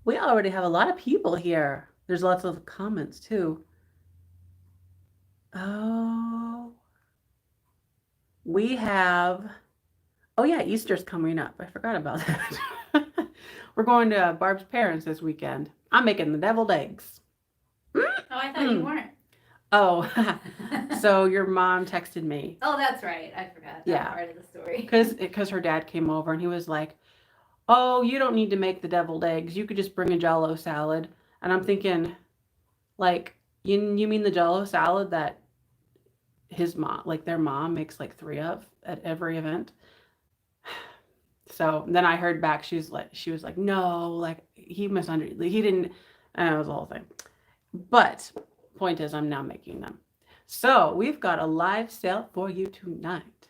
We already have a lot of people here. There's lots of comments too. Oh, we have. Oh yeah, Easter's coming up. I forgot about that. We're going to Barb's parents this weekend. I'm making the deviled eggs. Oh, I thought you weren't. Oh, so your mom texted me. Oh, that's right. I forgot that part of the story. Because her dad came over and he was like, "Oh, you don't need to make the deviled eggs. You could just bring a Jello salad." And I'm thinking, like, you mean the Jello salad that his mom, like their mom, makes like 3 of at every event? So then I heard back. She was like, "No, like he misunderstood. He didn't." And it was the whole thing. But point is, I'm now making them. So we've got a live sale for you tonight.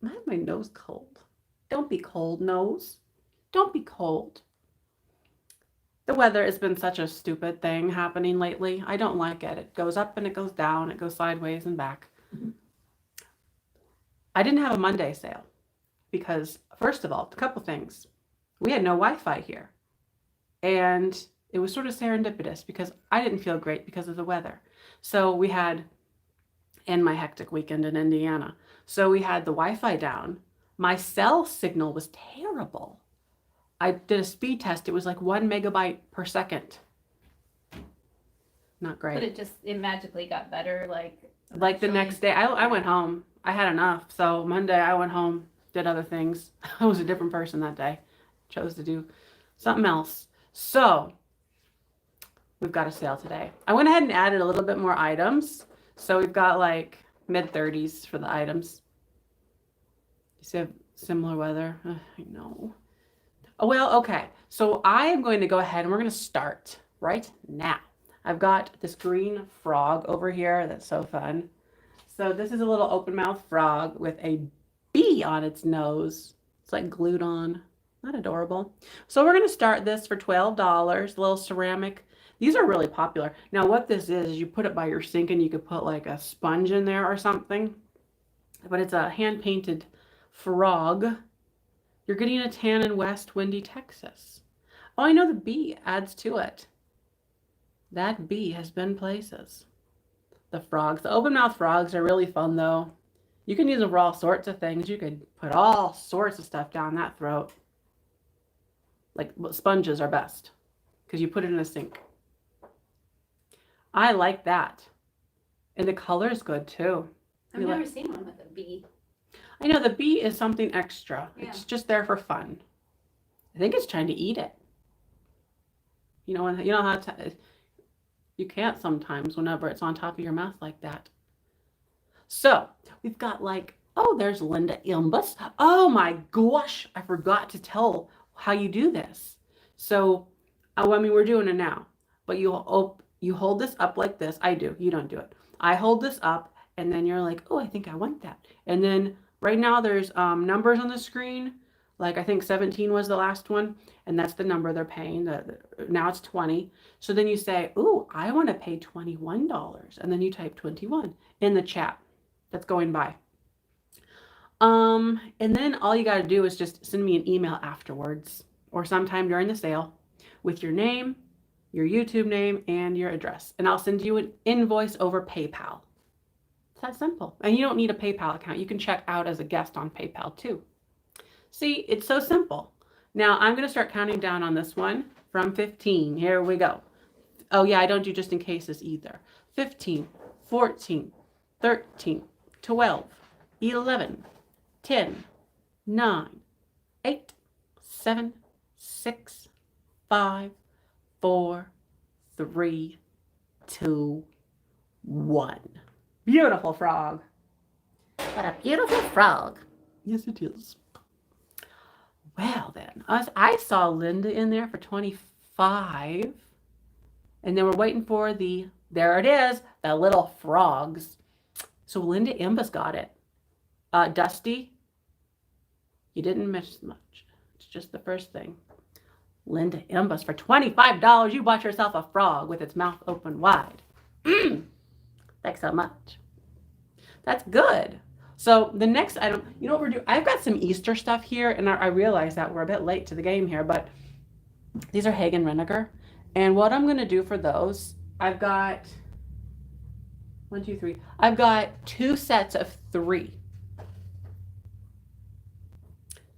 I have my nose cold. Don't be cold, nose. Don't be cold. The weather has been such a stupid thing happening lately. I don't like it. It goes up and it goes down. It goes sideways and back. I didn't have a Monday sale because, first of all, a couple things. We had no Wi-Fi here. And it was sort of serendipitous because I didn't feel great because of the weather. So we had, and my hectic weekend in Indiana. So we had the Wi-Fi down. My cell signal was terrible. I did a speed test. It was like 1 megabyte per second. Not great. But it magically got better, like the next day. I went home. I had enough. So Monday I went home, did other things. I was a different person that day. Chose to do something else. So we've got a sale today. I went ahead and added a little bit more items. So we've got like mid-30s for the items. You see similar weather? I know. Oh, well, okay. So I am going to go ahead and we're going to start right now. I've got this green frog over here that's so fun. So this is a little open mouth frog with a bee on its nose. It's like glued on. Not adorable. So we're going to start this for $12, little ceramic. These are really popular. Now what this is you put it by your sink and you could put like a sponge in there or something. But it's a hand painted frog. You're getting a tan in West Windy, Texas. Oh, I know the bee adds to it. That bee has been places. The frogs, the open mouth frogs are really fun though. You can use them for all sorts of things. You could put all sorts of stuff down that throat. Like sponges are best because you put it in a sink. I like that. And the color is good too. I've never seen one with a bee. I know the bee is something extra. Yeah. It's just there for fun. I think it's trying to eat it. You know how you can't sometimes whenever it's on top of your mouth like that. So we've got like, oh, there's Linda Imbus. Oh my gosh, I forgot to tell how you do this. So, I mean, we're doing it now, but you hold this up like this. I do. You don't do it. I hold this up, and then you're like, oh, I think I want that. And then right now there's numbers on the screen. Like I think 17 was the last one, and that's the number they're paying. Now it's 20. So then you say, oh, I want to pay $21, and then you type 21 in the chat that's going by. And then all you got to do is just send me an email afterwards or sometime during the sale with your name, your YouTube name, and your address. And I'll send you an invoice over PayPal. It's that simple. And you don't need a PayPal account. You can check out as a guest on PayPal too. See, it's so simple. Now I'm going to start counting down on this one from 15. Here we go. Oh yeah, I don't do just in cases either. 15, 14, 13, 12, 11, 10, 9, 8, 7, 6, 5, 4, 3, 2, 1. Beautiful frog. What a beautiful frog. Yes, it is. Well then, I saw Linda in there for 25. And then we're waiting for there it is, the little frogs. So Linda Imbus got it. Dusty, you didn't miss much. It's just the first thing. Linda Imbus for $25, you bought yourself a frog with its mouth open wide. Thanks so much. That's good. So the next item, you know what we're doing? I've got some Easter stuff here, and I realize that we're a bit late to the game here, but These are Hagen renaker. And what I'm going to do for those, I've got 1, 2, 3. I've got 2 sets of 3.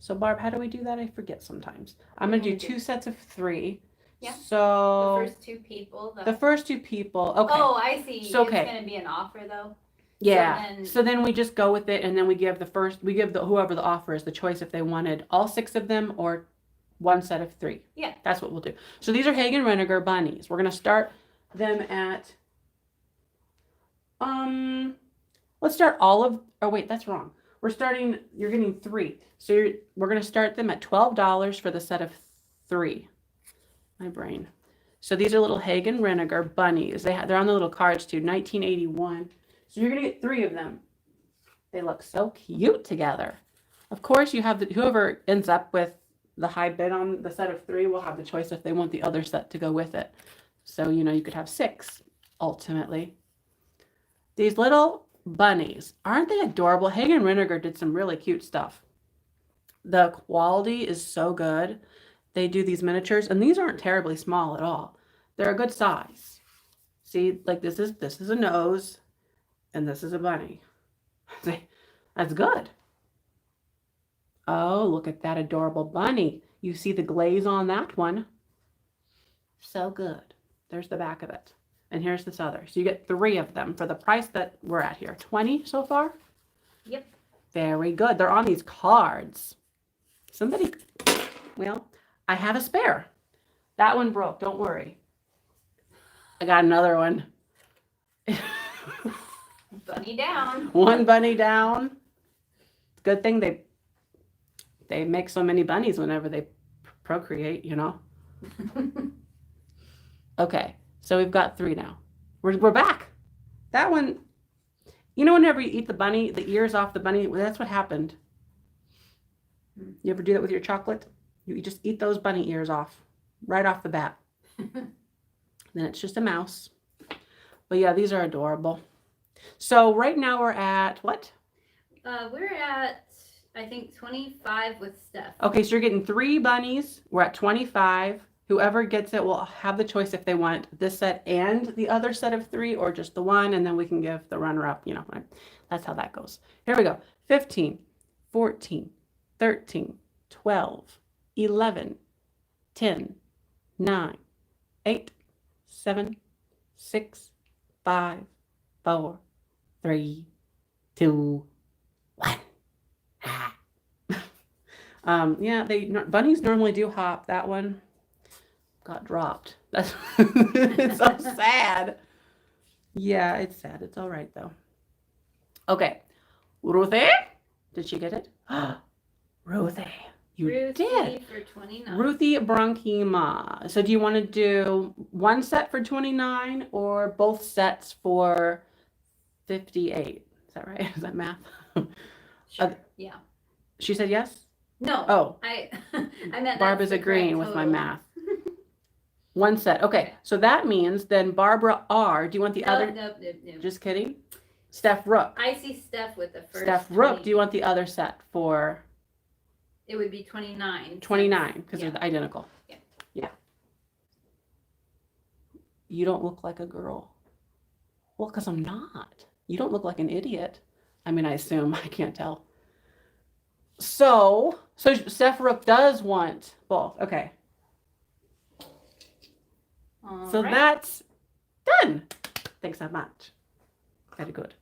So Barb, how do we do that? I forget sometimes. I'm going to do 2 sets of 3. Yeah. So The first 2 people. the first 2 people. Okay. Oh, I see. So, okay. It's going to be an offer though. Yeah. So then we just go with it, and then we give whoever the offer is the choice if they wanted all 6 of them or 1 set of 3. Yeah. That's what we'll do. So these are Hagen renaker bunnies. We're going to start them at let's start oh wait, that's wrong. You're getting 3. So we're going to start them at $12 for the set of 3. My brain. So these are little Hagen renaker bunnies. They're on the little cards too, 1981. So you're going to get 3 of them. They look so cute together. Of course, you have whoever ends up with the high bid on the set of 3 will have the choice if they want the other set to go with it. So, you could have 6 ultimately. These little bunnies, aren't they adorable? Hagen renaker did some really cute stuff. The quality is so good. They do these miniatures, and these aren't terribly small at all. They're a good size. See, like this is a nose. And this is a bunny. That's good. Oh, look at that adorable bunny. You see the glaze on that one. So good. There's the back of it. And here's this other. So you get 3 of them for the price that we're at here. 20 so far? Yep. Very good. They're on these cards. Well, I have a spare. That one broke. Don't worry. I got another one. Bunny down. 1 bunny down. Good thing they make so many bunnies whenever they procreate, Okay, so we've got 3 now. We're back. That one, whenever you eat the ears off the bunny, that's what happened. You ever do that with your chocolate? You just eat those bunny ears off, right off the bat. Then it's just a mouse. But yeah, these are adorable. So right now we're at what? We're at, I think, 25 with Steph. Okay, so you're getting 3 bunnies. We're at 25. Whoever gets it will have the choice if they want this set and the other set of 3 or just the one, and then we can give the runner-up, That's how that goes. Here we go. 15, 14, 13, 12, 11, 10, 9, 8, 7, 6, 5, 4, 3, 2, 1. Yeah, bunnies normally do hop. That one got dropped. That's it's so sad. Yeah, it's sad. It's all right though. Okay, Ruthie, did she get it? Ruthie, you did. For 29. Ruthie Bronchima. So do you want to do 1 set for 29 or both sets for 58? Is that right? Is that math? Sure. Yeah. She said yes? No. Oh. I meant Barb is agreeing with my math. 1 set. Okay. So that means then Barbara R. Do you want the other? No. Just kidding. Steph Rook. I see Steph with the first. Steph Rook. Do you want the other set for? It would be 29. 29 because they're identical. Yeah. Yeah. You don't look like a girl. Well, because I'm not. You don't look like an idiot. I mean, I assume. I can't tell. So Steph Rook does want both. Okay. So that's done. Thanks so much. Very good.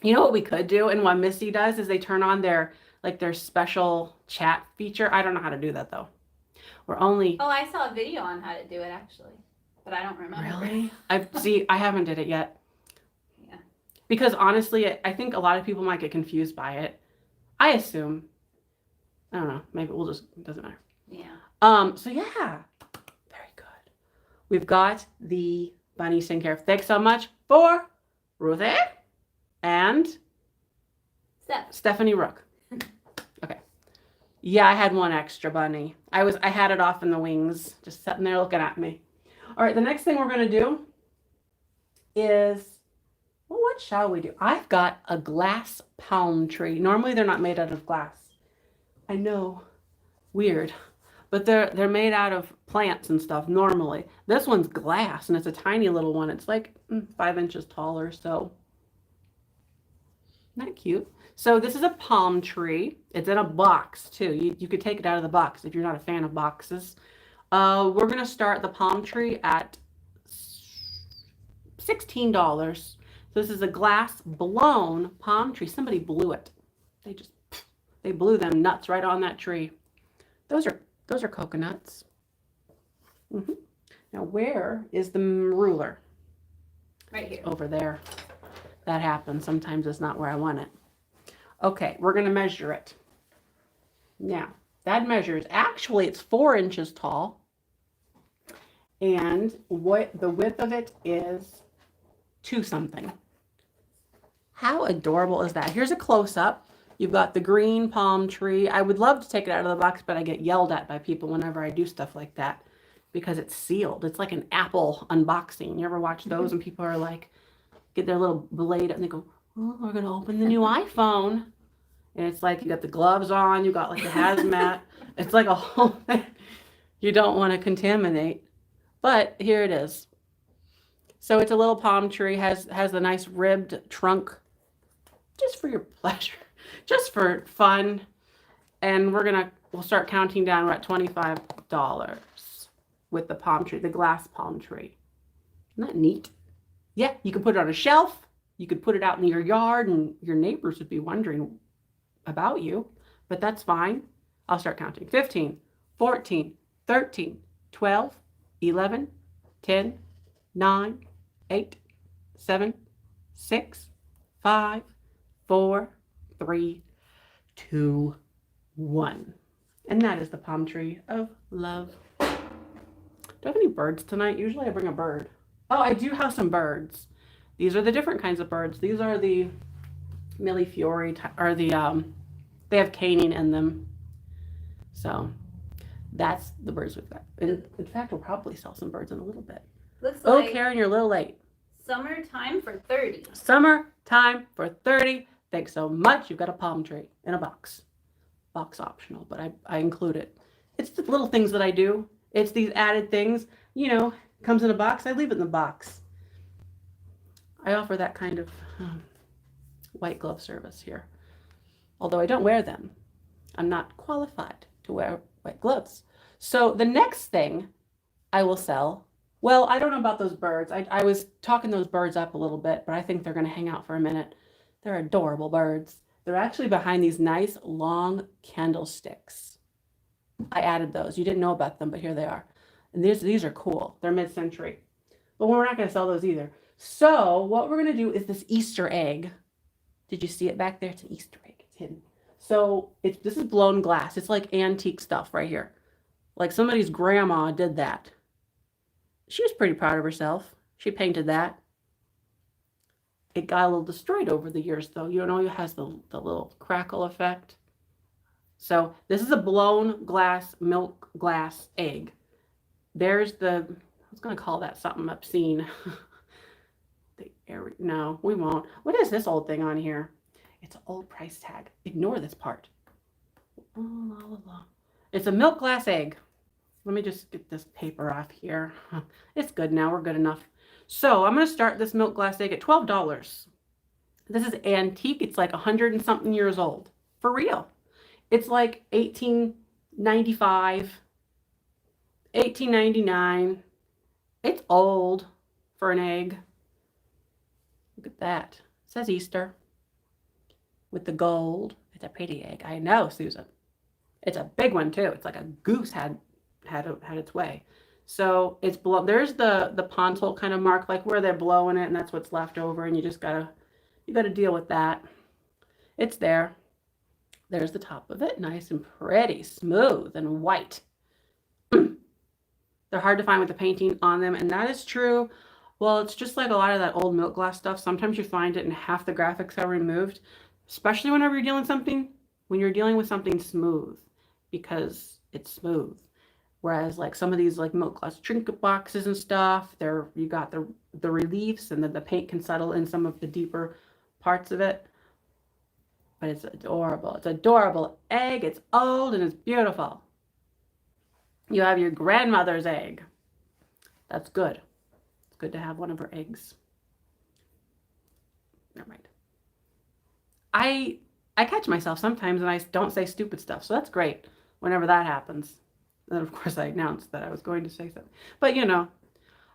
You know what we could do, and what Missy does is they turn on their special chat feature. I don't know how to do that though. We're only. Oh, I saw a video on how to do it actually, but I don't remember. Really? I haven't did it yet. Yeah. Because honestly, I think a lot of people might get confused by it. I assume. I don't know. Maybe it doesn't matter. Yeah. So yeah. Very good. We've got the bunny skincare. Thanks so much for Ruthie and Stephanie Rook. Okay. Yeah, I had 1 extra bunny. I had it off in the wings, just sitting there looking at me. All right, the next thing we're going to do is, well, what shall we do? I've got a glass palm tree. Normally they're not made out of glass. I know, weird. but they're made out of plants and stuff normally. This one's glass, and it's a tiny little one. It's like 5 inches tall or so. Isn't that cute? So this is a palm tree. It's in a box too. You could take it out of the box if you're not a fan of boxes. We're gonna start the palm tree at $16. So this is a glass blown palm tree. Somebody blew it. They blew them nuts right on that tree. Those are coconuts. Now where is the ruler? Right here. Over there. That happens. Sometimes it's not where I want it. Okay, we're gonna measure it. Now that measures. Actually, it's 4 inches tall, and what the width of it is 2 something. How adorable is that? Here's a close-up. You've got the green palm tree. I would love to take it out of the box, but I get yelled at by people whenever I do stuff like that because it's sealed. It's like an Apple unboxing. You ever watch those and people are like, get their little blade and they go, oh, we're going to open the new iPhone. And it's like you got the gloves on, you got like the hazmat. It's like a whole thing you don't want to contaminate. But here it is. So it's a little palm tree, has a nice ribbed trunk, just for your pleasure, just for fun. And we'll start counting down. We're at $25 with the palm tree, the glass palm tree. Isn't that neat? Yeah, you can put it on a shelf. You could put it out in your yard and your neighbors would be wondering about you, but that's fine. I'll start counting. 15, 14, 13, 12, 11, 10, 9, 8, 7, 6, 5, 4, 3, 2, 1. And that is the palm tree of love. Do I have any birds tonight? Usually I bring a bird. Oh, I do have some birds. These are the different kinds of birds. These are the Millefiori, or the, they have caning in them. So that's the birds we've got. In fact, we'll probably sell some birds in a little bit. Looks Oh, like Karen, you're a little late. summertime for 30. Summertime for 30. Thanks so much. You've got a palm tree in a box. Box optional, but I include it. It's the little things that I do. It's these added things. You know, comes in a box. I leave it in the box. I offer that kind of white glove service here. Although I don't wear them. I'm not qualified to wear white gloves. So the next thing I will sell, well, I don't know about those birds. I was talking those birds up a little bit, but I think they're going to hang out for a minute. They're adorable birds. They're actually behind these nice long candlesticks. I added those. You didn't know about them, but here they are. And these are cool. They're mid-century. But we're not going to sell those either. So what we're going to do is this Easter egg. Did you see it back there? It's an Easter egg. It's hidden. So this is blown glass. It's like antique stuff right here. Like somebody's grandma did that. She was pretty proud of herself. She painted that. It got a little destroyed over the years, though. You know, it has the little crackle effect. So this is a blown glass, milk glass egg. There's I was going to call that something obscene. No, we won't. What is this old thing on here? It's an old price tag. Ignore this part. It's a milk glass egg. Let me just get this paper off here. It's good now. We're good enough. So I'm going to start this milk glass egg at $12. This is antique. It's like 100 and something years old. For real. It's like 1895, 1899. It's old for an egg. Look at that. It says Easter with the gold. It's a pretty egg. I know, Susan. It's a big one too. It's like a goose had its way. So it's there's the pontil kind of mark, like where they're blowing it, and that's what's left over, and you gotta deal with that. It's there. There's the top of it, nice and pretty, smooth and white. They're hard to find with the painting on them, and that is true. Well, it's just like a lot of that old milk glass stuff. Sometimes you find it and half the graphics are removed, especially whenever you're dealing with something smooth, because it's smooth. Whereas like some of these like milk glass trinket boxes and stuff, you got the reliefs, and then the paint can settle in some of the deeper parts of it. But it's adorable. It's adorable egg. It's old and it's beautiful. You have your grandmother's egg. That's good. It's good to have one of her eggs. Never mind. I catch myself sometimes and I don't say stupid stuff, so that's great whenever that happens. Then of course I announced that I was going to say something. But you know,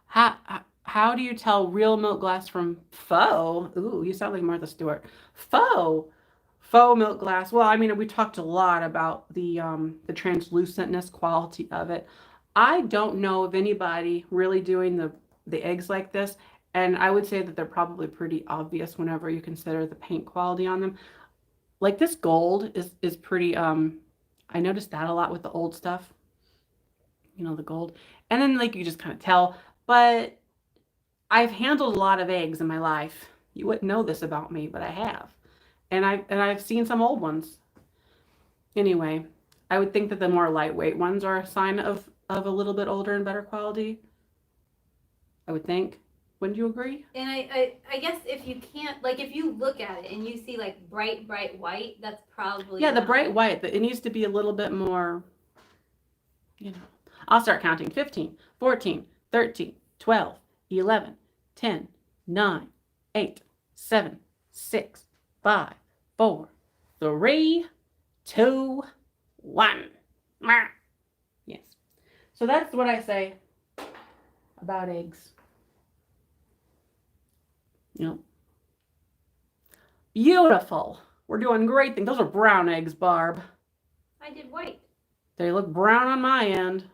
how do you tell real milk glass from faux? Ooh, you sound like Martha Stewart. Faux milk glass. Well, I mean, we talked a lot about the translucentness quality of it. I don't know of anybody really doing the eggs like this, and I would say that they're probably pretty obvious whenever you consider the paint quality on them. Like this gold is pretty, I noticed that a lot with the old stuff, you know, the gold. And then like you just kind of tell, but I've handled a lot of eggs in my life. You wouldn't know this about me, but I have. And I've seen some old ones. Anyway, I would think that the more lightweight ones are a sign of a little bit older and better quality. I would think. Wouldn't you agree? And I guess if you can't, like, if you look at it and you see like bright white, that's probably Yeah, the not. bright white. It needs to be a little bit more, you know. I'll start counting. 15, 14, 13, 12, 11, 10, 9, 8, 7, 6, 5, 4, 3, 2, 1. Yes. So that's what I say about eggs. Yep. Beautiful. We're doing great things. Those are brown eggs, Barb. I did white. They look brown on my end.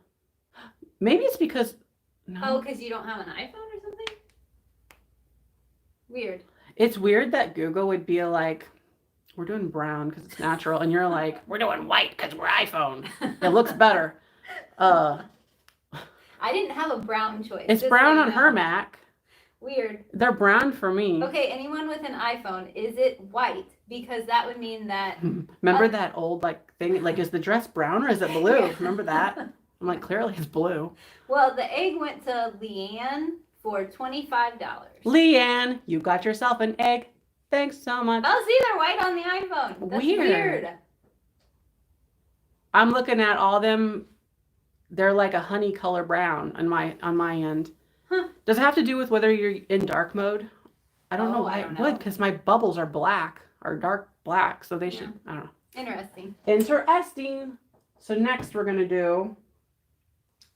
Maybe it's because... No. Oh, because you don't have an iPhone or something? Weird. It's weird that Google would be like, we're doing brown because it's natural. And you're like, we're doing white because we're iPhone. It looks better. I didn't have a brown choice. It's brown on her Mac. Weird. They're brown for me. Okay, anyone with an iPhone, is it white? Because that would mean that... Remember that old like thing? Like, is the dress brown or is it blue? Yeah. Remember that? I'm like, clearly it's blue. Well, the egg went to Leanne for $25. Leanne, you got yourself an egg. Thanks so much. Oh, see, they're white on the iPhone. That's weird. I'm looking at all them. They're like a honey color brown on my end. Huh. Does it have to do with whether you're in dark mode? I don't know why it would, because my bubbles are black, or dark black, so they should, I don't know. Interesting. Interesting. So next we're going to do,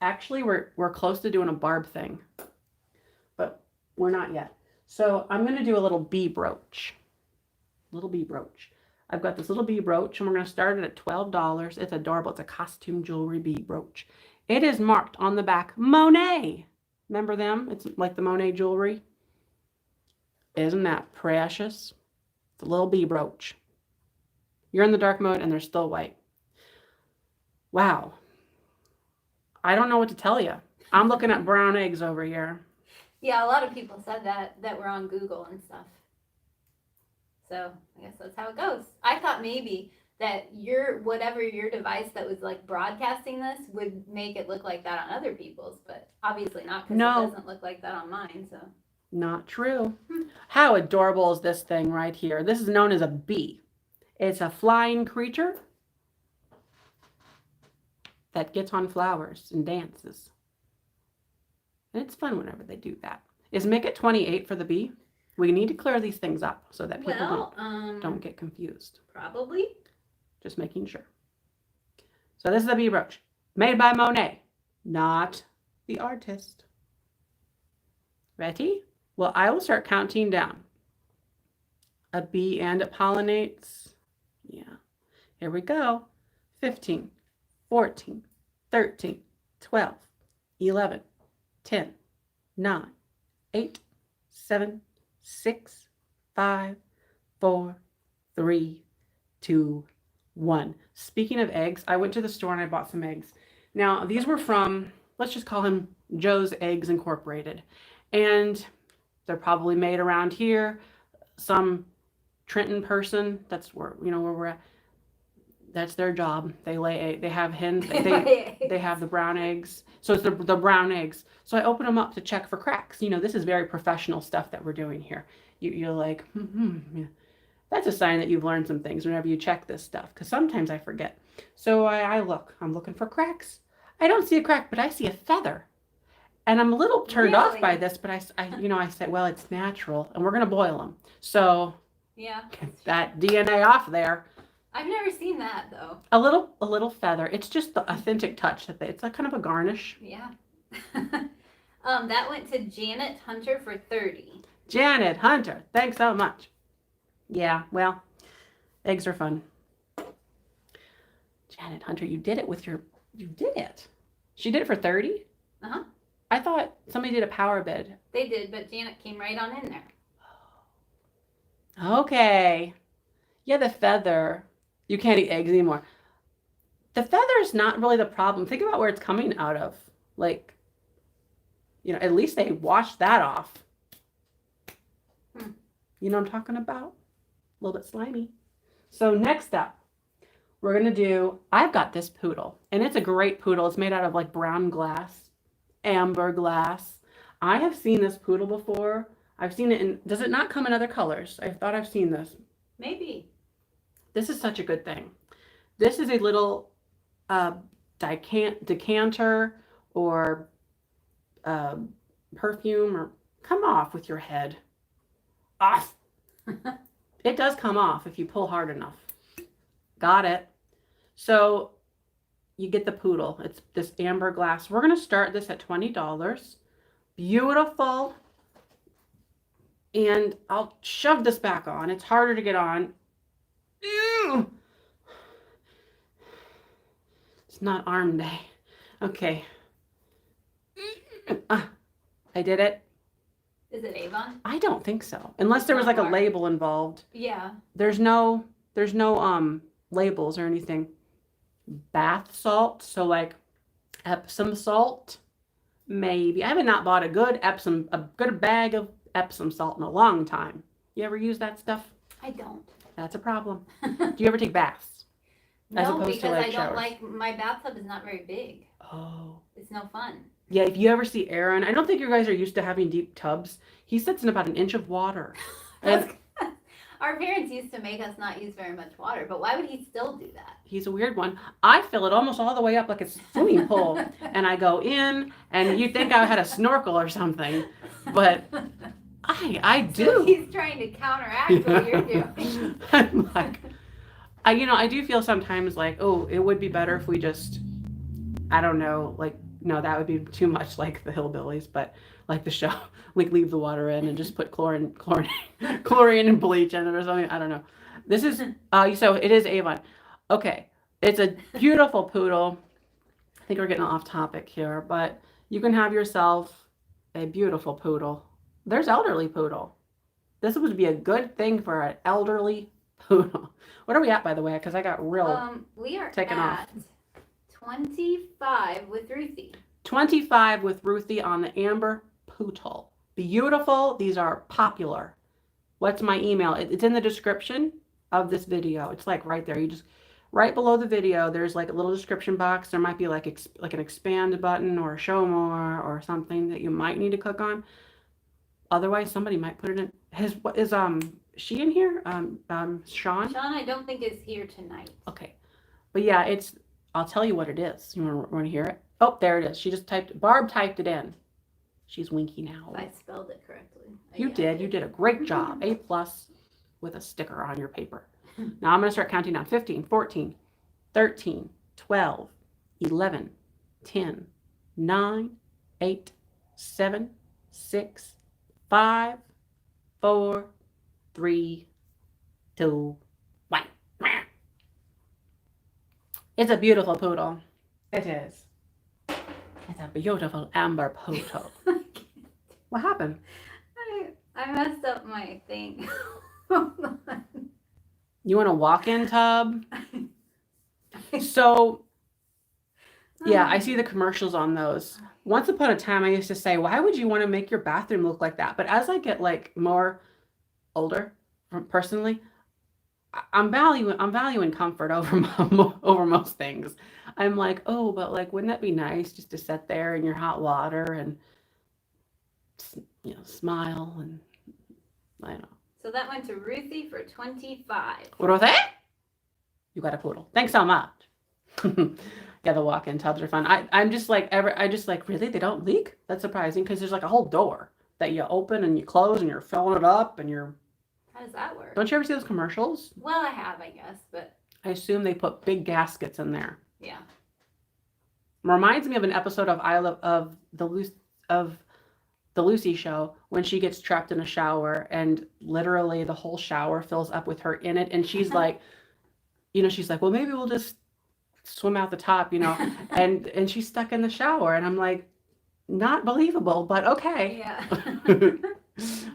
actually we're close to doing a Barb thing, but we're not yet. So I'm going to do a little bee brooch. Little bee brooch. I've got this little bee brooch, and we're going to start it at $12. It's adorable. It's a costume jewelry bee brooch. It is marked on the back, Monet. Remember them? It's like the Monet jewelry. Isn't that precious? It's a little bee brooch. You're in the dark mode, and they're still white. Wow. I don't know what to tell you. I'm looking at brown eggs over here. Yeah, a lot of people said that were on Google and stuff. So I guess that's how it goes. I thought maybe that whatever your device that was like broadcasting this would make it look like that on other people's, but obviously not, because it doesn't look like that on mine. So not true. How adorable is this thing right here? This is known as a bee. It's a flying creature that gets on flowers and dances. And it's fun whenever they do that. Is make it 28 for the bee? We need to clear these things up so that people don't get confused. Probably. Just making sure. So this is a bee brooch made by Monet, not the artist. Ready? Well, I will start counting down. A bee and it pollinates. Yeah. Here we go. 15, 14, 13, 12, 11, 10, 9, 8, 7, 6, 5, 4, 3, 2, 1. Speaking of eggs, I went to the store and I bought some eggs. Now, these were from, let's just call him Joe's Eggs Incorporated. And they're probably made around here. Some Trenton person, that's where, where we're at. That's their job. They lay eggs. They have hens. They have the brown eggs. So it's the brown eggs. So I open them up to check for cracks. This is very professional stuff that we're doing here. You're like, yeah. That's a sign that you've learned some things whenever you check this stuff. Because sometimes I forget. So I look. I'm looking for cracks. I don't see a crack, but I see a feather. And I'm a little turned off by Really? this, but I said, well, it's natural, and we're gonna boil them. So Yeah. get that DNA off there. I've never seen that though. A little feather. It's just the authentic touch that it's like kind of a garnish. Yeah. That went to Janet Hunter for 30. Janet Hunter, thanks so much. Yeah, well, eggs are fun. Janet Hunter, you did it. She did it for 30? Uh-huh. I thought somebody did a power bid. They did, but Janet came right on in there. Okay. Yeah, the feather. You can't eat eggs anymore. The feather is not really the problem. Think about where it's coming out of. Like, you know, at least they washed that off. You know what I'm talking about? A little bit slimy. So next up, we're going to do, I've got this poodle. And it's a great poodle. It's made out of like brown glass, amber glass. I have seen this poodle before. I've seen it in, does it not come in other colors? I thought I've seen this. Maybe. This is such a good thing. This is a little decanter or perfume, or come off with your head. Off. It does come off if you pull hard enough. Got it. So you get the poodle. It's this amber glass. We're going to start this at $20. Beautiful. And I'll shove this back on. It's harder to get on. Ew. It's not arm day. Okay. I did it. Is it Avon? I don't think so. Unless there was like a label involved. Yeah. There's no labels or anything. Bath salt, so like Epsom salt. Maybe. I haven't not bought a good bag of Epsom salt in a long time. You ever use that stuff? I don't. That's a problem. Do you ever take baths? No, because I don't like, my bathtub is not very big. Oh. It's no fun. Yeah, if you ever see Aaron, I don't think you guys are used to having deep tubs. He sits in about an inch of water. And our parents used to make us not use very much water, but why would he still do that? he's a weird one. I fill it almost all the way up like it's a swimming pool. And I go in, and you'd think I had a snorkel or something. But I do. So he's trying to counteract what you're doing. I'm like, I do feel sometimes like, oh, it would be better if we just, I don't know, like, no, that would be too much like the Hillbillies, but like the show, like leave the water in and just put chlorine and bleach in it or something. I don't know. This is, so it is Avon. Okay. It's a beautiful poodle. I think we're getting off topic here, but you can have yourself a beautiful poodle. There's elderly poodle. This would be a good thing for an elderly poodle. What are we at, by the way? Because I got real we are taken at off. 25 with Ruthie. 25 with Ruthie on the amber poodle. Beautiful. These are popular. What's my email? It's in the description of this video. It's like right there. You just right below the video. There's like a little description box. There might be like an expand button or show more or something that you might need to click on. Otherwise, somebody might put it in. What is she in here? Shawn? Shawn, I don't think is here tonight. Okay, but yeah, I'll tell you what it is. You want to hear it? Oh, there it is. She just Barb typed it in. She's winky now. I spelled it correctly. You did. You did a great job. A+ with a sticker on your paper. Now I'm going to start counting down. 15, 14, 13, 12, 11, 10, 9, 8, 7, 6, 5, 4, 3, 2, 1. It's a beautiful poodle. It is. It's a beautiful amber poodle. What happened? I messed up my thing. You want a walk-in tub? So, yeah, I see the commercials on those. Once upon a time, I used to say, why would you want to make your bathroom look like that? But as I get like more older, personally, I'm valuing comfort over most things. I'm like, oh, but like, wouldn't that be nice just to sit there in your hot water and, smile and I don't know. So that went to Ruthie for 25. Ruthie? You got a poodle. Thanks so much. Yeah, the walk-in tubs are fun. I'm just like really they don't leak? That's surprising because there's like a whole door that you open and you close and you're filling it up and you're. How does that work? Don't you ever see those commercials? Well, I have, I guess, but I assume they put big gaskets in there. yeah. Reminds me of an episode of the Lucy show when she gets trapped in a shower and literally the whole shower fills up with her in it, and she's like, she's like, well, maybe we'll just swim out the top, and she's stuck in the shower, and I'm like, not believable, but okay. Yeah.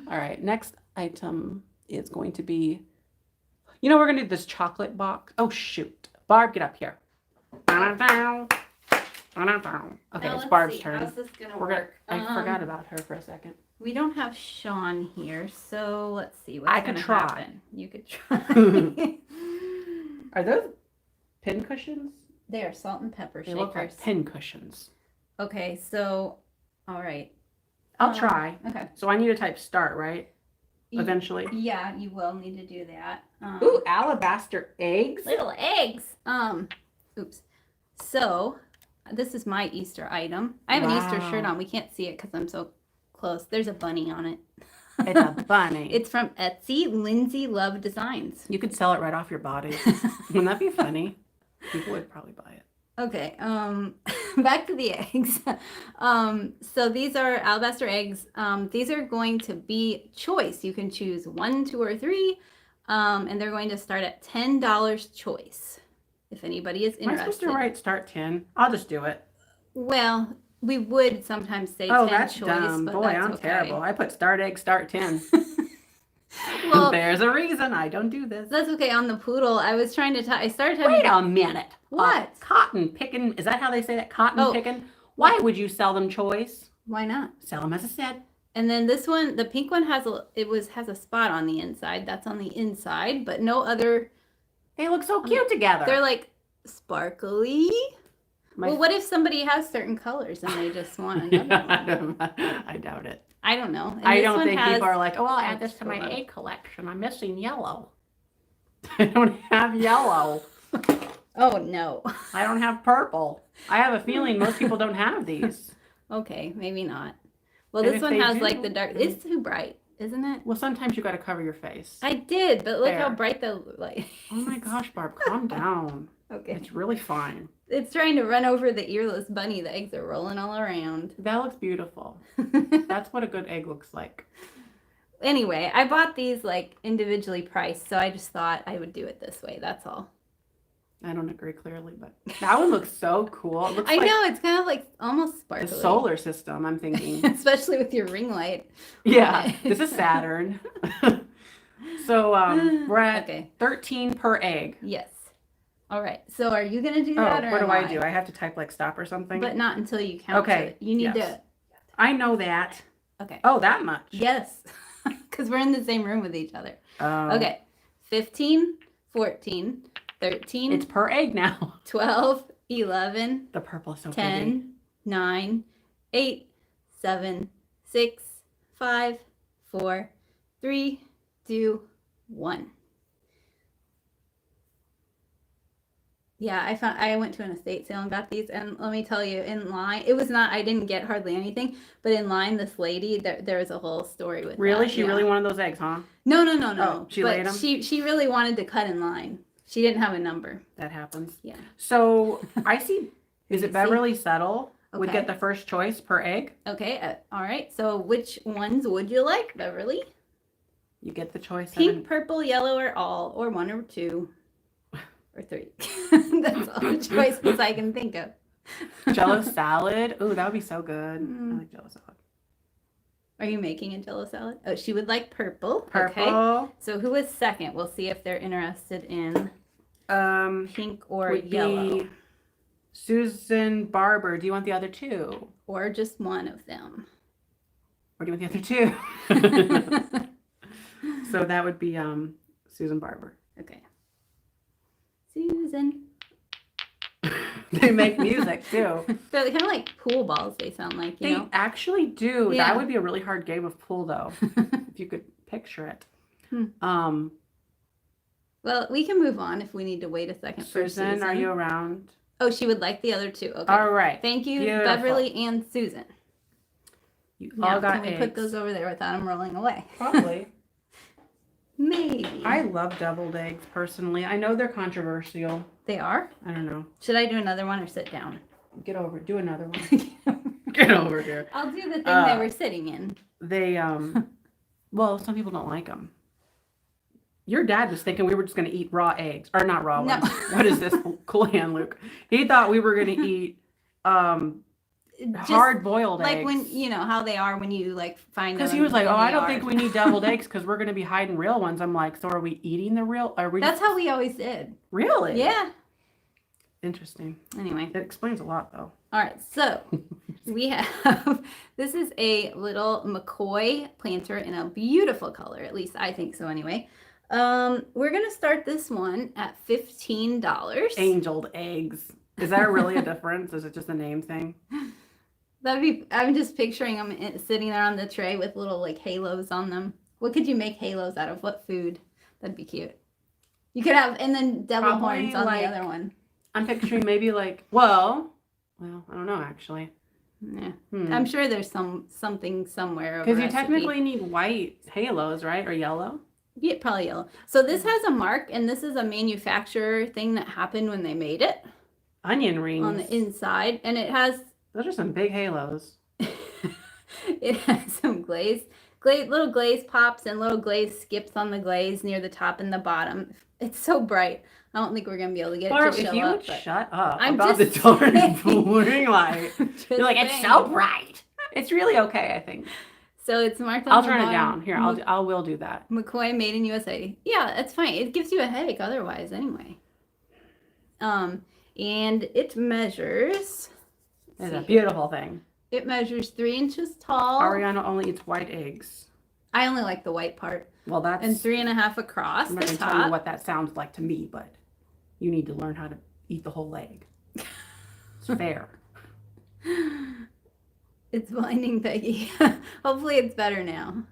All right, next item is going to be, we're gonna do this chocolate box. Oh shoot, Barb, get up here. Okay, it's Barb's turn. How's this gonna work? I forgot about her for a second. We don't have Shawn here, so let's see what's I could gonna try. happen. You could try. Are those pin cushions? They are salt and pepper They shakers. look like pin cushions. Okay, so all right. I'll try. Okay. So I need to type start, right? Eventually. Yeah, you will need to do that. Ooh, alabaster eggs. Little eggs. Oops. So this is my Easter item. I have an Easter shirt on. We can't see it because I'm so close. There's a bunny on it. It's a bunny. It's from Etsy, Lindsay Love Designs. You could sell it right off your body. Wouldn't that be funny? People would probably buy it. Okay, back to the eggs. So these are alabaster eggs. These are going to be choice. You can choose 1, 2, or 3, and they're going to start at $10 choice. If anybody is interested. Am I supposed to write start 10? I'll just do it. Well, we would sometimes say 10 that's choice, dumb. but Boy, that's I'm okay. terrible. I put start egg, start 10. Well, there's a reason I don't do this. that's okay. On the poodle, I was trying to I started having. Wait a minute. What? Cotton picking. Is that how they say that? Cotton picking? Why would you sell them choice? Why not? Sell them as a set. And then this one, the pink one has a spot on the inside. That's on the inside, but no other. They look so cute together. They're like sparkly. My- Well, what if somebody has certain colors and they just want another one? I doubt it. I don't know. And I this don't one think has- people are like, oh, I'll add this to my egg collection. I'm missing yellow. I don't have yellow. Oh no. I don't have purple. I have a feeling most people don't have these. Okay, maybe not. Well, And this if one they has do- like the dark. It's too bright, isn't it? Well, sometimes you got to cover your face. I did, but look how There. bright the light. Oh my gosh, Barb, calm down. Okay. It's really fine. It's trying to run over the earless bunny. The eggs are rolling all around. That looks beautiful. That's what a good egg looks like. Anyway, I bought these like individually priced, so I just thought I would do it this way. That's all. I don't agree clearly, but that one looks so cool. It looks I like know, it's kind of like almost sparkly. the solar system, I'm thinking. Especially with your ring light. Yeah, this is Saturn. So we're at Okay. 13 per egg. Yes. All right. So are you going to do that or what do am I do? I have to type like stop or something? But not until you count Okay, it. You need yes. I know that. to. Okay. Oh, that much? Yes. Because we're in the same room with each other. Oh. Okay. 15, 14, 13. It's per egg now. 12, 11, The purple is so pretty. 10, 9, 8, 7, 6, 5, 4, 3, 2, 1. Yeah, I went to an estate sale and got these, and let me tell you, in line, I didn't get hardly anything, but in line, this lady, there was a whole story with Really? that, She yeah. really wanted those eggs, huh? No. Oh, she but laid 'em? She really wanted to cut in line. She didn't have a number. That happens. Yeah. So I see, is it See? Beverly Settle would Okay. get the first choice per egg? Okay, all right. So which ones would you like, Beverly? You get the choice. Pink, purple, yellow, or all, or 1 or 2, or 3. That's all the choices I can think of. Jello salad. Ooh, that would be so good. Mm. I like Jello salad. Are you making a Jello salad? Oh, she would like purple. Purple. Okay. So who is second? We'll see if they're interested in pink or would yellow. be Susan Barber. Do you want the other two? Or just one of them. Or do you want the other two? So that would be Susan Barber. Okay. Susan. They make music too. They're kind of like pool balls, they sound like, you They know? actually do. Yeah. That would be a really hard game of pool though, if you could picture it. Well, we can move on if we need to wait a second for Susan, Susan. are you around? Oh, she would like the other two. Okay. All right. Thank you, Beautiful. Beverly and Susan. You Now, all got can we eggs. put those over there without them rolling away? Probably. Maybe. I love deviled eggs personally. I know they're controversial. They are? I don't know. Should I do another one or sit down? Get over it. Do another one. Get over here. I'll do the thing they were sitting in. They well, some people don't like them. Your dad was thinking we were just going to eat raw eggs, or not raw ones. What is this? Cool hand, Luke. He thought we were going to eat hard boiled eggs. Like when, you know, how they are when you like find them. Because he was like, oh, I don't think we need deviled eggs because we're going to be hiding real ones. I'm like, so are we eating the real? Are we? That's how we always did. Really? Yeah. Interesting. Anyway. It explains a lot, though. All right. So we have, this is a little McCoy planter in a beautiful color. At least I think so anyway. We're going to start this one at $15. Angeled eggs. Is there really a difference? Is it just a name thing? I'm just picturing them sitting there on the tray with little like halos on them. What could you make halos out of? What food? That'd be cute. You could have, and then devil horns on the other one. I'm picturing maybe like, well, I don't know actually. Yeah. I'm sure there's something somewhere. Because you technically need white halos, right? Or yellow? Yeah, probably yellow. So this has a mark, and this is a manufacturer thing that happened when they made it. Onion rings. On the inside. And it has... Those are some big halos. It has some little glaze pops and little glaze skips on the glaze near the top and the bottom. It's so bright. I don't think we're going to be able to get it to show if you up. would shut up I'm about the just darn saying. bling light. You're like, it's so bright. It's really okay, I think. So it's marked on I'll the turn it bottom. down. Here, I will do that. McCoy made in USA. Yeah, that's fine. It gives you a headache otherwise anyway. And it measures... It's a beautiful thing. It measures 3 inches tall. Ariana only eats white eggs. I only like the white part. Well, that's... And 3.5 across I'm the not going to top. tell you what that sounds like to me, but you need to learn how to eat the whole egg. It's fair. It's blinding, Peggy. Hopefully it's better now.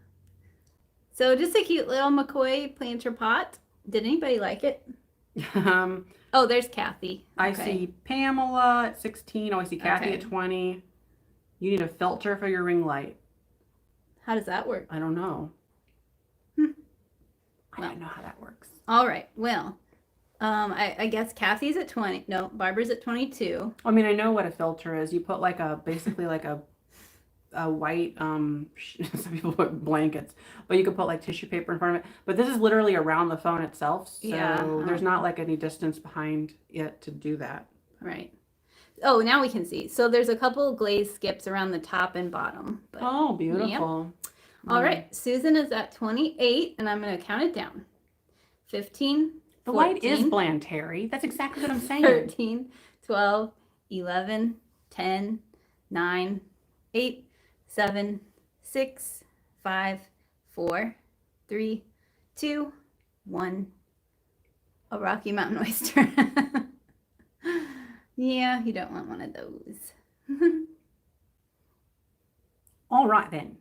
So just a cute little McCoy planter pot. Did anybody like it? Oh, there's Kathy. I see Pamela at 16. Oh, I see Kathy at 20. You need a filter for your ring light. How does that work? I don't know. I don't know how that works. All right. Well, I guess Kathy's at 20. No, Barbara's at 22. I mean, I know what a filter is. You put like basically like a white, some people put blankets, but you could put like tissue paper in front of it. But this is literally around the phone itself. So there's not like any distance behind it to do that. Right. Oh, now we can see. So there's a couple of glaze skips around the top and bottom. But, oh, beautiful. Yep. All right. Susan is at 28, and I'm going to count it down. 15, The 14, light is bland, Terry. That's exactly what I'm saying. 13, 12, 11, 10, 9, 8, 7, 6, 5, 4, 3, 2, 1. A Rocky Mountain oyster. Yeah, you don't want one of those. All right, then.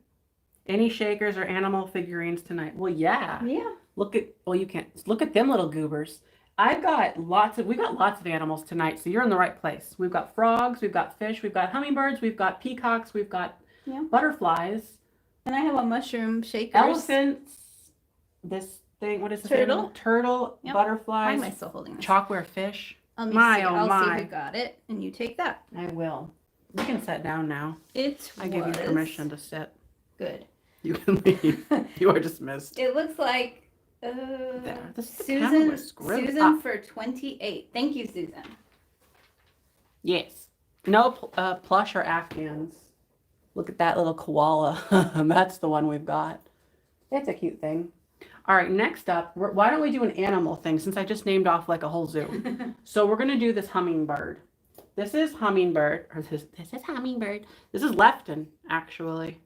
Any shakers or animal figurines tonight? Well, yeah. Yeah. You can't. Look at them little goobers. we got lots of animals tonight, so you're in the right place. We've got frogs, we've got fish, we've got hummingbirds, we've got peacocks, we've got butterflies. And I have a mushroom shaker. Elephants. This thing, what is this? Turtle. Turtle, butterflies. Why am I still holding this? Chalkware fish. I'll see who got it, and you take that. I will. You can sit down now. I give you permission to sit. Good. You can leave. You are dismissed. It looks like Susan for 28. Thank you, Susan. Yes. No plush or Afghans. Look at that little koala. That's the one we've got. It's a cute thing. All right, next up, why don't we do an animal thing since I just named off like a whole zoo. So we're going to do this hummingbird. This is hummingbird. Or this is hummingbird. This is Lefton, actually.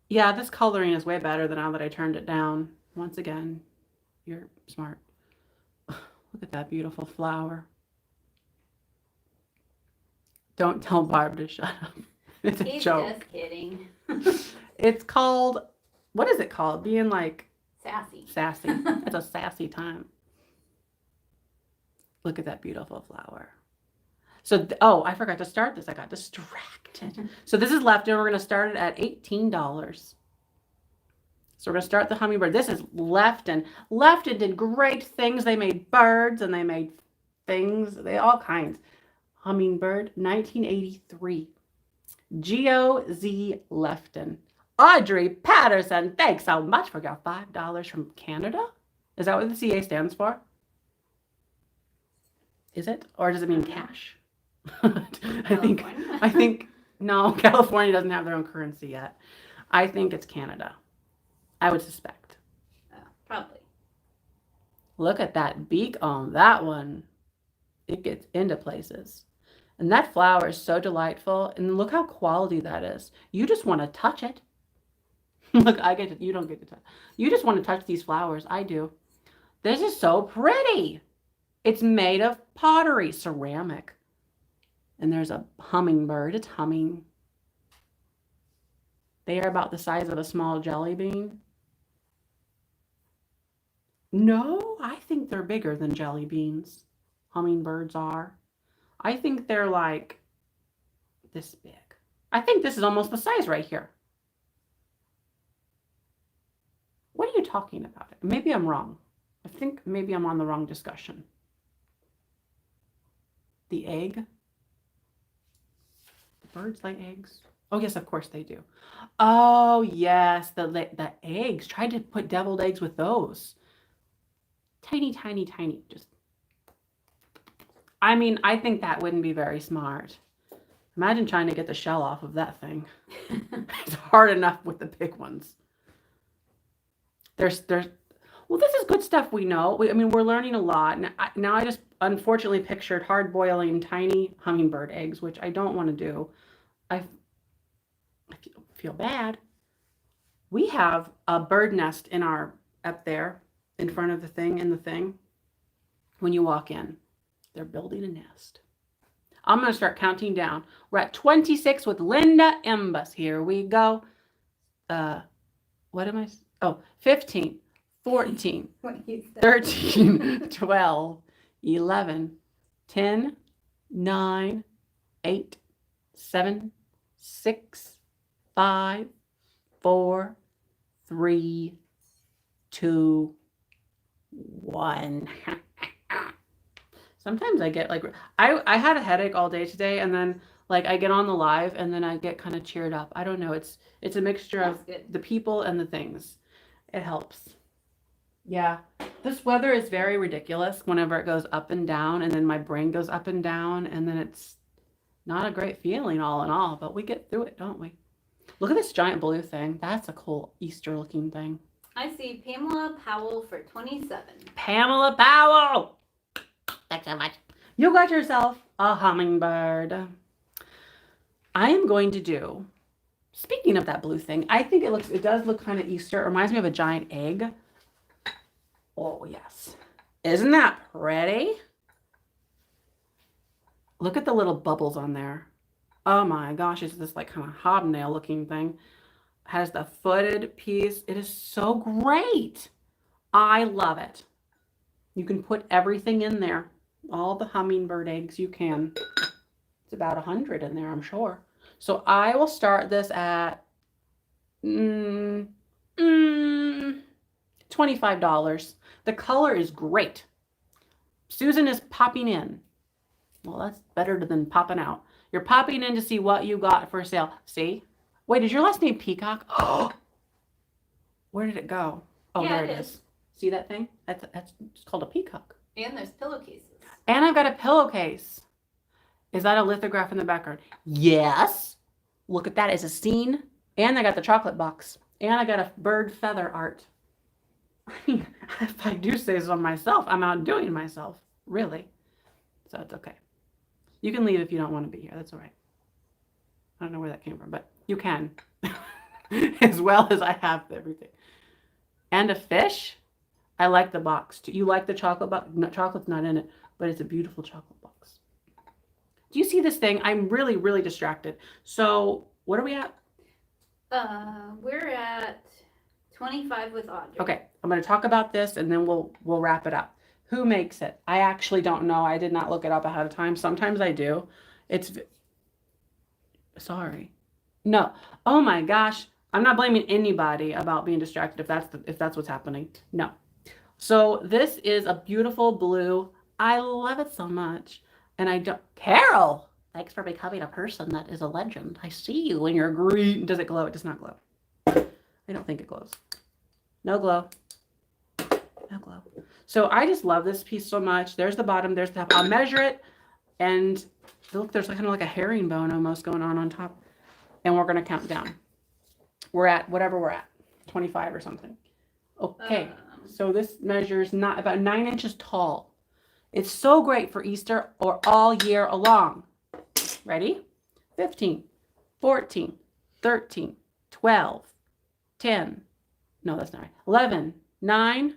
Yeah, this coloring is way better than now that I turned it down. Once again, you're smart. Look at that beautiful flower. Don't tell Barb to shut up. It's a joke. Just kidding. It's called, what is it called? Being like sassy. Sassy. It's a sassy time. Look at that beautiful flower. So, oh, I forgot to start this. I got distracted. So this is Lefton. We're going to start it at $18. So we're going to start the hummingbird. This is Lefton. Lefton did great things. They made birds and they made things. They all kinds. Hummingbird, 1983. G.O.Z. Lefton. Audrey Patterson, thanks so much for your $5 from Canada. Is that what the CA stands for? Is it? Or does it mean cash? I think, no, California doesn't have their own currency yet. I think it's Canada. I would suspect. Probably. Look at that beak on that one. It gets into places. And that flower is so delightful. And look how quality that is. You just want to touch it. Look, you don't get to touch. You just want to touch these flowers. I do. This is so pretty. It's made of pottery, ceramic. And there's a hummingbird. It's humming. They are about the size of a small jelly bean. No, I think they're bigger than jelly beans. Hummingbirds are. I think they're like this big. I think this is almost the size right here. What are you talking about? Maybe I'm wrong. I think maybe I'm on the wrong discussion. The egg. The birds lay eggs. Oh, yes, of course they do. Oh, yes, the eggs. Tried to put deviled eggs with those. Tiny, tiny, tiny. Just. I mean, I think that wouldn't be very smart. Imagine trying to get the shell off of that thing. It's hard enough with the big ones. Well, this is good stuff we know. I mean, we're learning a lot. Now I just unfortunately pictured hard boiling tiny hummingbird eggs, which I don't want to do. I feel bad. We have a bird nest up there in front of the thing, when you walk in. They're building a nest. I'm going to start counting down. We're at 26 with Linda Imbus. Here we go. What am I? Oh, 15, 14, 13, 12, 11, 10, 9, 8, 7, 6, 5, 4, 3, 2, 1. Sometimes I get like, I had a headache all day today, and then like I get on the live and then I get kind of cheered up. I don't know. It's a mixture of the people and the things. It helps. Yeah. This weather is very ridiculous whenever it goes up and down, and then my brain goes up and down, and then it's not a great feeling all in all, but we get through it, don't we? Look at this giant blue thing. That's a cool Easter looking thing. I see Pamela Powell for 27. Pamela Powell! Thanks so much. You got yourself a hummingbird. I am going to do, speaking of that blue thing, I think it does look kind of Easter. It reminds me of a giant egg. Oh, yes. Isn't that pretty? Look at the little bubbles on there. Oh my gosh, it's this like kind of hobnail looking thing. Has the footed piece. It is so great. I love it. You can put everything in there. All the hummingbird eggs you can. It's about 100 in there, I'm sure. So I will start this at $25. The color is great. Susan is popping in. Well, that's better than popping out. You're popping in to see what you got for sale. See? Wait, is your last name Peacock? Oh, where did it go? Oh, yeah, there it is. See that thing? That's it's called a peacock. And there's pillowcases. And I've got a pillowcase. Is that a lithograph in the background? Yes. Look at that. It's a scene. And I got the chocolate box. And I got a bird feather art. I mean, if I do say so myself, I'm outdoing myself. Really. So it's okay. You can leave if you don't want to be here. That's all right. I don't know where that came from, but you can. As well as I have everything. And a fish. I like the box too. You like the chocolate box? No, chocolate's not in it, but it's a beautiful chocolate box. Do you see this thing? I'm really, really distracted. So what are we at? We're at 25 with Audrey. Okay, I'm going to talk about this and then we'll wrap it up. Who makes it? I actually don't know. I did not look it up ahead of time. Sometimes I do. It's sorry. No. Oh my gosh. I'm not blaming anybody about being distracted if that's what's happening. No. So this is a beautiful blue. I love it so much. And I don't Carol, thanks for becoming a person that is a legend. I see you when you're green. Does it glow? It does not glow. I don't think it glows. No glow. No glow. So I just love this piece so much. There's the bottom, there's the top. I'll measure it, and look, there's kind of like a herringbone almost going on top. And we're gonna count down. We're at whatever we're at, 25 or something. Okay, so this measures not about 9 inches tall. It's so great for Easter or all year along. Ready? 15, 14, 13, 12, 10. No, that's not right. 11, 9,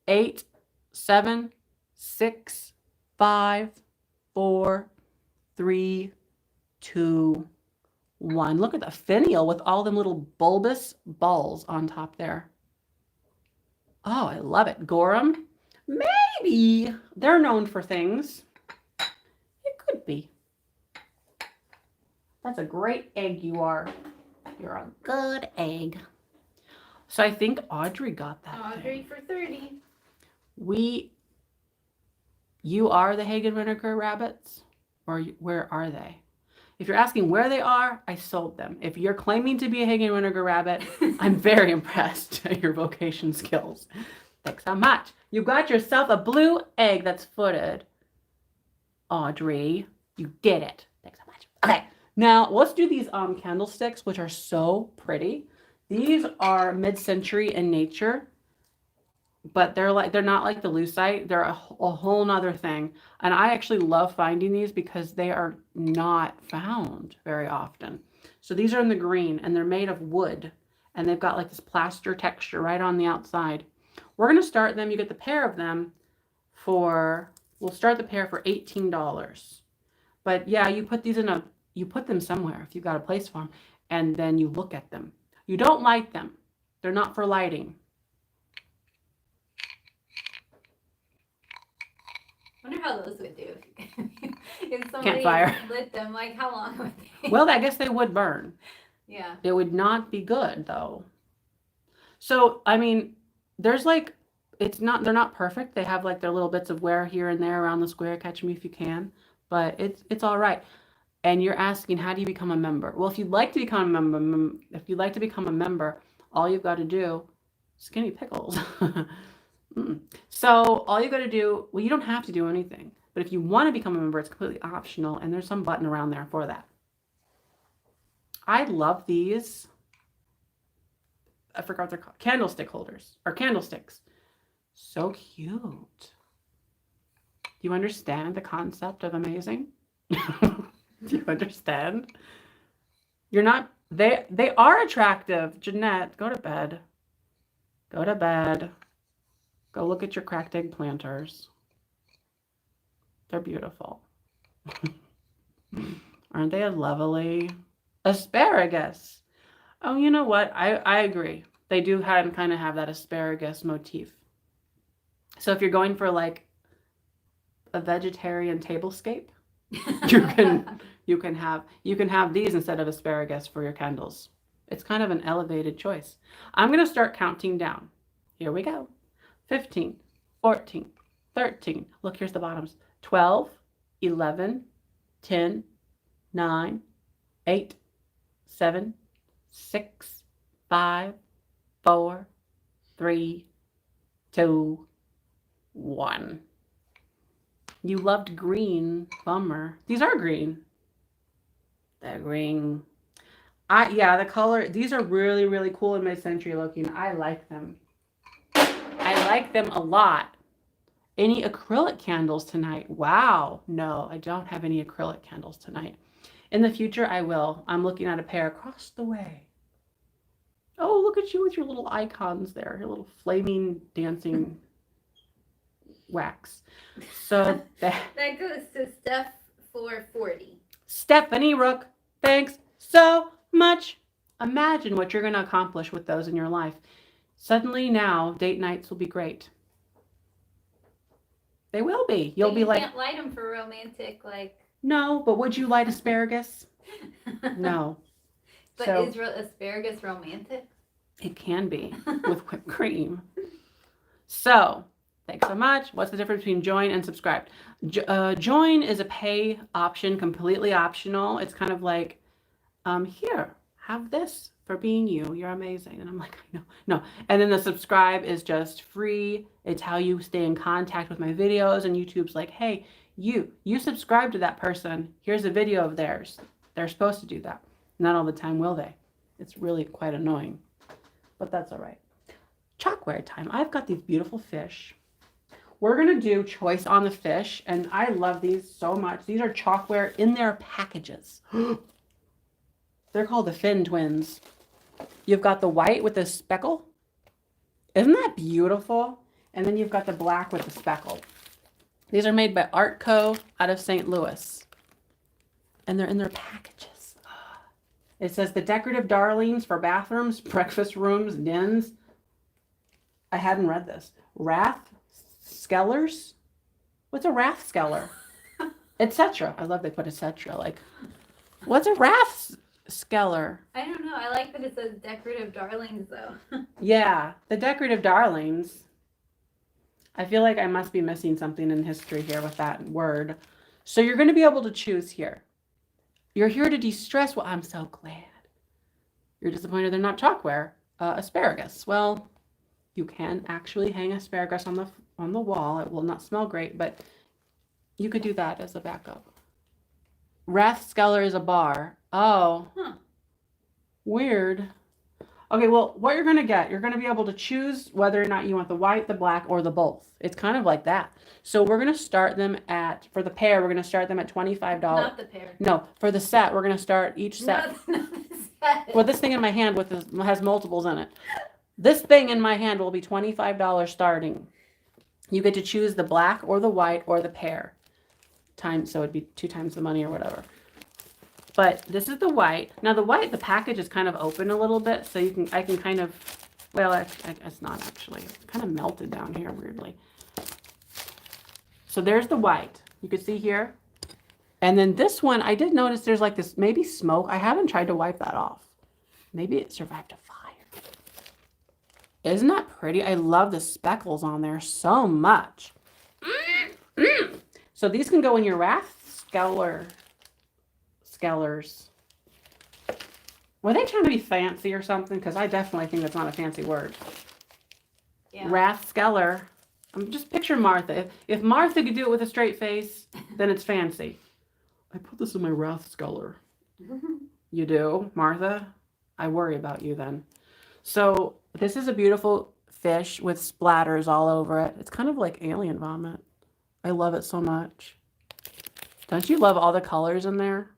8, 7, 6, 5, 4, 3, 2, 1. Look at the finial with all them little bulbous balls on top there. Oh, I love it. Gorham? Maybe. They're known for things. It could be. That's a great egg you are. You're a good egg. So I think Audrey got that. Audrey for 30. You are the Hagen renaker rabbits? Or where are they? If you're asking where they are, I sold them. If you're claiming to be a Hagen renaker rabbit, I'm very impressed at your vocation skills. Thanks so much. You got yourself a blue egg that's footed. Audrey, you did it. Thanks so much. Okay, now let's do these candlesticks, which are so pretty. These are mid-century in nature, but they're not like the lucite. They're a whole nother thing. And I actually love finding these because they are not found very often. So these are in the green, and they're made of wood, and they've got like this plaster texture right on the outside. We're going to start them. You get the pair of them we'll start the pair for $18. But yeah, you put them somewhere if you've got a place for them, and then you look at them. You don't light them. They're not for lighting. I wonder how those would do. If somebody Campfire. lit them, like how long would they? Well, I guess they would burn. Yeah. It would not be good though. So, I mean, there's like, they're not perfect. They have like their little bits of wear here and there around the square, catch me if you can, but it's all right. And you're asking, how do you become a member? Well, if you'd like to become a member, all you've got to do, skinny pickles. So all you got to do, well, you don't have to do anything, but if you want to become a member, it's completely optional, and there's some button around there for that. I love these. I forgot what they're called. Candlestick holders or candlesticks. So cute. Do you understand the concept of amazing? Do you understand? You're not, they are attractive. Jeanette, go to bed. Go to bed. Go look at your cracked egg planters. They're beautiful. Aren't they lovely? Asparagus. Oh, you know what? I agree. They do kind of have that asparagus motif. So if you're going for like a vegetarian tablescape, you can have these instead of asparagus for your candles. It's kind of an elevated choice. I'm going to start counting down. Here we go. 15, 14, 13. Look, here's the bottoms. 12, 11, 10, 9, 8, 7, 6, 5, 4, 3, 2, 1. You loved green. Bummer. These are green. They're green. Yeah, the color. These are really, really cool and mid-century looking. I like them. I like them a lot. Any acrylic candles tonight? Wow. No, I don't have any acrylic candles tonight. In the future, I will. I'm looking at a pair across the way. Oh, look at you with your little icons there. Your little flaming, dancing wax. So that goes to Steph for 40. Stephanie Rook, thanks so much. Imagine what you're going to accomplish with those in your life. Suddenly now, date nights will be great. They will be. You'll But be you like, can't light them for romantic, like. no, but would you light asparagus? No. But So is asparagus romantic? it can be with whipped cream. So thanks so much. What's the difference between join and subscribe? Join is a pay option, completely optional. It's kind of like, here, have this for being you. You're amazing. And I'm like, I know. No. And then the subscribe is just free. It's how you stay in contact with my videos. And YouTube's like, hey, you subscribe to that person. Here's a video of theirs. They're supposed to do that. Not all the time, will they? It's really quite annoying. But that's all right. Chalkware time. I've got these beautiful fish. We're going to do choice on the fish. And I love these so much. These are Chalkware in their packages. They're called the Fin Twins. You've got the white with the speckle. Isn't that beautiful? And then you've got the black with the speckle. These are made by Art Co. out of St. Louis. And they're in their packages. It says the decorative darlings for bathrooms, breakfast rooms, dens. I hadn't read this. Wrath Skellers? What's a Wrath Skeller? Etc. I love they put etc. Like, what's a Wrath Skeller? I don't know. I like that it says decorative darlings, though. Yeah, the decorative darlings. I feel like I must be missing something in history here with that word. So you're going to be able to choose here. You're here to de-stress. Well, I'm so glad. You're disappointed they're not chalkware. Asparagus. Well, you can actually hang asparagus on the wall. It will not smell great, but you could do that as a backup. Rathskeller is a bar. Oh. Huh. Weird. Okay, well, what you're going to get, you're going to be able to choose whether or not you want the white, the black, or the both. It's kind of like that. So we're going to start them at, for the pair, we're going to start them at $25. Not the pair. No, for the set, we're going to start each set. Not the set. Well, this thing in my hand has multiples in it. This thing in my hand will be $25 starting. You get to choose the black or the white or the pair. So it'd be 2 times the money or whatever. But this is the white. Now the white, the package is kind of open a little bit, so I can kind of, well, it's not actually. It's kind of melted down here weirdly. So there's the white. You can see here. And then this one, I did notice there's like this maybe smoke. I haven't tried to wipe that off. Maybe it survived a fire. Isn't that pretty? I love the speckles on there so much. So these can go in your Rathskellers. Were they trying to be fancy or something? Because I definitely think that's not a fancy word. Yeah. Rathskeller. I'm just picture Martha. If Martha could do it with a straight face, then it's fancy. I put this in my Rathskeller. You do, Martha? I worry about you then. So this is a beautiful fish with splatters all over it. It's kind of like alien vomit. I love it so much. Don't you love all the colors in there?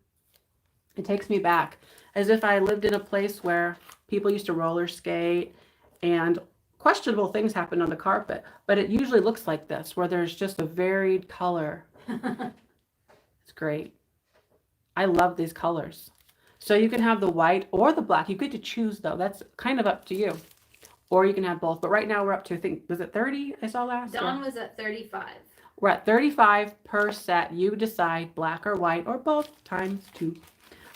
It takes me back as if I lived in a place where people used to roller skate and questionable things happen on the carpet, but it usually looks like this, where there's just a varied color. It's great. I love these colors. So you can have the white or the black. You get to choose though. That's kind of up to you. Or you can have both. But right now we're up to, I think, was it 30 I saw last? Dawn was at 35. We're at 35 per set. You decide black or white or both times 2.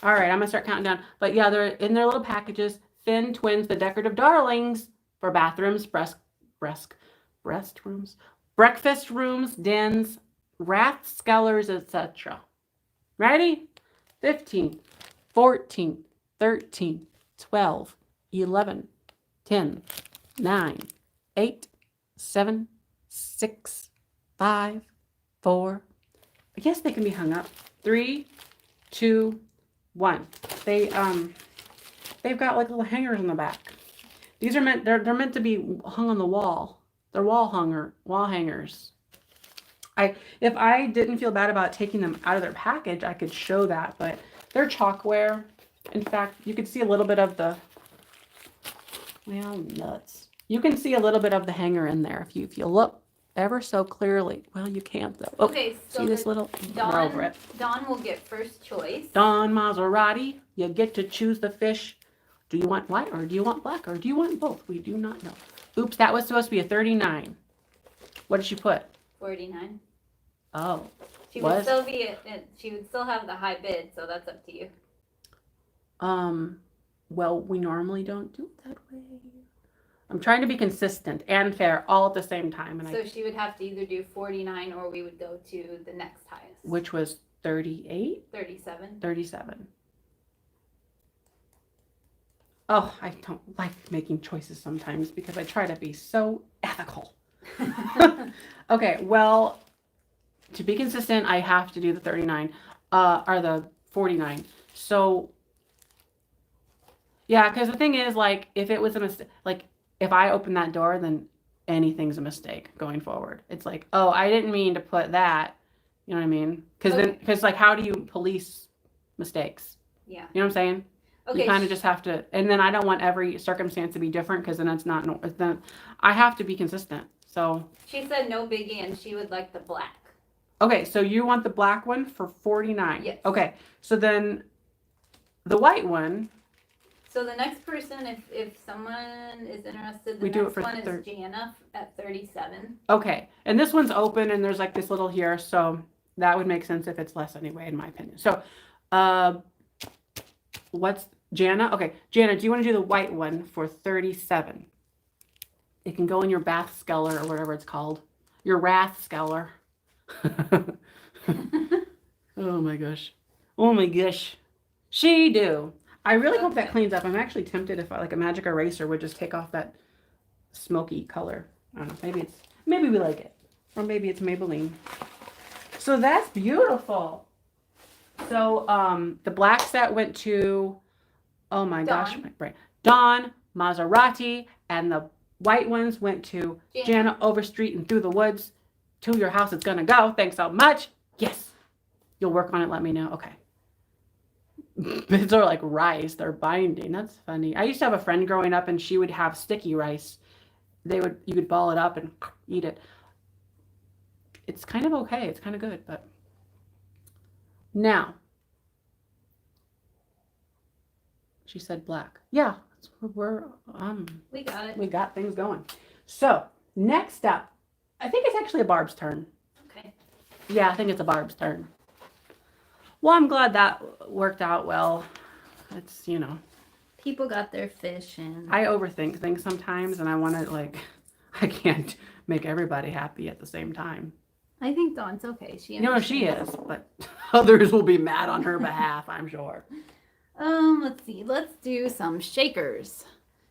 All right, I'm going to start counting down. But yeah, they're in their little packages. Fin Twins, the decorative darlings for bathrooms, restrooms, breakfast rooms, dens, Rathskellers, etc. Ready? 15, 14, 13, 12, 11, 10, 9, 8, 7, 6, 5, 4. I guess they can be hung up. 3, 2, 1. They've got like little hangers in the back. These are they're meant to be hung on the wall. They're wall hangers. If I didn't feel bad about taking them out of their package, I could show that, but they're chalkware. In fact, you could see a little bit of the, well, nuts. You can see a little bit of the hanger in there if you look ever so clearly. Well, you can't though. Oh, Okay, so see this little, we're over it. Dawn will get first choice. Dawn Maserati, you get to choose the fish. Do you want white or do you want black or do you want both? We do not know. Oops, that was supposed to be a 39. What did she put? 49. Oh. She would Was? still be, she would still have the high bid, so that's up to you. Well, we normally don't do it that way. I'm trying to be consistent and fair all at the same time. And So she would have to either do 49 or we would go to the next highest. Which was 38? 37. 37. Oh, I don't like making choices sometimes because I try to be so ethical. Okay, well, to be consistent, I have to do the 39, or the 49. So, yeah, because the thing is, like, if it was a mistake, like, if I open that door, then anything's a mistake going forward. It's like, oh, I didn't mean to put that. You know what I mean? Because like, how do you police mistakes? Yeah. You know what I'm saying? Okay. You kind of just have to, and then I don't want every circumstance to be different because then it's not, then I have to be consistent. So. She said no biggie and she would like the black. Okay, so you want the black one for 49. Yes. Okay, so then the white one. So the next person, if someone is interested, the We do it next for one is Jana at 37. Okay, and this one's open and there's like this little here, so that would make sense if it's less anyway, in my opinion. So, what's Jana? Okay, Jana, do you want to do the white one for 37? It can go in your bath skeller or whatever it's called. Your wrath skeller. Oh my gosh. Oh my gosh. She do. I really hope that cleans up. I'm actually tempted if like a magic eraser would just take off that smoky color. I don't know. Maybe we like it. Or maybe it's Maybelline. So that's beautiful. So the black set went to, oh my gosh, my brain. Dawn, Maserati, and the white ones went to Jana Overstreet and Through the Woods. To your house it's gonna go. Thanks so much. Yes. You'll work on it, let me know. Okay. Bids are like rice. They're binding. That's funny. I used to have a friend growing up and she would have sticky rice. You could ball it up and eat it. It's kind of okay. It's kind of good, but now she said black. Yeah, we got it. We got things going. So next up, I think it's actually a Barb's turn. Okay. Yeah, I think it's a Barb's turn. Well, I'm glad that worked out well. It's, People got their fish and I overthink things sometimes and I want to I can't make everybody happy at the same time. I think Dawn's okay. She is, but others will be mad on her behalf, I'm sure. Let's see. Let's do some shakers.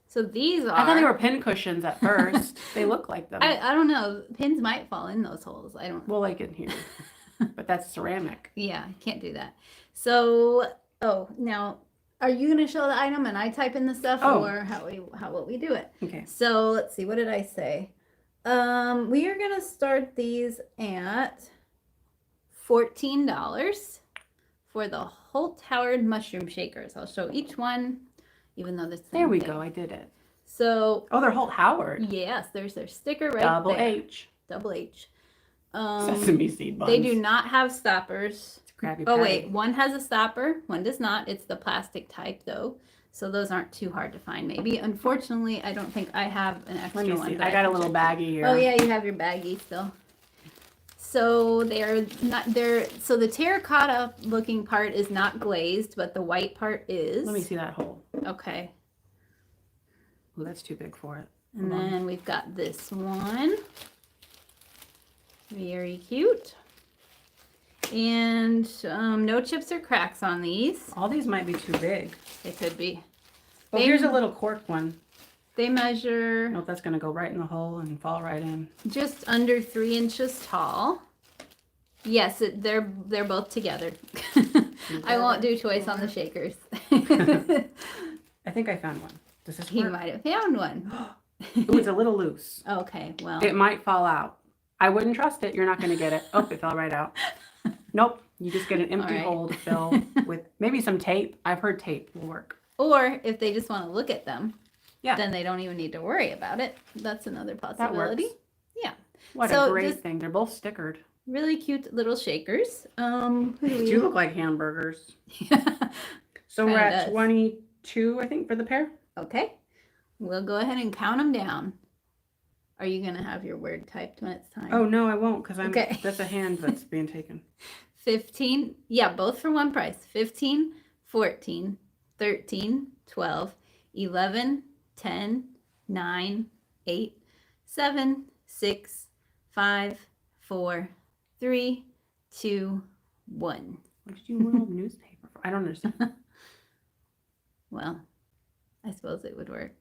So these are. I thought they were pin cushions at first. They look like them. I don't know. Pins might fall in those holes. I don't. Well, like in here, but that's ceramic. Yeah, can't do that. So, now, are you gonna show the item and I type in the stuff, or how will we do it? Okay. So let's see. What did I say? We are gonna start these at $14 for the Holt Howard mushroom shakers. I'll show each one, even though this. There we go. I did it. So. Oh, they're Holt Howard. Yes, there's their sticker right Double there. H. Double H. Sesame seed buns. They do not have stoppers. It's Krabby Oh Patty. wait, one has a stopper, one does not. It's the plastic type though, so those aren't too hard to find. Maybe, unfortunately, I don't think I have an extra Let me one. see. I got a little baggie here. Oh yeah, you have your baggie still. So they're not. So the terracotta looking part is not glazed, but the white part is. Let me see that hole. Okay. Oh, that's too big for it. And then we've got this one. Very cute. And no chips or cracks on these. All these might be too big. They could be. Oh, here's a little cork one. They measure. Nope, that's gonna go right in the hole and fall right in. Just under 3 inches tall. Yes, they're both together. I won't do choice on the shakers. I think I found one. Does this work? He might have found one. Ooh, it's a little loose. Okay, well. It might fall out. I wouldn't trust it. You're not going to get it. Oh, it fell right out. Nope. You just get an empty hole to fill with maybe some tape. I've heard tape will work. Or if they just want to look at them, yeah, then they don't even need to worry about it. That's another possibility. That works. Yeah. What a great thing. They're both stickered. Really cute little shakers. They do look like hamburgers. So we're at 22, I think, for the pair. Okay. We'll go ahead and count them down. Are you going to have your word typed when it's time? Oh, no, I won't because Okay. that's a hand that's being taken. 15. Yeah, both for one price. 15, 14, 13, 12, 11, 10, 9, 8, 7, 6, 5, 4, 3, 2, 1. What did you roll newspaper for? I don't understand. Well, I suppose it would work.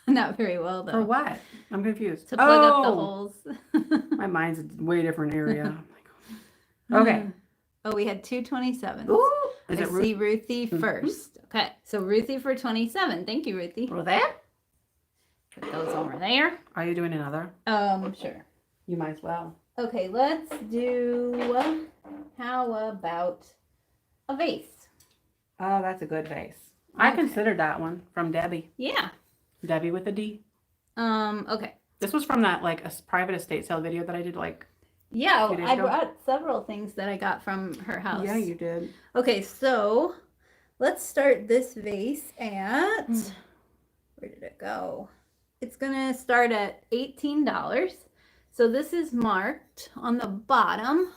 Not very well, though. For what? I'm confused. To plug up the holes. My mind's a way different area. Okay. Oh, we had 227s. Ooh, I see Ruthie Mm-hmm. first. Okay, so Ruthie for 27. Thank you, Ruthie. Over there? Put those over there. Are you doing another? Sure. You might as well. Okay, let's do, how about a vase? Oh, that's a good vase. I considered that one from Debbie. Yeah. Debbie with a D. Okay. This was from that like a private estate sale video that I did like. Yeah, Few days I ago. brought several things that I got from her house. Yeah, you did. Okay, so let's start this vase at, where did it go? It's gonna start at $18. So this is marked on the bottom,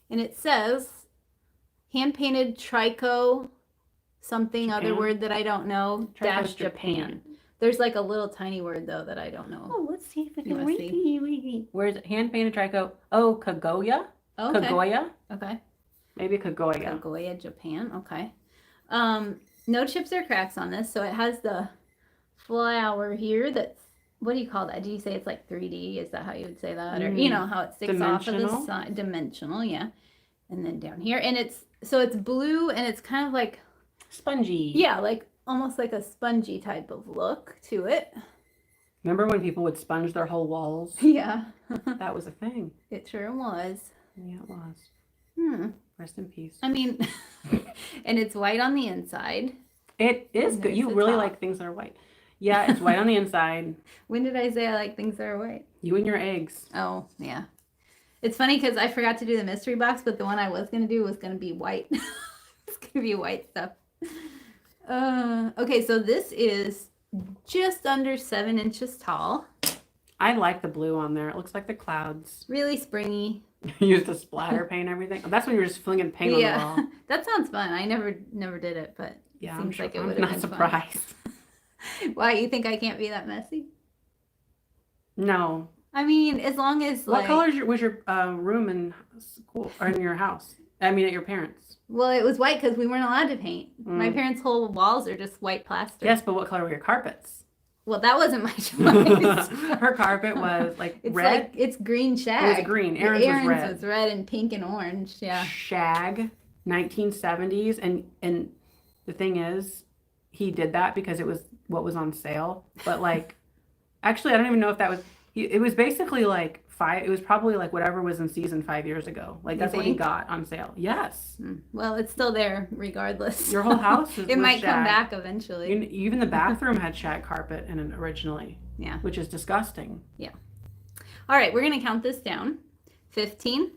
and it says hand painted Trico something Japan? other word that I don't know Trico dash Japan. There's like a little tiny word though that I don't know. Oh, let's see if we You can wanna read. Where's it? Hand painted Trico? Oh, Kagoya? Okay. Kagoya? Okay. Maybe Kagoya. Kagoya, Japan. Okay. No chips or cracks on this, so it has the flower here. That's, what do you call that? Do you say it's like 3D? Is that how you would say that? Or you know how it sticks off of the Dimensional? side? Dimensional, yeah. And then down here, and it's blue, and it's kind of like, Spongy. yeah, like almost like a spongy type of look to it. Remember when people would sponge their whole walls? Yeah. That was a thing. It sure was. Yeah, it was. Rest in peace. I mean, and it's white on the inside. It is And good. there's You the really top. like things that are white. Yeah, it's white on the inside. When did I say I like things that are white? You and your eggs. Oh, yeah. It's funny because I forgot to do the mystery box, but the one I was going to do was going to be white. It's going to be white stuff. Okay, so this is just under 7 inches tall. I like the blue on there. It looks like the clouds. Really springy. You used to splatter paint everything. That's when you were just flinging paint on the wall. That sounds fun. I never did it, but Yeah, seems like it I'm would not have been surprised. fun. Why, you think I can't be that messy? No. I mean, as long as What color was your room in school or in your house? I mean, at your parents. Well, it was white because we weren't allowed to paint. My Mm. parents' whole walls are just white plaster. Yes, but what color were your carpets? Well, that wasn't my choice. Her carpet was like It's red. like, it's green shag. It was green. Aaron's was red. was red and pink and orange. Yeah. Shag, 1970s, and the thing is, he did that because it was what was on sale. But like, actually, I don't even know if that was. It was basically like it was probably like whatever was in season 5 years ago. Like that's what he got on sale. Yes. Well, it's still there regardless. Your whole house is It might come shag. back eventually. Even the bathroom had shag carpet in it originally. Yeah. Which is disgusting. All right, we're going to count this down. 15,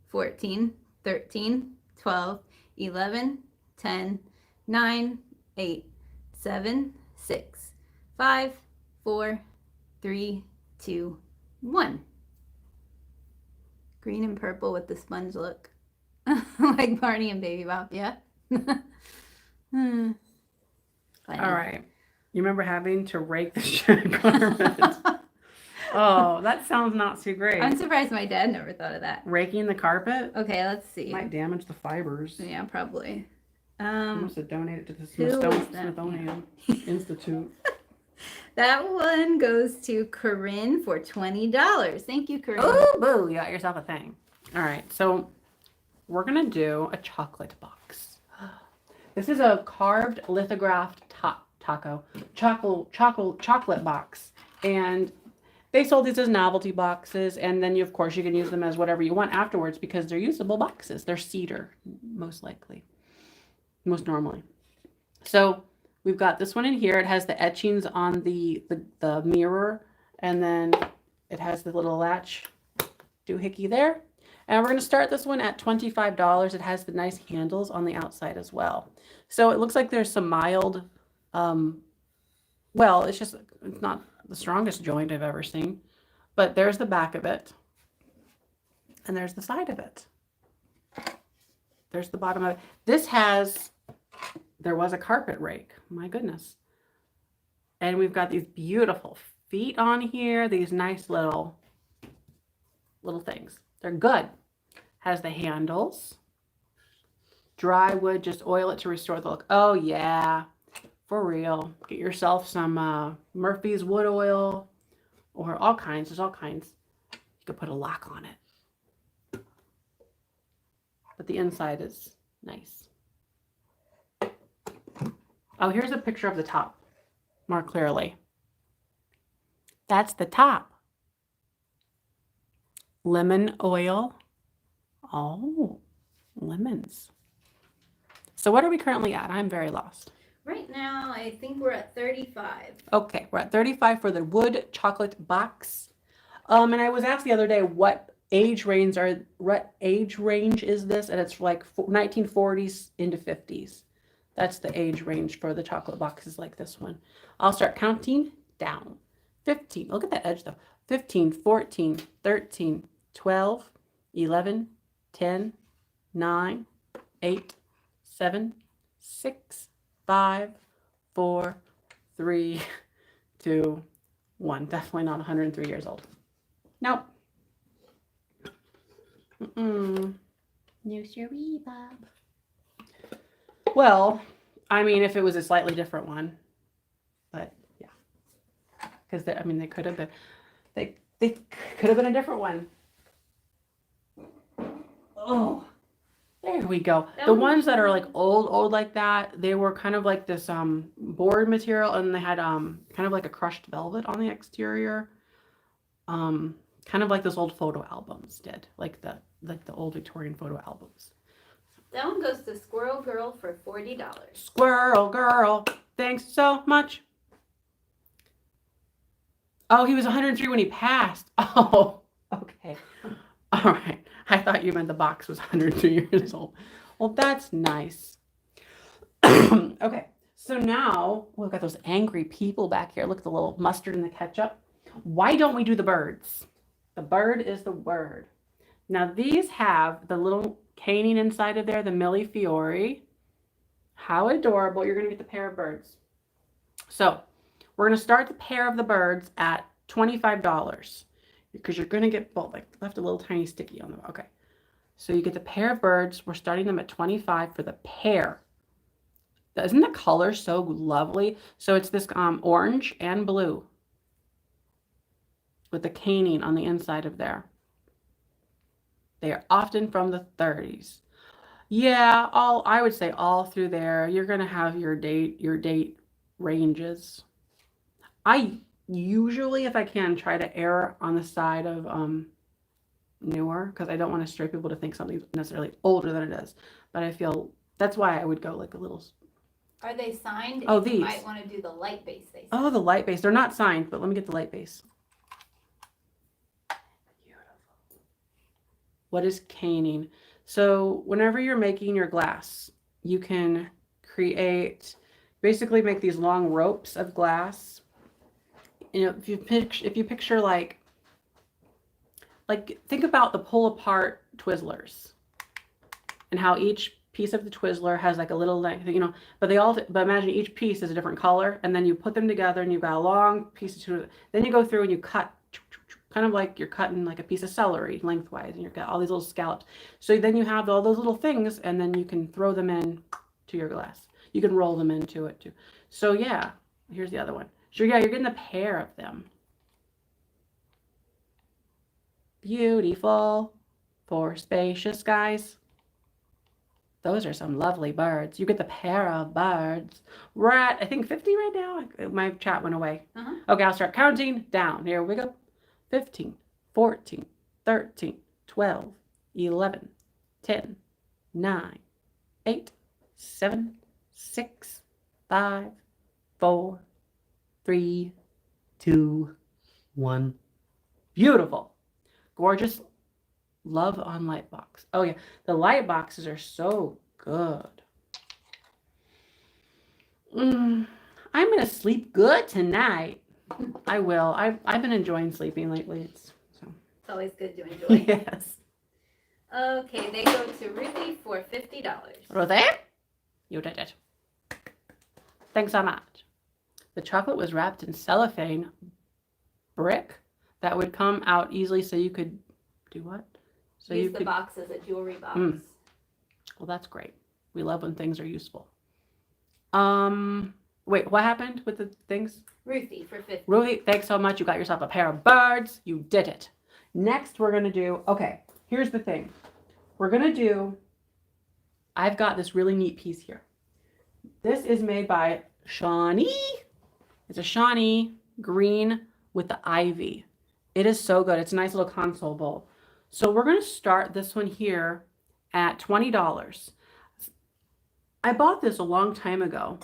14, 13, 12, 11, 10, 9, 8, 7, 6, 5, 4, 3, 2, 1. Green and purple with the sponge look. Like Barney and Baby Bop, yeah? Funny. All right. You remember having to rake the shag carpet? Oh, that sounds not too great. I'm surprised my dad never thought of that. Raking the carpet Okay, let's see. might damage the fibers. Yeah, probably. You must have donated to the who is that? Smithsonian Institute. That one goes to Corinne for $20. Thank you, Corinne. Oh, boo! You got yourself a thing. All right, so we're gonna do a chocolate box. This is a carved lithographed chocolate box, and they sold these as novelty boxes, and then of course you can use them as whatever you want afterwards because they're usable boxes. They're cedar, most normally. So we've got this one in here. It has the etchings on the mirror, and then it has the little latch doohickey there. And we're going to start this one at $25. It has the nice handles on the outside as well. So it looks like there's some mild, well, it's not the strongest joint I've ever seen, But there's the back of it. And there's the side of it. There's the bottom of it. This has, there was a carpet rake. My goodness. And we've got these beautiful feet on here. These nice little things. They're good. Has the handles. Dry wood, just oil it to restore the look. Oh yeah, for real. Get yourself some Murphy's wood oil or all kinds. There's all kinds. You could put a lock on it. But the inside is nice. Oh, here's a picture of the top more clearly. That's the top. Lemon oil. Oh, lemons. So what are we currently at? I'm very lost. Right now, I think we're at 35. Okay, we're at 35 for the wood chocolate box. And I was asked the other day what age range is this, and it's like 1940s into 50s. That's the age range for the chocolate boxes like this one. I'll start counting down. 15. Look at that edge though. 15, 14, 13, 12, 11, 10, 9, 8, 7, 6, 5, 4, 3, 2, 1. Definitely not 103 years old. Nope. No siree, Bob. Well, I mean, if it was a slightly different one, but yeah, because I mean, they could have been, they could have been a different one. Oh, there we go. The ones that are like old like that, they were kind of like this board material, and they had kind of like a crushed velvet on the exterior, kind of like those old photo albums did, like the old Victorian photo albums. That one goes to Squirrel Girl for $40. Squirrel Girl, thanks so much. Oh, he was 103 when he passed. Oh, okay. All right. I thought you meant the box was 103 years old. Well, that's nice. Okay. So now we've got those angry people back here. Look at the little mustard and the ketchup. Why don't we do the birds? The bird is the word. Now these have the little caning inside of there, the Milli Fiori. How adorable. You're going to get the pair of birds. So we're going to start the pair of the birds at $25 because you're going to get both. Like left a little tiny sticky on them. Okay. So you get the pair of birds. We're starting them at $25 for the pair. Isn't the color so lovely? So it's this orange and blue with the caning on the inside of there. They are often from the 30s. Yeah, I would say all through there. You're gonna have your date ranges. I usually, if I can, try to err on the side of newer because I don't want to stray people to think something's necessarily older than it is. But I feel that's why I would go like a little. Are they signed? Oh, these. You might want to do the light base. They say. Oh, the light base. They're not signed, but let me get the light base. What is caning? So whenever you're making your glass, you can basically make these long ropes of glass. You know, if you picture like think about the pull apart Twizzlers and how each piece of the Twizzler has like a little length, you know, but imagine each piece is a different color, and then you put them together and you've got a long piece of Twizzler. Then you go through and you cut kind of like you're cutting like a piece of celery lengthwise, and you've got all these little scallops. So then you have all those little things, and then you can throw them in to your glass. You can roll them into it too. So yeah, here's the other one. So yeah, you're getting a pair of them. Beautiful for spacious guys. Those are some lovely birds. You get the pair of birds. We're at, I think, 50 right now. My chat went away. Okay, I'll start counting down. Here we go. 15, 14, 13, 12, 11, 10, 9, 8, 7, 6, 5, 4, 3, 2, 1. Beautiful. Gorgeous. Love on light box. Oh yeah, the light boxes are so good. I'm gonna sleep good tonight. I will. I've been enjoying sleeping lately. It's always good to enjoy. Yes. Okay, they go to Ruthie for $50. Ruthie, you did it. Thanks so much. The chocolate was wrapped in cellophane brick that would come out easily so you could do what? So Use you the could box as a jewelry box. Well, that's great. We love when things are useful. Wait, what happened with the things? Ruthie for $50. Ruthie, thanks so much. You got yourself a pair of birds. You did it. Next, we're going to do, okay, here's the thing. We're going to do, I've got this really neat piece here. This is made by Shawnee. It's a Shawnee green with the ivy. It is so good. It's a nice little console bowl. So we're going to start this one here at $20. I bought this a long time ago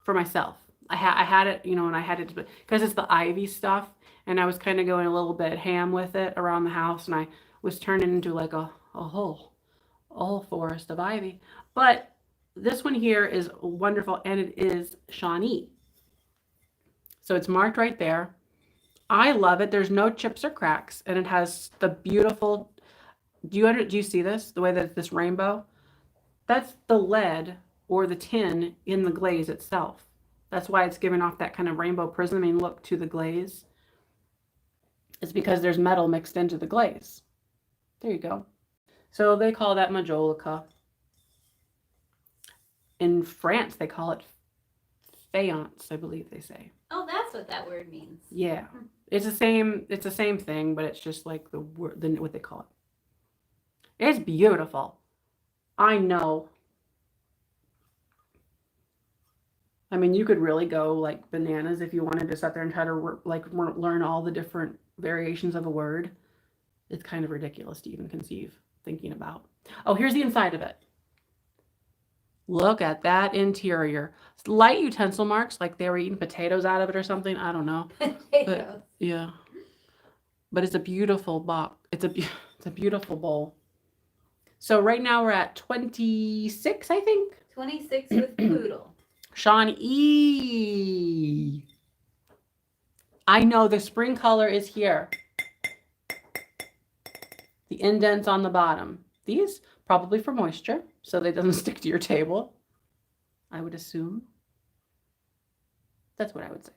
for myself. I had it, and I had it because it's the ivy stuff, and I was kind of going a little bit ham with it around the house, and I was turning into like a whole forest of ivy. But this one here is wonderful, and it is Shawnee. So it's marked right there. I love it. There's no chips or cracks, and it has the beautiful. Do you see this? The way that this rainbow? That's the lead or the tin in the glaze itself. That's why it's giving off that kind of rainbow prism look to the glaze. It's because there's metal mixed into the glaze. There you go. So they call that majolica. In France, they call it faience, I believe they say. Oh, that's what that word means. Yeah. It's the same thing, but it's just like the word, what they call it. It's beautiful. I know. I mean, you could really go like bananas if you wanted to sit there and try to learn all the different variations of a word. It's kind of ridiculous to even thinking about. Oh, here's the inside of it. Look at that interior. Light utensil marks, like they were eating potatoes out of it or something. I don't know. But, yeah. But it's a beautiful box. It's a beautiful bowl. So right now we're at 26, I think. 26 with poodle. Shawnee. I know the spring color is here. The indents on the bottom. These probably for moisture, so that it doesn't stick to your table. I would assume. That's what I would say.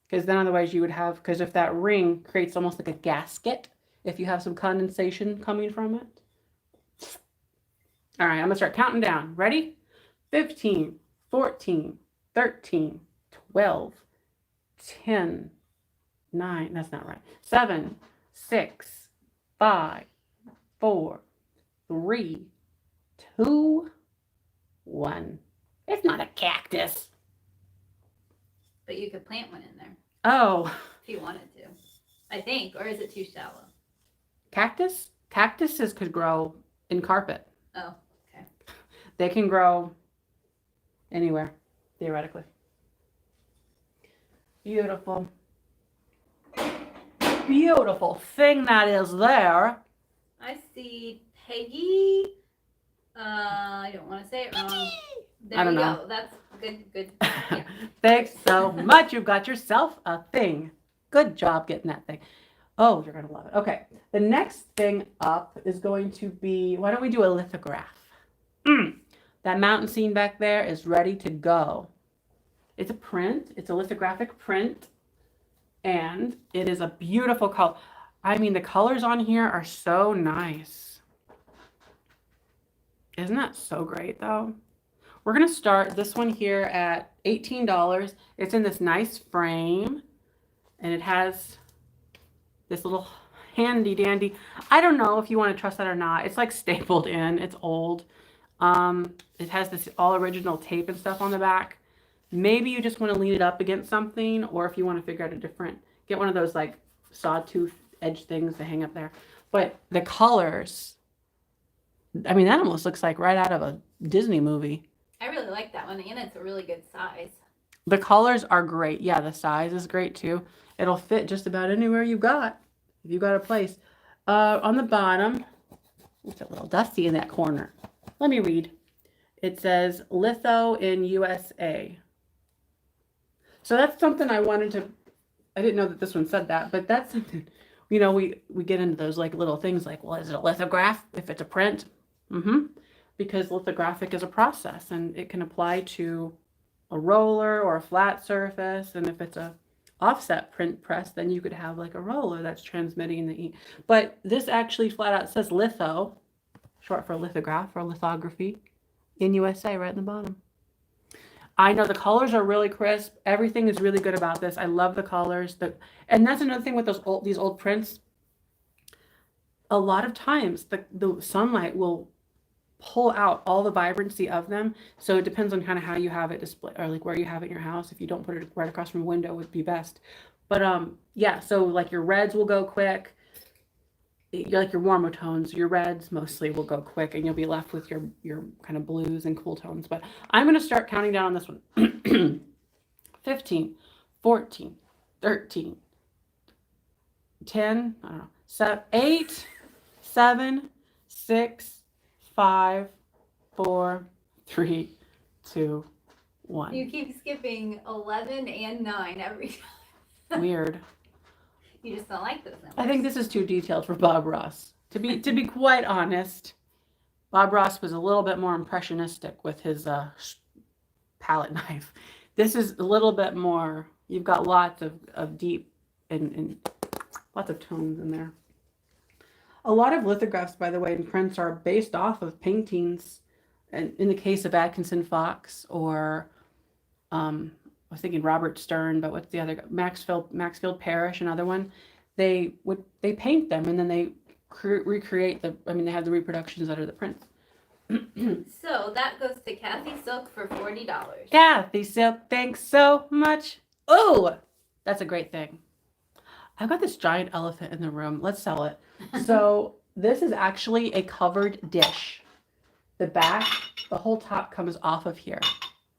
Because then otherwise you would have, because if that ring creates almost like a gasket, if you have some condensation coming from it. All right, I'm going to start counting down. Ready? 15, 14, 13, 12, 10, 9. That's not right. 7, 6, 5, 4, 3, 2, 1. It's not a cactus. But you could plant one in there. Oh. If you wanted to. I think. Or is it too shallow? Cactus? Cactuses could grow in carpet. Oh, okay. They can grow anywhere, theoretically. Beautiful. Beautiful thing that is there. I see Peggy. I don't want to say it wrong. There I don't you know. go. That's good. Yeah. Thanks so much. You've got yourself a thing. Good job getting that thing. Oh, you're going to love it. Okay. The next thing up is going to be, why don't we do a lithograph? That mountain scene back there is ready to go. It's a print. It's a lithographic print. And it is a beautiful color. I mean, the colors on here are so nice. Isn't that so great, though? We're going to start this one here at $18. It's in this nice frame. And it has this little handy dandy. I don't know if you want to trust that or not. It's like stapled in. It's old. It has this all original tape and stuff on the back. Maybe you just want to lean it up against something, or if you want to figure out get one of those like sawtooth edge things to hang up there. But the colors, I mean, that almost looks like right out of a Disney movie. I really like that one, and it's a really good size. The colors are great. Yeah, the size is great too. It'll fit just about anywhere you got, if you got a place. On the bottom, it's a little dusty in that corner. Let me read. It says litho in USA. So that's something I wanted to I didn't know that this one said that, but that's something, you know, we get into those like little things like, well, is it a lithograph if it's a print? Mm-hmm. Because lithographic is a process and it can apply to a roller or a flat surface. And if it's a offset print press, then you could have like a roller that's transmitting the ink. But this actually flat out says litho, short for lithograph or lithography, in USA right in the bottom. I know the colors are really crisp. Everything is really good about this. I love the colors. And that's another thing with these old prints. A lot of times the sunlight will pull out all the vibrancy of them. So it depends on kind of how you have it displayed or like where you have it in your house. If you don't put it right across from a window would be best. But yeah, so like your reds will go quick. Like your warmer tones, your reds mostly will go quick and you'll be left with your kind of blues and cool tones. But I'm going to start counting down on this one. 15, 14, 13, 10, I don't know, 7, 8, 7, 6, 5, 4, 3, 2, 1. You keep skipping 11 and 9 every time. Weird. You just don't like those numbers. I think this is too detailed for Bob Ross. To be quite honest, Bob Ross was a little bit more impressionistic with his palette knife. This is a little bit more, you've got lots of deep and lots of tones in there. A lot of lithographs, by the way, and prints are based off of paintings. And in the case of Atkinson Fox or I was thinking Robert Stern, but what's the other guy? Maxfield Parrish, another one. They paint them and then they recreate they have the reproductions that are the prints. So that goes to Kathy Silk for $40. Kathy Silk, thanks so much. Oh, that's a great thing. I've got this giant elephant in the room. Let's sell it. So this is actually a covered dish. The back, the whole top comes off of here.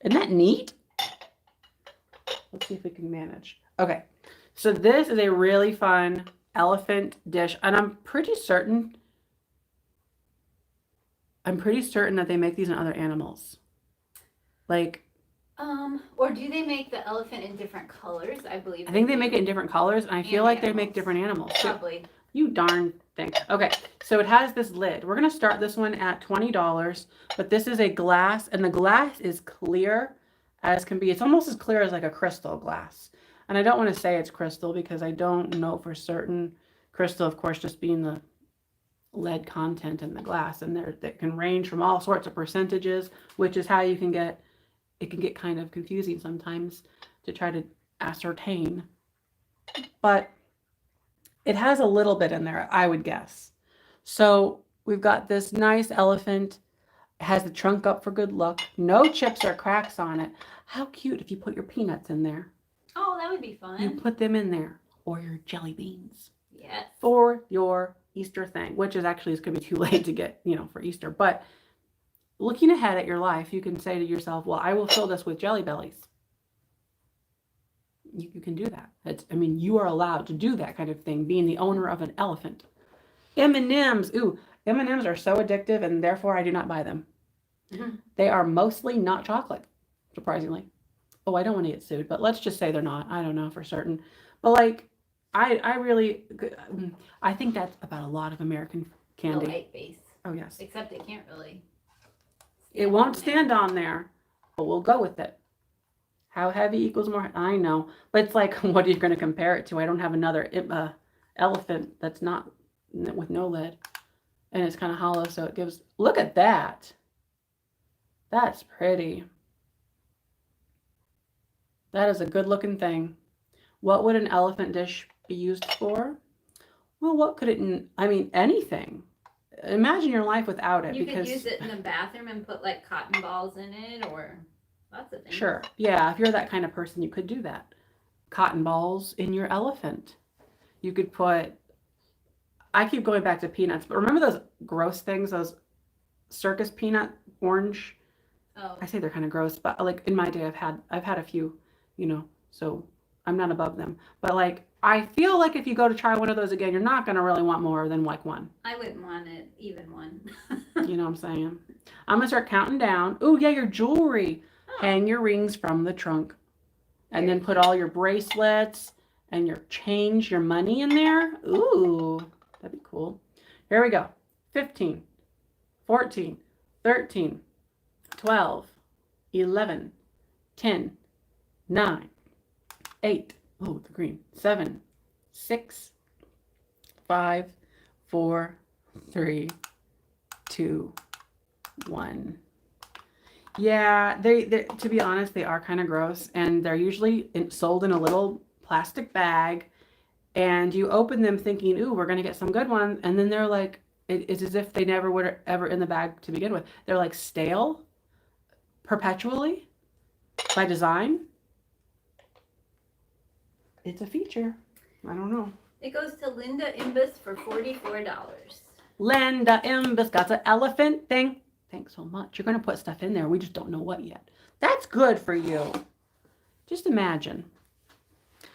Isn't that neat? Let's see if we can manage. Okay, so this is a really fun elephant dish, and I'm pretty certain that they make these in other animals. Like, or do they make the elephant in different colors? I believe. I think they make it in different colors, and I feel like they make different animals. Probably. You darn thing. Okay, so it has this lid. We're gonna start this one at $20, but this is a glass, and the glass is clear as can be. It's almost as clear as like a crystal glass. And I don't want to say it's crystal because I don't know for certain. Crystal, of course, just being the lead content in the glass. And that can range from all sorts of percentages, which is how you can get, it can get kind of confusing sometimes to try to ascertain. But it has a little bit in there, I would guess. So we've got this nice elephant. It has the trunk up for good luck. No chips or cracks on it. How cute if you put your peanuts in there. Oh, that would be fun. You put them in there. Or your jelly beans. Yes. For your Easter thing, which is actually, it's going to be too late to get, for Easter. But looking ahead at your life, you can say to yourself, well, I will fill this with jelly bellies. You can do that. You are allowed to do that kind of thing, being the owner of an elephant. M&Ms. Ooh, M&Ms are so addictive, and therefore I do not buy them. Mm-hmm. They are mostly not chocolate, surprisingly. Oh, I don't want to get sued, but let's just say they're not. I don't know for certain. But I think that's about a lot of American candy. The white base. Oh, yes. Except it can't really. It won't stand on there, but we'll go with it. How heavy equals more? I know. But it's like, what are you going to compare it to? I don't have another elephant that's not with no lid. And it's kind of hollow, so it gives... Look at that. That's pretty. That is a good-looking thing. What would an elephant dish be used for? Well, what could it... anything. Imagine your life without it. You could use it in the bathroom and put, like, cotton balls in it, or lots of things. Sure. Yeah, if you're that kind of person, you could do that. Cotton balls in your elephant. You could put... I keep going back to peanuts, but remember those gross things, those circus peanut orange? Oh. I say they're kind of gross, but like in my day, I've had a few, so I'm not above them. But like, I feel like if you go to try one of those again, you're not going to really want more than like one. I wouldn't want it, even one. You know what I'm saying? I'm going to start counting down. Oh yeah, your jewelry. Oh. Hang your rings from the trunk. And then put all your bracelets and change your money in there. Ooh, that'd be cool. Here we go. 15, 14, 13, 12, 11, 10, 9, 8, oh, the green, 7, 6, 5, 4, 3, 2, 1. Yeah, they to be honest, they are kind of gross, and they're usually sold in a little plastic bag, and you open them thinking, ooh, we're gonna get some good ones, and then they're like, it's as if they never were ever in the bag to begin with. They're like stale perpetually by design. It's a feature. I don't know. It goes to Linda Imbus for $44. Linda Imbus got an elephant thing. Thanks so much. You're going to put stuff in there. We just don't know what yet. That's good for you. Just imagine.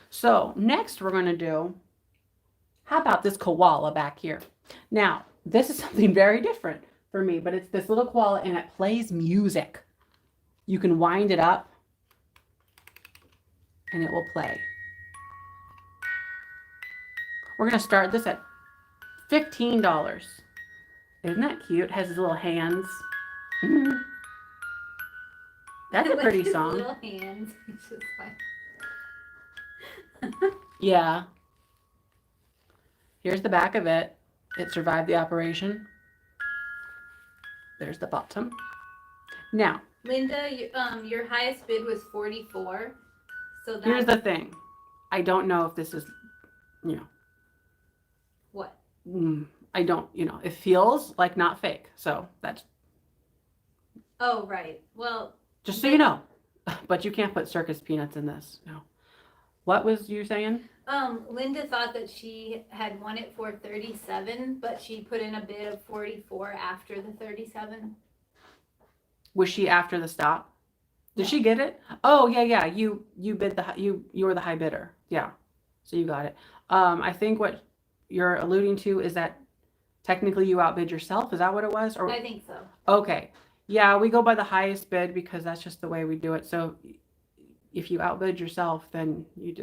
So next we're going to do, how about this koala back here? Now, this is something very different for me, but it's this little koala and it plays music. You can wind it up and it will play. We're going to start this at $15. Isn't that cute? It has his little hands. That's a pretty song. Little hands. It's just like... Yeah. Here's the back of it. It survived the operation. There's the bottom. Now, Linda, your highest bid was 44. So that's... Here's the thing. I don't know if this is, What? I don't, it feels like not fake. So that's... Oh, right. Well... Just so you know. But you can't put circus peanuts in this. No. What was you saying? Linda thought that she had won it for 37, but she put in a bid of 44 after the 37. Was she after the stop? Did she get it? Oh, yeah. You bid you were the high bidder. Yeah. So you got it. I think what you're alluding to is that technically you outbid yourself. Is that what it was? Or I think so. okay. Yeah, we go by the highest bid because that's just the way we do it. So if you outbid yourself, then you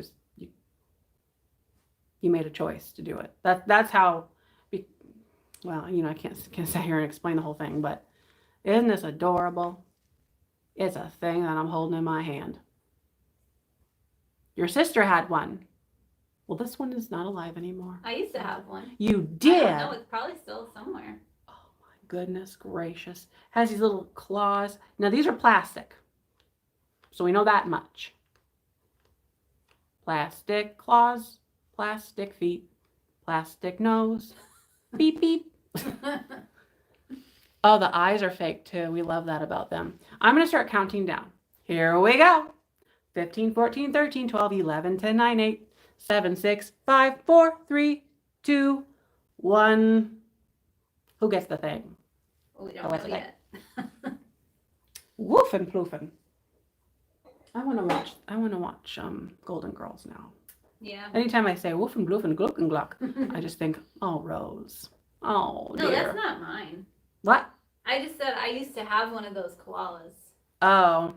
made a choice to do it. That's how. I can't sit here and explain the whole thing, but isn't this adorable? It's a thing that I'm holding in my hand. Your sister had one. Well, this one is not alive anymore. I used to have one. You did? I don't know. It's probably still somewhere. Oh my goodness gracious. Has these little claws. Now these are plastic. So we know that much. Plastic claws, plastic feet, plastic nose. Beep, beep. Oh, the eyes are fake too. We love that about them. I'm going to start counting down. Here we go. 15, 14, 13, 12, 11, 10, 9, 8, 7, 6, 5, 4, 3, 2, 1. Who gets the thing? We don't know yet. Woofin' ploofin'. I want to watch Golden Girls now. Yeah. Anytime I say woofin' bloofin' gluck and gluck, I just think, oh, Rose. Oh, no, dear. that's not mine. What? I just said I used to have one of those koalas. Oh.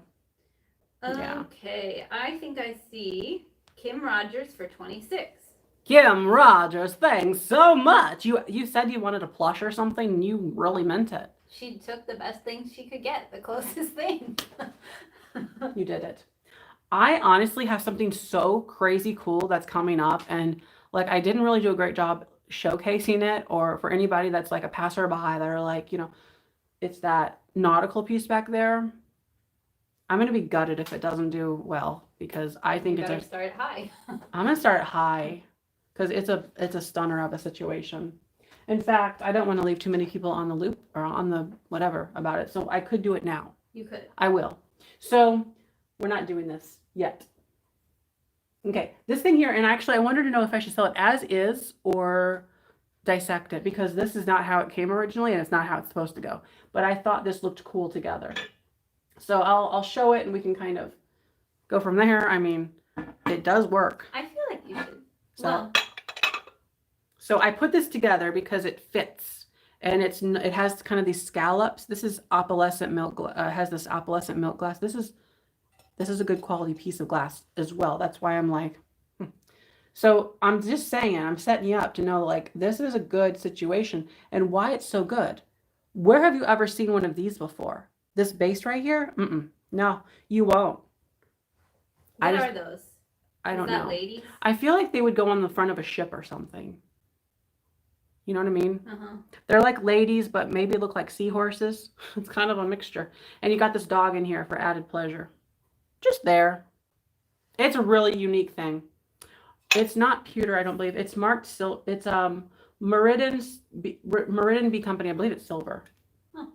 Yeah. Okay, I think I see Kim Rogers for 26. Kim Rogers, thanks so much. You said you wanted a plush or something, and you really meant it. She took the best thing she could get, the closest thing. You did it. I honestly have something so crazy cool that's coming up, and like I didn't really do a great job showcasing it, or for anybody that's like a passerby that are like, it's that nautical piece back there. I'm gonna be gutted if it doesn't do well, because I think better start high. I'm gonna start high because it's a stunner of a situation. In fact, I don't want to leave too many people on the loop or on the whatever about it, so I could do it now. You could. I will. So we're not doing this yet. Okay, this thing here, and actually I wanted to know if I should sell it as is or dissect it, because this is not how it came originally and it's not how it's supposed to go. But I thought this looked cool together. So I'll show it and we can kind of go from there. I mean, it does work. I feel like you should. So I put this together because it fits, and it has kind of these scallops. This is opalescent milk. Has this opalescent milk glass. This is a good quality piece of glass as well. That's why I'm like. So I'm just saying, I'm setting you up to know like this is a good situation and why it's so good. Where have you ever seen one of these before? This base right here? No, you won't. What are those? I don't know. Ladies? I feel like they would go on the front of a ship or something. You know what I mean? They're like ladies, but maybe look like seahorses. It's kind of a mixture. And you got this dog in here for added pleasure. Just there. It's a really unique thing. It's not pewter, I don't believe. It's marked silver. It's Meridian B Company. I believe it's silver. Huh.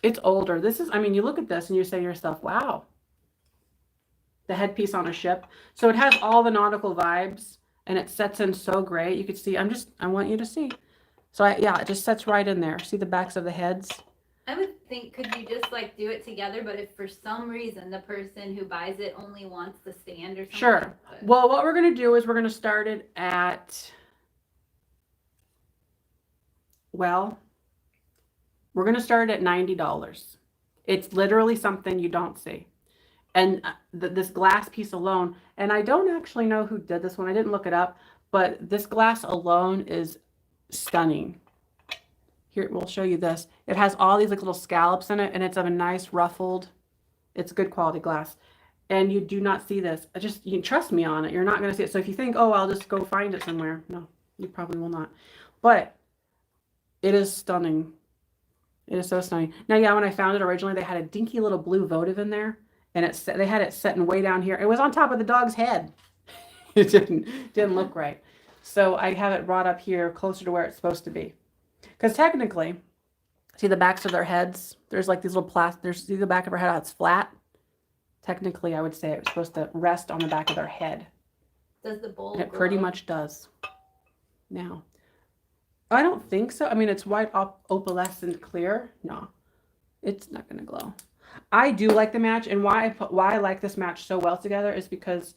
It's older. This is, I mean, you look at this and you say to yourself, wow. The headpiece on a ship. So it has all the nautical vibes and it sets in so great. You could see, I want you to see. So yeah, it just sets right in there. See the backs of the heads? I would think, could you just like do it together? But if for some reason the person who buys it only wants the stand or something. Sure. Well, what we're going to do is we're going to start it at, well, we're going to start at $90. It's literally something you don't see. And this glass piece alone, and I don't actually know who did this one. I didn't look it up, but this glass alone is stunning. Here, we'll show you this. It has all these like little scallops in it, and it's of a nice ruffled, it's good quality glass. And you do not see this. You can trust me on it. You're not going to see it. So if you think, oh, I'll just go find it somewhere. No, you probably will not. But it is stunning. It is so stunning. Now, yeah, when I found it originally, they had a dinky little blue votive in there. And they had it setting way down here. It was on top of the dog's head. It didn't look right. So I have it brought up here closer to where it's supposed to be. Because technically, see the backs of their heads? There's like these little see the back of her head, how it's flat? Technically, I would say it was supposed to rest on the back of their head. Does the bowl And it pretty much does. Now, I don't think so. I mean, it's white opalescent clear. No, it's not going to glow. I do like the match, and why I like this match so well together is because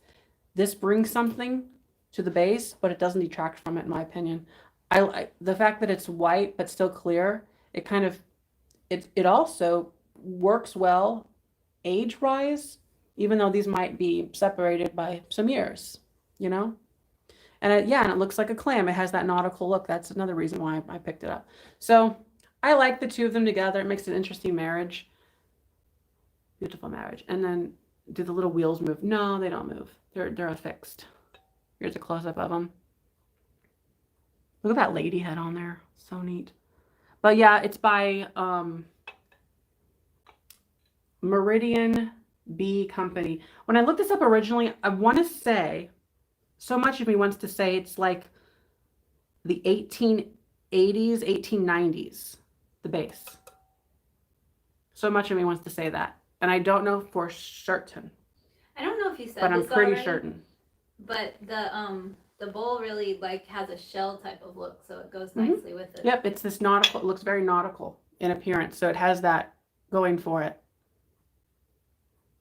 this brings something to the base, but it doesn't detract from it, in my opinion. I like the fact that it's white but still clear. It kind of it also works well age-wise, even though these might be separated by some years, you know. And and it looks like a clam. It has that nautical look. That's another reason why I picked it up. So I like the two of them together. It makes an interesting marriage. Beautiful marriage. And then do the little wheels move? No, they don't move. They're affixed. Here's a close-up of them. Look at that lady head on there. So neat. But yeah, it's by Meridian B Company. When I looked this up originally, I want to say, so much of me wants to say it's like the 1880s, 1890s, the base. So much of me wants to say that. And I don't know for certain. I don't know if you said this but I'm pretty already, certain. But the bowl really like has a shell type of look, so it goes nicely with it. Yep, it's this nautical. It looks very nautical in appearance, so it has that going for it.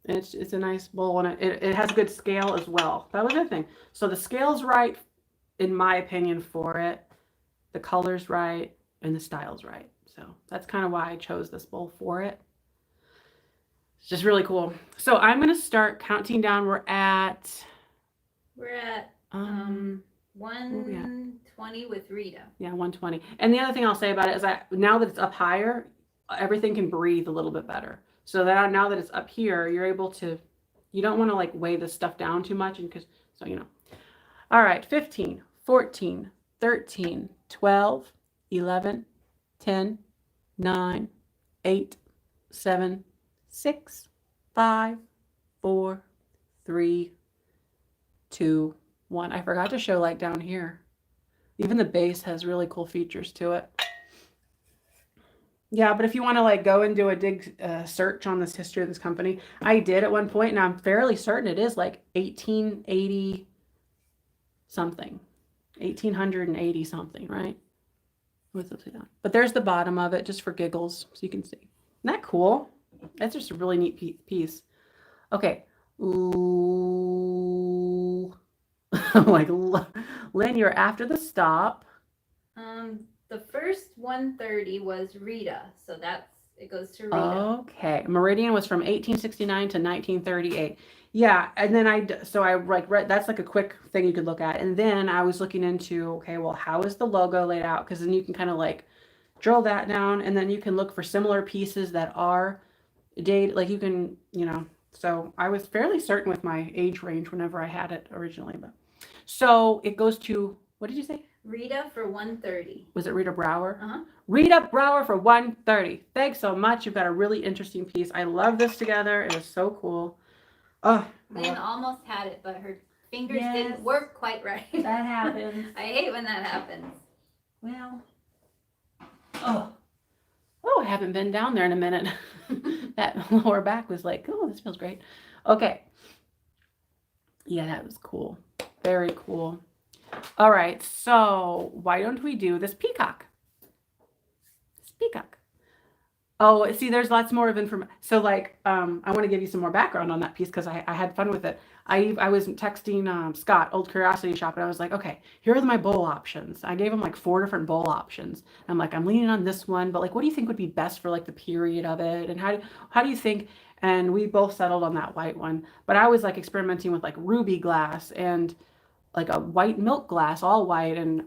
And it's a nice bowl, and it has good scale as well. That was the thing. So the scale's right, in my opinion, for it. The color's right, and the style's right. So that's kind of why I chose this bowl for it. It's just really cool. So I'm going to start counting down. We're at 120 with Rita. Yeah, 120. And the other thing I'll say about it is now that it's up higher, everything can breathe a little bit better. So that now that it's up here, you're able to, you don't want to like weigh this stuff down too much, so you know. All right, 15, 14, 13, 12, 11, 10, 9, 8, 7, 6, 5, 4, 3, 2, 1. I forgot to show like down here. Even the base has really cool features to it. Yeah, but if you want to like go and do a dig search on this history of this company, I did at one point, and I'm fairly certain it is like 1880 something, 1880 something, right? What's upside down? But there's the bottom of it, just for giggles, so you can see. Isn't that cool? That's just a really neat piece. Okay. Like, Lynn, you're after the stop. The first 130 was Rita, so it goes to Rita. Okay. Meridian was from 1869 to 1938. Yeah, and then so I like read, that's like a quick thing you could look at. And then I was looking into, okay, well, how is the logo laid out? Because then you can kind of like drill that down, and then you can look for similar pieces that are date, like you can, so I was fairly certain with my age range whenever I had it originally. But so it goes to, what did you say? Rita for 130. Was it Rita Brower? Uh-huh. Rita Brower for 130. Thanks so much. You've got a really interesting piece. I love this together. It is so cool. Oh, Lynn almost had it, but her fingers Yes. didn't work quite right. that happens. I hate when that happens. Well, oh, I haven't been down there in a minute. That lower back was like, oh, this feels great. Okay. Yeah, that was cool. Very cool. All right, so why don't we do this peacock? This peacock. Oh, see, there's lots more of information. So, like, I want to give you some more background on that piece because I had fun with it. I was texting Scott, Old Curiosity Shop, and I was like, okay, here are my bowl options. I gave him like 4 different bowl options. I'm like, I'm leaning on this one, but like, what do you think would be best for like the period of it? And how do you think? And we both settled on that white one. But I was like experimenting with like ruby glass and like a white milk glass, all white, and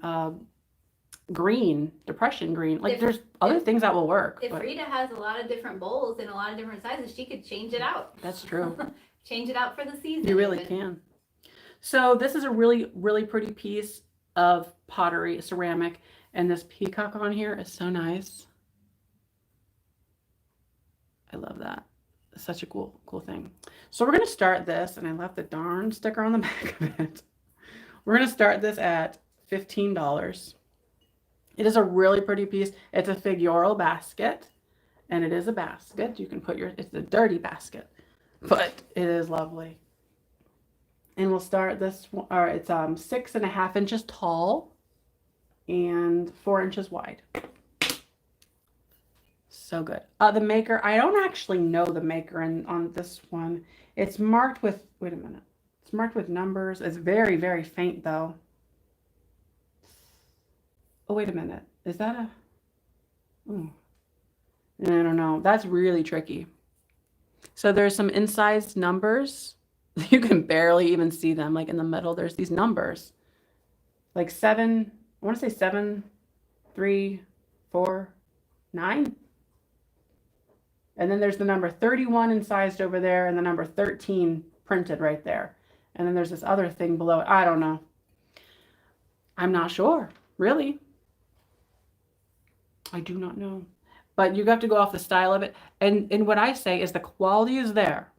green, depression green. Like there's other things that will work. If Rita has a lot of different bowls in a lot of different sizes, she could change it out. That's true. Change it out for the season. You really can. So this is a really, really pretty piece of pottery, ceramic, and this peacock on here is so nice. I love that. It's such a cool thing. So we're going to start this, and I left the darn sticker on the back of it. We're going to start this at $15. It is a really pretty piece. It's a figural basket, and it is a basket. You can put it's a dirty basket, but it is lovely. And we'll start this one, or it's 6.5 inches tall and 4 inches wide. So good. The maker, I don't actually know the maker on this one. It's marked with, wait a minute. It's marked with numbers. It's very, very faint though. Oh, wait a minute. Is that a... Oh. I don't know. That's really tricky. So there's some incised numbers. You can barely even see them. Like in the middle, there's these numbers. Like 7, I want to say 7, 3, 4, 9. And then there's the number 31 incised over there and the number 13 printed right there. And then there's this other thing below it. I don't know. I'm not sure, really. I do not know. But you have to go off the style of it. And what I say is the quality is there.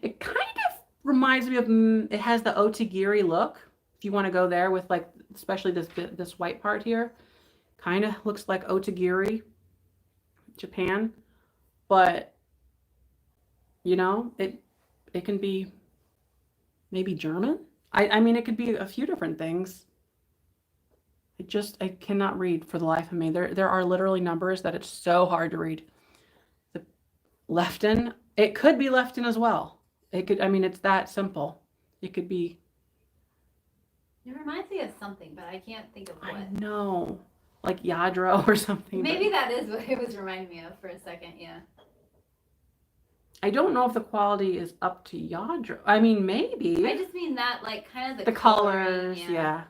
It kind of reminds me of, it has the otagiri look. If you want to go there with like, especially this white part here. Kind of looks like otagiri, Japan. But, it can be maybe German. I mean, it could be a few different things. I cannot read for the life of me. There are literally numbers that it's so hard to read. The Lefton, it could be Lefton as well. It could, I mean, it's that simple. It could be. It reminds me of something, but I can't think of what. I know. Like Yadro or something. Maybe that is what it was reminding me of for a second, yeah. I don't know if the quality is up to Yadro. I mean, maybe. I just mean that, like, kind of the colors, yeah.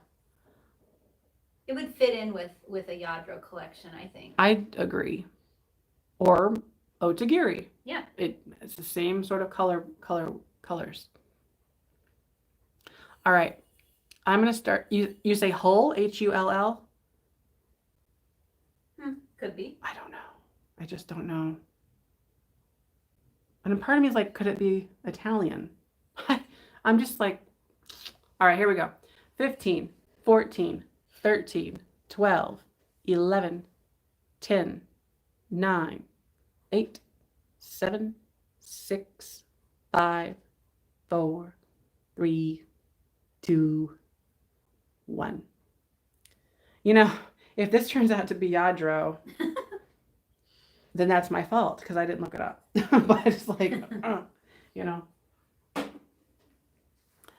It would fit in with a Yadro collection, I think. I agree. Or otagiri. Yeah. It's the same sort of colors. All right. I'm going to start. You say hull, Hull? Could be. I don't know. I just don't know. And a part of me is like, could it be Italian? I'm just like, all right, here we go. 15, 14, 13, 12, 11, 10, 9, 8, 7, 6, 5, 4, 3, 2, 1. If this turns out to be Yadro, then that's my fault because I didn't look it up. But it's like,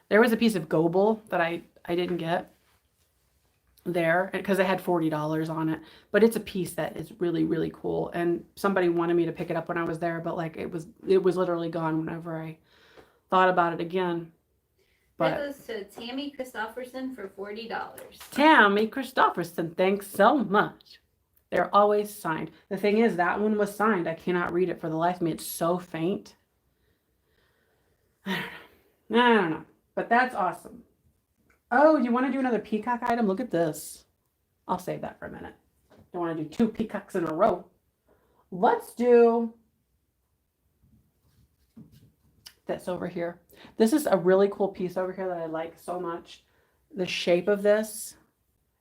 There was a piece of Goebel that I didn't get there because it had $40 on it. But it's a piece that is really, really cool. And somebody wanted me to pick it up when I was there, but like it was literally gone whenever I thought about it again. That But goes to Tammy Christopherson for $40. Tammy Christopherson, thanks so much. They're always signed. The thing is, that one was signed. I cannot read it for the life of me. It's so faint. I don't know. But that's awesome. Oh, you want to do another peacock item? Look at this. I'll save that for a minute. Don't want to do 2 peacocks in a row. Let's do this over here. This is a really cool piece over here that I like so much. The shape of this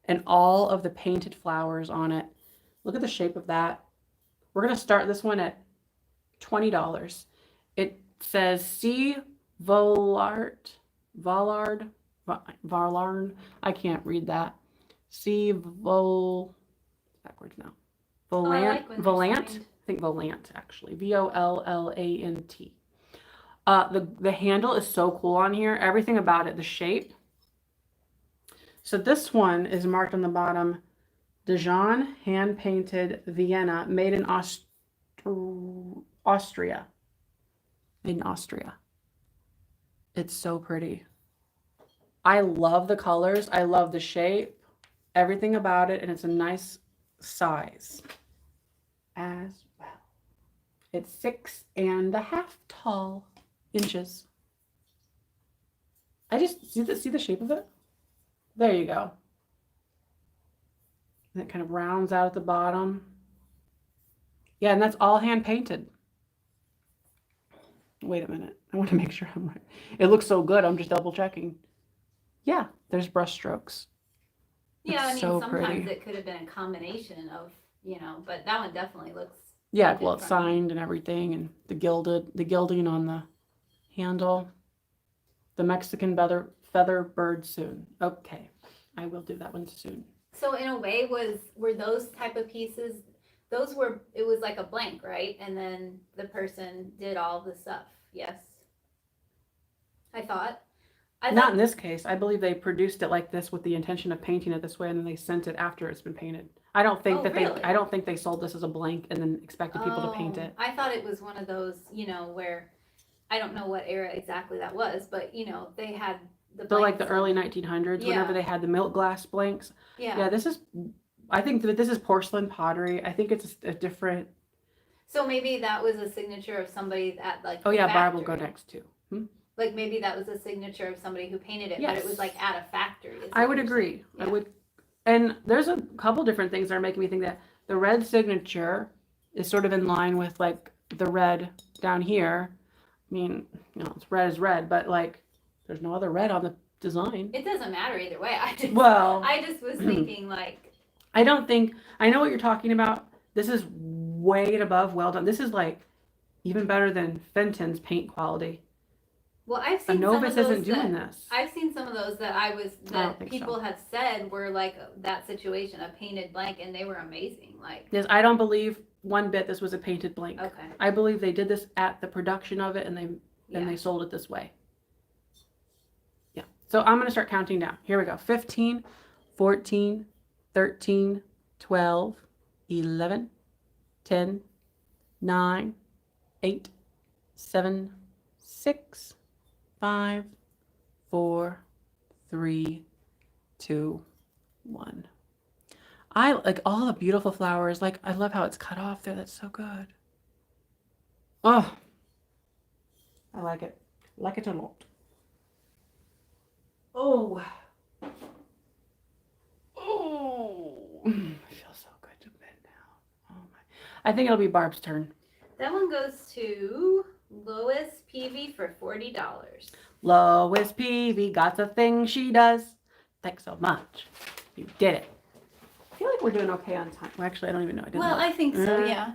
and all of the painted flowers on it. Look at the shape of that. We're going to start this one at $20. It says C. Vollard. I can't read that. C. Backwards now. Volant. I think Volant actually. Vollant. The handle is so cool on here. Everything about it, the shape. So this one is marked on the bottom, Dijon hand painted Vienna, made in Austria. Made in Austria. It's so pretty. I love the colors. I love the shape, everything about it, and it's a nice size as well. It's 6.5 tall inches. I just see the shape of it. There you go. And it kind of rounds out at the bottom. Yeah, and that's all hand painted. Wait a minute. I want to make sure I'm right. It looks so good. I'm just double checking. Yeah, there's brush strokes. Yeah, It's I mean, so sometimes pretty. it could have been a combination of, but that one definitely looks. Yeah, painted well, it's from- signed and everything, and the gilding on the handle. The Mexican feather bird soon. Okay, I will do that one soon. So in a way, were those type of pieces? It was like a blank, right? And then the person did all the stuff. Yes. I thought. Not in this case. I believe they produced it like this with the intention of painting it this way, and then they sent it after it's been painted. I don't think really? I don't think they sold this as a blank and then expected people to paint it. I thought it was one of those, where I don't know what era exactly that was, but they had the. So like the blanks early and- 1900s, Yeah. whenever they had the milk glass blanks. Yeah. Yeah, I think that this is porcelain pottery. I think it's a different. So maybe that was a signature of somebody at like. Oh the yeah, Barb will factory. go next too. Like maybe that was a signature of somebody who painted it, but Yes. it was like at a factory. is I what would you're agree. saying. I Yeah. would. And there's a couple different things that are making me think that the red signature is sort of in line with like the red down here. I mean, it's red is red, but like there's no other red on the design. It doesn't matter either way. I just was thinking like. I know what you're talking about. This is way above well done. This is like even better than Fenton's paint quality. Well, I've A seen some of novice those isn't doing this. I've seen some of those that think people so. have said were like that situation, a painted blank, and they were amazing. Like, Yes, I don't believe one bit this was a painted blank. okay, I believe they did this at the production of it and yeah. they sold it this way. Yeah. So I'm going to start counting down. Here we go. 15, 14, 13, 12, 11, 10, 9, 8, 7, 6, 5, 4, 3, 2, 1. I like all the beautiful flowers. Like, I love how it's cut off there. That's so good. Oh, I like it. Like it a lot. Oh. Oh. I feel so good to bed now. Oh my. I think it'll be Barb's turn. That one goes to Lois Peavy for $40. Lois Peavy got the thing she does. Thanks so much. You did it. I feel like we're doing okay on time. Well, actually, I don't even know. I didn't Well, look. I think so. Yeah.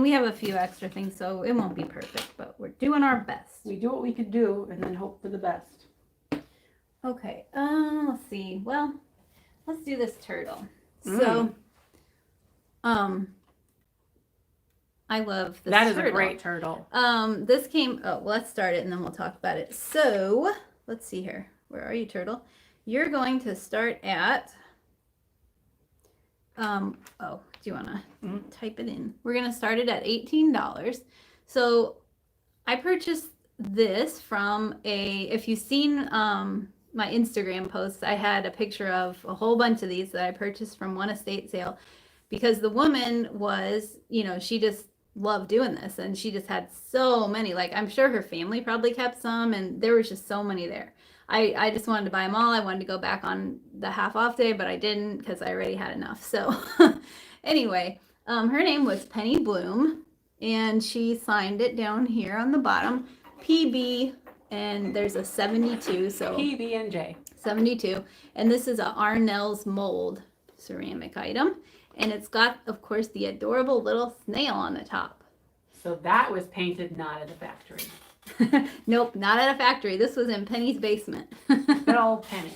We have a few extra things, so it won't be perfect, but we're doing our best. We do what we could do and then hope for the best. Okay. Let's see. Well, let's do this turtle. So, I love this. That is turtle. a great turtle. This came. Oh, well, let's start it and then we'll talk about it. So, let's see here. Where are you, turtle? You're going to start at. Oh, do you want to type it in? We're going to start it at $18. So I purchased this from if you've seen my Instagram posts, I had a picture of a whole bunch of these that I purchased from one estate sale because the woman was, she just loved doing this and she just had so many. Like, I'm sure her family probably kept some and there was just so many there. I just wanted to buy them all. I wanted to go back on the half off day, but I didn't because I already had enough. So anyway, her name was Penny Bloom and she signed it down here on the bottom, PB, and there's a 72, so PB and J. 72, and this is a Arnell's mold ceramic item, and it's got, of course, the adorable little snail on the top. So that was painted not at a factory. Nope, not at a factory. This was in Penny's basement. Good old Penny.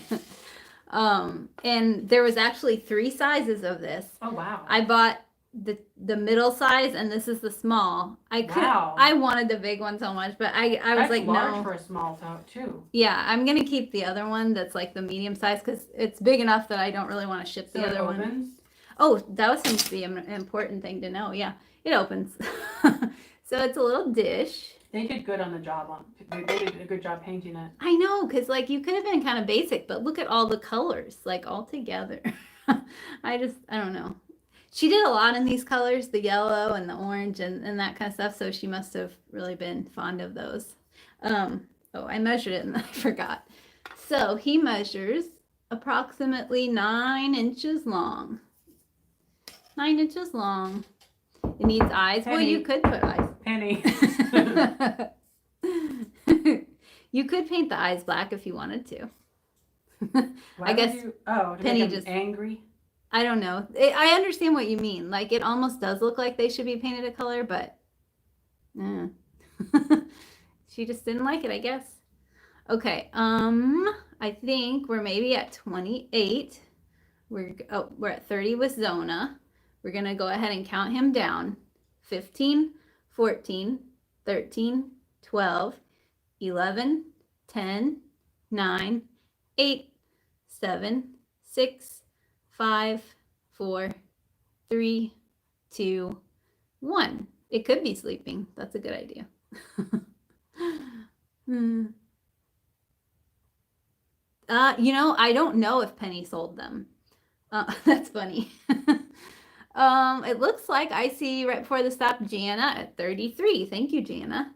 And there was actually 3 sizes of this. Oh wow. I bought the middle size and this is the small. I wanted the big one so much, but I was that's like, large no. For a small top too. Yeah, I'm gonna keep the other one that's like the medium size because it's big enough that I don't really want to ship the other one. Oh, that seems to be an important thing to know. Yeah, it opens. So it's a little dish. They did good on the job they did a good job painting it. I know, because like you could have been kind of basic, but look at all the colors, like all together. I don't know. She did a lot in these colors, the yellow and the orange and that kind of stuff. So she must have really been fond of those. Oh, I measured it and I forgot. So he measures approximately 9 inches long. 9 inches long. It needs eyes. Penny. Well, you could put eyes. Penny. You could paint the eyes black if you wanted to. Why I guess to Penny make them just angry. I don't know. I understand what you mean. Like it almost does look like they should be painted a color, but she just didn't like it, I guess. Okay. I think we're maybe at 28. We're at 30 with Zona. We're gonna go ahead and count him down. 15, 14, 13, 12, 11, 10, 9, 8, 7, 6, 5, 4, 3, 2, 1. It could be sleeping. That's a good idea. I don't know if Penny sold them. That's funny. It looks like I see right before the stop Jana at 33. Thank you, Jana.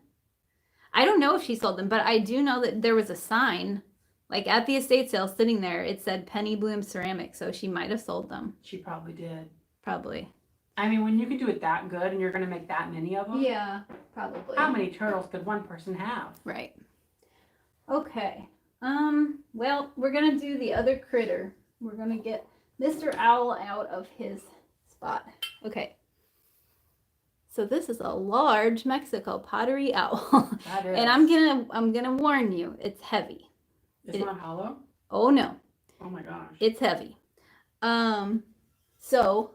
I don't know if she sold them, but I do know that there was a sign like at the estate sale sitting there. It said Penny Bloom Ceramic, so she might have sold them. She probably did. Probably. I mean, when you can do it that good and you're going to make that many of them. Yeah, probably. How many turtles could one person have? Right. Okay. Well, we're going to do the other critter. We're going to get Mr. Owl out of his spot. Okay. So this is a large Mexico pottery owl. That is. And I'm gonna warn you, it's heavy. It's not hollow? Oh no. Oh my gosh. It's heavy. So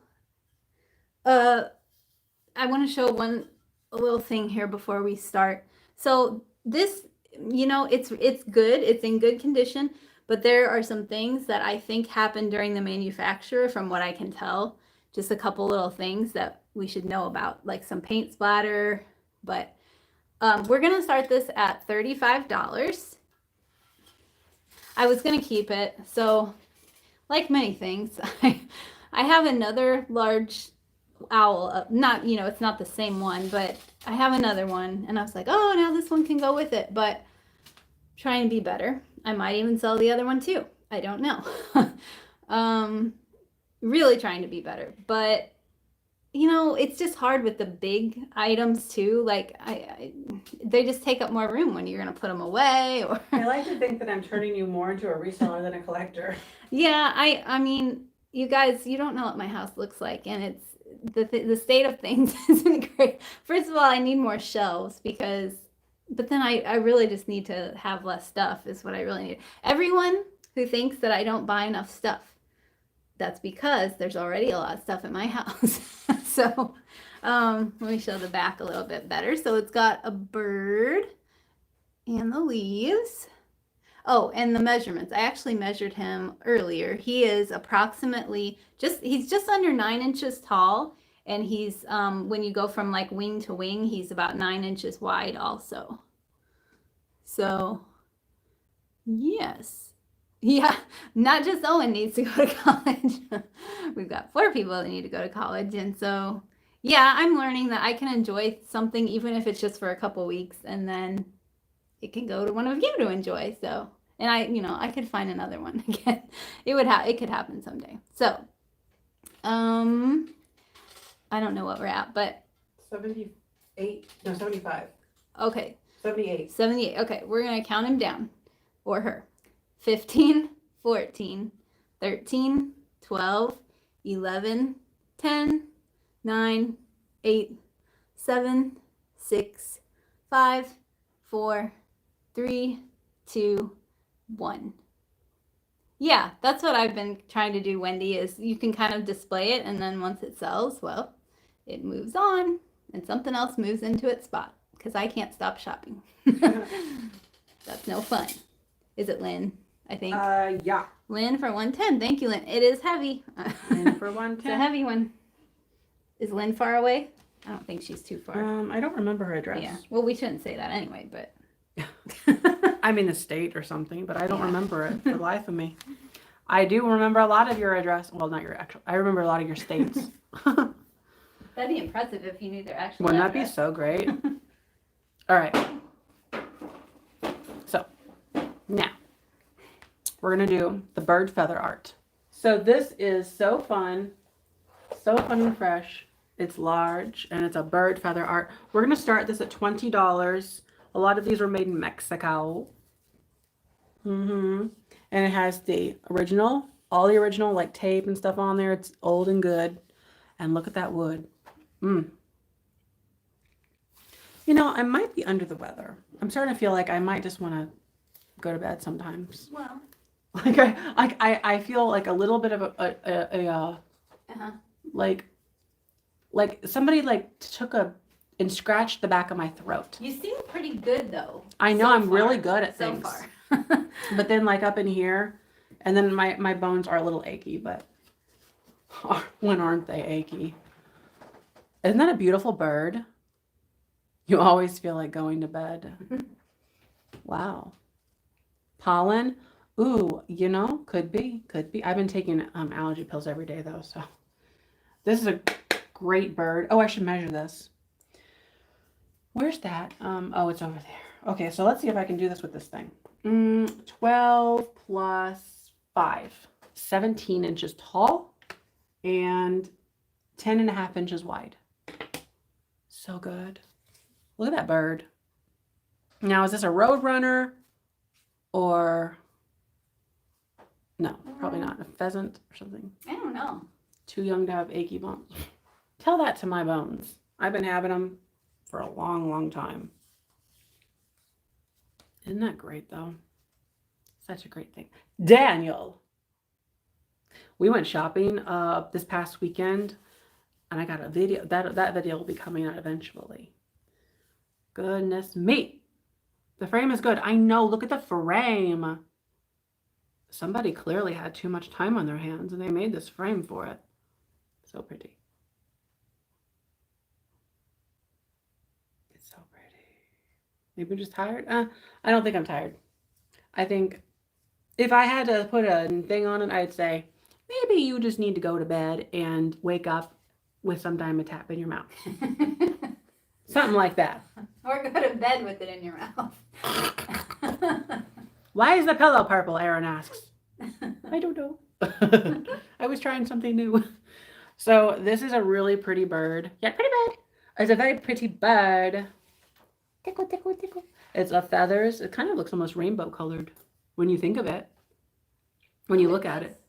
I want to show a little thing here before we start. So this, it's good. It's in good condition, but there are some things that I think happened during the manufacture from what I can tell. Just a couple little things that we should know about, like some paint splatter, but we're going to start this at $35. I was going to keep it. So like many things, I have another large owl, not, it's not the same one, but I have another one and I was like, oh, now this one can go with it, but trying to be better. I might even sell the other one too. I don't know. Really trying to be better, but it's just hard with the big items too. Like they just take up more room when you're going to put them away. Or I like to think that I'm turning you more into a reseller than a collector. Yeah, I mean, you guys, you don't know what my house looks like, and it's the state of things isn't great. First of all, I need more shelves but then I really just need to have less stuff is what I really need. Everyone who thinks that I don't buy enough stuff, that's because there's already a lot of stuff in my house. So let me show the back a little bit better. So it's got a bird and the leaves. Oh, and the measurements. I actually measured him earlier. He is approximately he's just under 9 inches tall, And he's, when you go from like wing to wing, he's about 9 inches wide also. So, yes. Yeah, not just Owen needs to go to college. We've got 4 people that need to go to college. And so, yeah, I'm learning that I can enjoy something even if it's just for a couple weeks, and then it can go to one of you to enjoy. So, and I could find another one again. It could happen someday. So, I don't know what we're at, but 78, no, 75. Okay. 78. 78. Okay, we're going to count him down, or her. 15, 14, 13, 12, 11, 10, 9, 8, 7, 6, 5, 4, 3, 2, 1. Yeah, that's what I've been trying to do, Wendy, is you can kind of display it, and then once it sells, well, it moves on, and something else moves into its spot, because I can't stop shopping. That's no fun. Is it Lynn, I think? Yeah. Lynn for 110. Thank you, Lynn. It is heavy. Lynn for 110. It's a heavy one. Is Lynn far away? I don't think she's too far. I don't remember her address. Yeah. Well, we shouldn't say that anyway, but. I'm in the state or something, but I don't remember it for the life of me. I do remember a lot of your address. Well, not your actual. I remember a lot of your states. That'd be impressive if you knew their actual Wouldn't address. that be so great? All right. So now we're going to do the bird feather art. So this is so fun and fresh. It's large and it's a bird feather art. We're going to start this at $20. A lot of these were made in Mexico. And it has the original, all the original like tape and stuff on there. It's old and good. And look at that wood. You know, I might be under the weather. I'm starting to feel like I might just want to go to bed sometimes. Well. Like I feel like a little bit of like somebody like took and scratched the back of my throat. You seem pretty good though. I know, I'm really good at so things. far. But then like up in here, and then my bones are a little achy, but when aren't they achy? Isn't that a beautiful bird? You always feel like going to bed. Wow. Pollen. Ooh, you know, could be. I've been taking allergy pills every day though, so. This is a great bird. Oh, I should measure this. Where's that? Oh, it's over there. Okay, so let's see if I can do this with this thing. 12 plus 5. 17 inches tall and 10.5 inches wide. So good. Look at that bird. Now, is this a road runner or no, probably not. A pheasant or something. I don't know. Too young to have achy bones. Tell that to my bones. I've been having them for a long, long time. Isn't that great though? Such a great thing. Daniel. We went shopping this past weekend and I got a video. That video will be coming out eventually. Goodness me. The frame is good. I know. Look at the frame. Somebody clearly had too much time on their hands and they made this frame for it. So pretty. It's so pretty. Maybe I'm just tired. I don't think I'm tired. I think if I had to put a thing on it, I'd say maybe you just need to go to bed and wake up with some diamond tap in your mouth. Something like that. Or go to bed with it in your mouth. Why is the pillow purple? Aaron asks. I don't know. I was trying something new. So this is a really pretty bird. Yeah, pretty bird. It's a very pretty bird. Tickle, tickle, tickle. It's a feathers. It kind of looks almost rainbow colored when you think of it. When you look at it.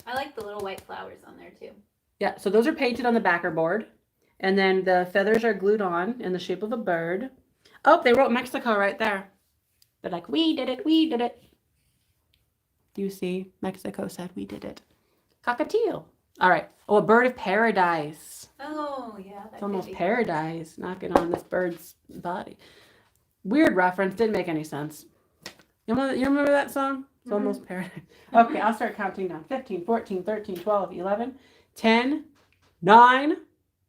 I like the little white flowers on there too. Yeah, so those are painted on the backer board. And then the feathers are glued on in the shape of a bird. Oh, they wrote Mexico right there. They're like, we did it, we did it. You see, Mexico said we did it. Cockatiel. All right. Oh, a bird of paradise. Oh, yeah. It's almost paradise knocking on this bird's body. Weird reference. Didn't make any sense. You remember that song? It's almost paradise. Okay, I'll start counting down. 15, 14, 13, 12, 11, 10, 9,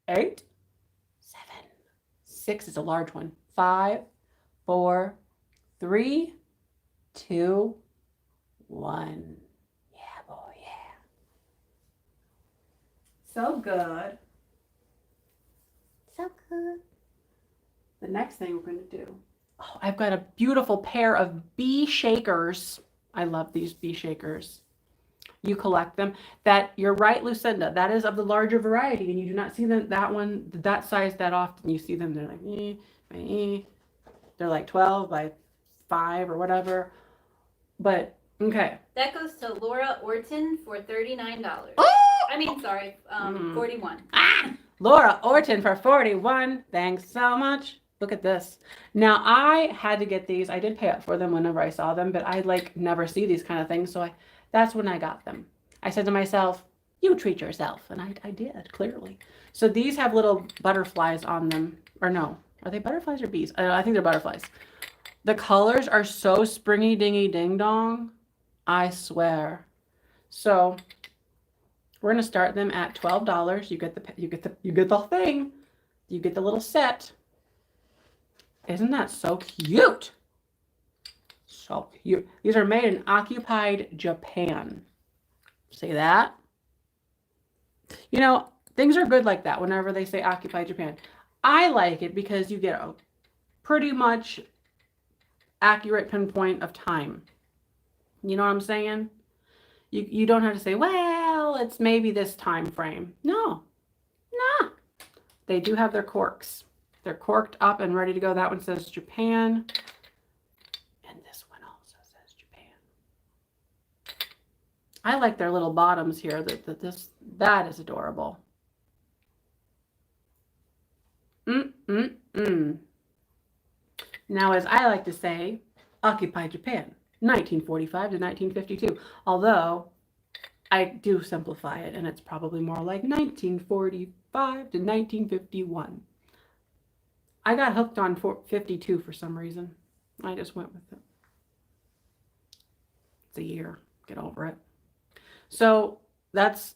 8, 7, 6 is a large one. 5, 4, 3, 2, 1. Yeah, boy, yeah. So good. So good. The next thing we're going to do. Oh, I've got a beautiful pair of bee shakers. I love these bee shakers. You collect them. You're right, Lucinda. That is of the larger variety, and you do not see them that size that often. You see them. They're like they're like 12 by 5 or whatever. But okay. That goes to Laura Orton for $39. Oh! I mean, sorry, 41. Laura Orton for 41. Thanks so much. Look at this. Now I had to get these. I did pay up for them whenever I saw them, but I like never see these kind of things. So that's when I got them. I said to myself, you treat yourself. And I did, clearly. So these have little butterflies on them. Or no, are they butterflies or bees? I think they're butterflies. The colors are so springy dingy ding dong. I swear. So we're going to start them at $12. You get the thing. You get the little set. Isn't that so cute? So cute. These are made in occupied Japan. See that? You know, things are good like that whenever they say occupied Japan. I like it because you get a pretty much accurate pinpoint of time. You know what I'm saying? You don't have to say, well, it's maybe this time frame. No. They do have their corks. They're corked up and ready to go. That one says Japan. And this one also says Japan. I like their little bottoms here. That is adorable. Now, as I like to say, occupied Japan, 1945 to 1952. Although, I do simplify it, and it's probably more like 1945 to 1951. I got hooked on 52 for some reason. I just went with it. It's a year. Get over it. So that's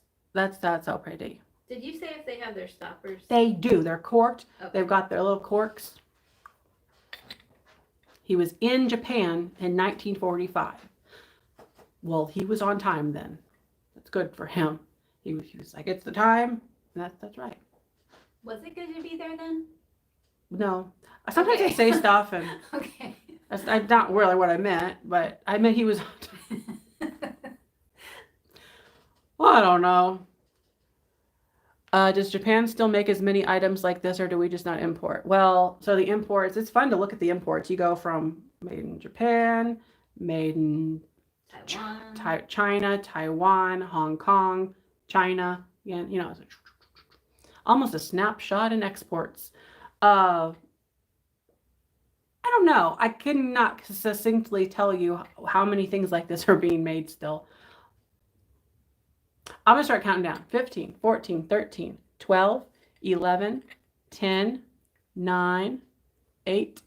so pretty. Did you say if they have their stoppers? They do. They're corked. Okay. They've got their little corks. He was in Japan in 1945. Well, he was on time then. That's good for him. He was like, it's the time. And that's right. Was it good to be there then? No. Sometimes I say stuff and okay. That's not really what I meant, but I meant he was on time. Well, I don't know. Does Japan still make as many items like this, or do we just not import? Well, so the imports, it's fun to look at the imports. You go from made in Japan, made in China, Taiwan, Hong Kong, China. You know, it's almost a snapshot in exports. I don't know. I cannot succinctly tell you how many things like this are being made still. I'm going to start counting down. 15, 14, 13, 12, 11, 10, 9, 8,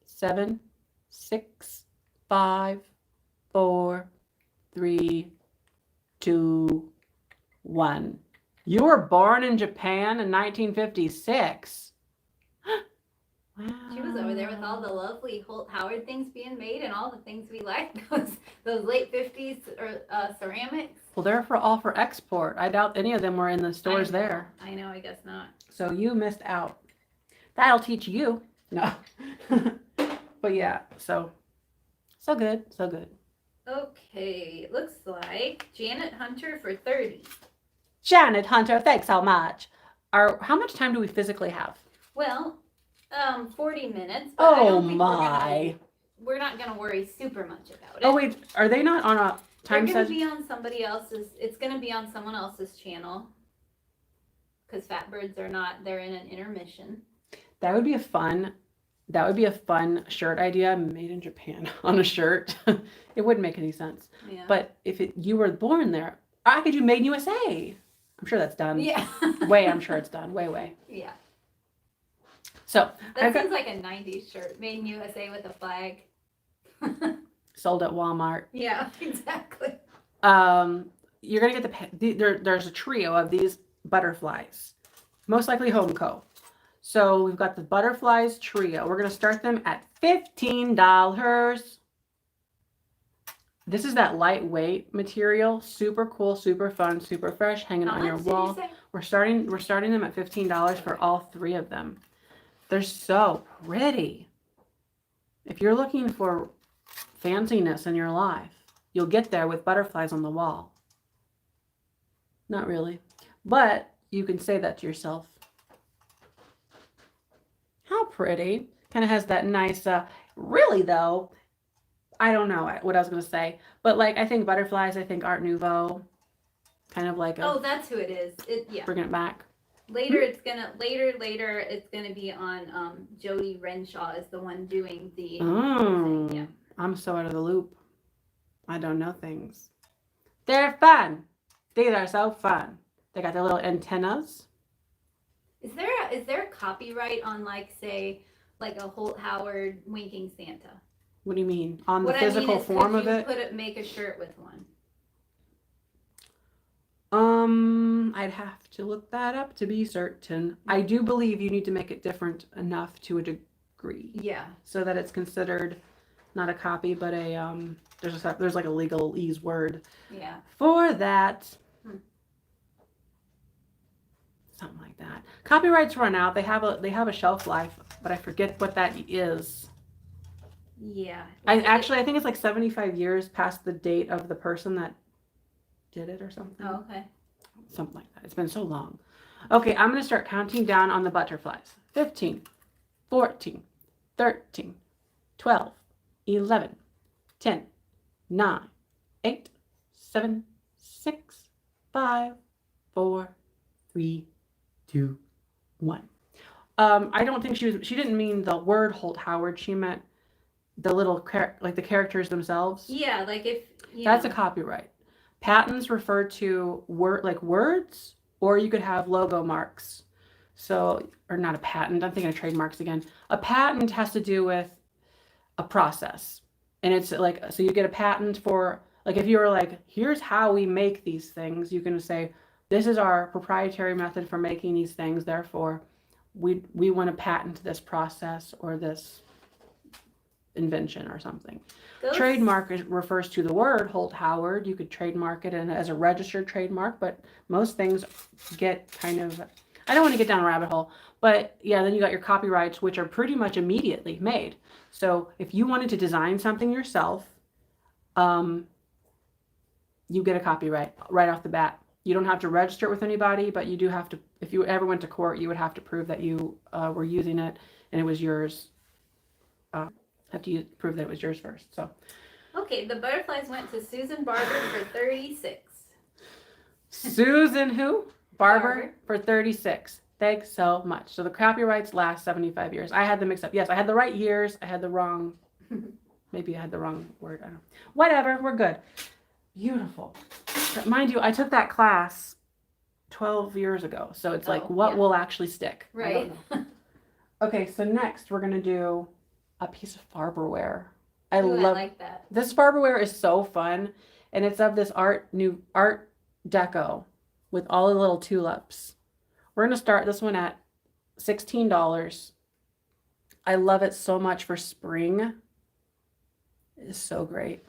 7, 6, 5, 4, 3, 2, 1. You were born in Japan in 1956. Wow. She was over there with all the lovely Holt Howard things being made and all the things we like. Those late 50s ceramics. Well, they're all for export. I doubt any of them were in the stores there. I know, I guess not. So you missed out. That'll teach you. No. But yeah, so good, so good. Okay, it looks like Janet Hunter for 30. Janet Hunter, thanks so much. How much time do we physically have? Well, 40 minutes. But I don't think we're not gonna worry super much about it. Oh wait, are they not on a time? They're gonna be on somebody else's. It's gonna be on someone else's channel. Because Fatbirds are not. They're in an intermission. That would be a fun shirt idea, made in Japan on a shirt. It wouldn't make any sense. Yeah. But if you were born there, I could do Made in USA. I'm sure that's done. Yeah. I'm sure it's done. Way. Yeah. So that seems like a 90s shirt, made in USA with a flag. Sold at Walmart. Yeah, exactly. You're gonna get there's a trio of these butterflies. Most likely Home Co. So we've got the butterflies trio. We're going to start them at $15. This is that lightweight material. Super cool, super fun, super fresh, hanging on your wall. We're starting them at $15 for all 3 of them. They're so pretty. If you're looking for fanciness in your life, you'll get there with butterflies on the wall. Not really, but you can say that to yourself. How pretty. Kind of has that nice, really though, I don't know what I was going to say, but like, I think butterflies, I think Art Nouveau, kind of like oh, that's who it is. Yeah. Bring it back. Later it's gonna be on Jody Renshaw is the one doing the thing. Yeah. I'm so out of the loop. I don't know things. They're fun. These are so fun. They got their little antennas. Is there a copyright on like say like a Holt Howard winking Santa? What do you mean? On the physical form of it? Make a shirt with one. I'd have to look that up to be certain. I do believe you need to make it different enough to a degree. Yeah. So that it's considered not a copy, but a there's like a legalese word. Yeah. For that. Something like that. Copyrights run out. They have a shelf life, but I forget what that is. Yeah. I think it's like 75 years past the date of the person that did it or something. Oh, okay. Something like that. It's been so long. Okay, I'm going to start counting down on the butterflies. 15, 14, 13, 12, 11, 10, 9, 8, 7, 6, 5, 4, 3, 2, 1. I don't think she didn't mean the word Holt Howard. She meant the little the characters themselves. Yeah, like if that's a copyright. Patents refer to words, or you could have logo marks. So, or not a patent. I'm thinking of trademarks again. A patent has to do with a process, and it's like, so you get a patent for, like, if you were like, here's how we make these things, you can say, this is our proprietary method for making these things. Therefore, we want to patent this process or this invention or something. Trademark refers to the word Holt Howard. You could trademark it as a registered trademark, but most things get kind of, I don't want to get down a rabbit hole, but yeah, then you got your copyrights, which are pretty much immediately made. So if you wanted to design something yourself, you get a copyright right off the bat. You don't have to register it with anybody, but you do have to, if you ever went to court, you would have to prove that you were using it and it was yours. Have to prove that it was yours first. So, okay, the butterflies went to Susan Barber for 36. Susan who? Barber for 36. Thanks so much. So the copyrights last 75 years. I had them mixed up. Yes, I had the right years. I had the wrong. Maybe I had the wrong word. I don't know. Whatever. We're good. Beautiful. But mind you, I took that class 12 years ago. So it's like, what will actually stick? Right. Okay, so next we're gonna do a piece of Farberware. I like that. This Farberware is so fun, and it's of this art deco with all the little tulips. We're gonna start this one at $16. I love it so much for spring. It is so great.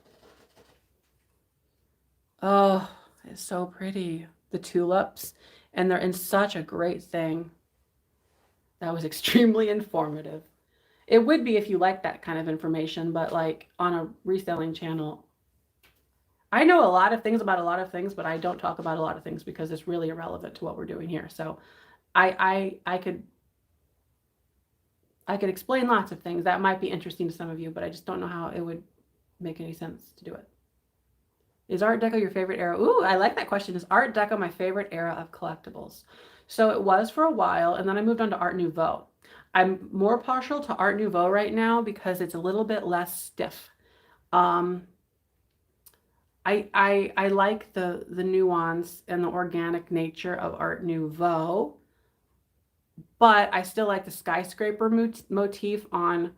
Oh, it's so pretty. The tulips, and they're in such a great thing. That was extremely informative. It would be if you like that kind of information, but like on a reselling channel, I know a lot of things about a lot of things, but I don't talk about a lot of things because it's really irrelevant to what we're doing here. So I could explain lots of things that might be interesting to some of you, but I just don't know how it would make any sense to do it. Is Art Deco your favorite era? Ooh, I like that question. Is Art Deco my favorite era of collectibles? So it was for a while, and then I moved on to Art Nouveau. I'm more partial to Art Nouveau right now because it's a little bit less stiff. I like the nuance and the organic nature of Art Nouveau, but I still like the skyscraper motif on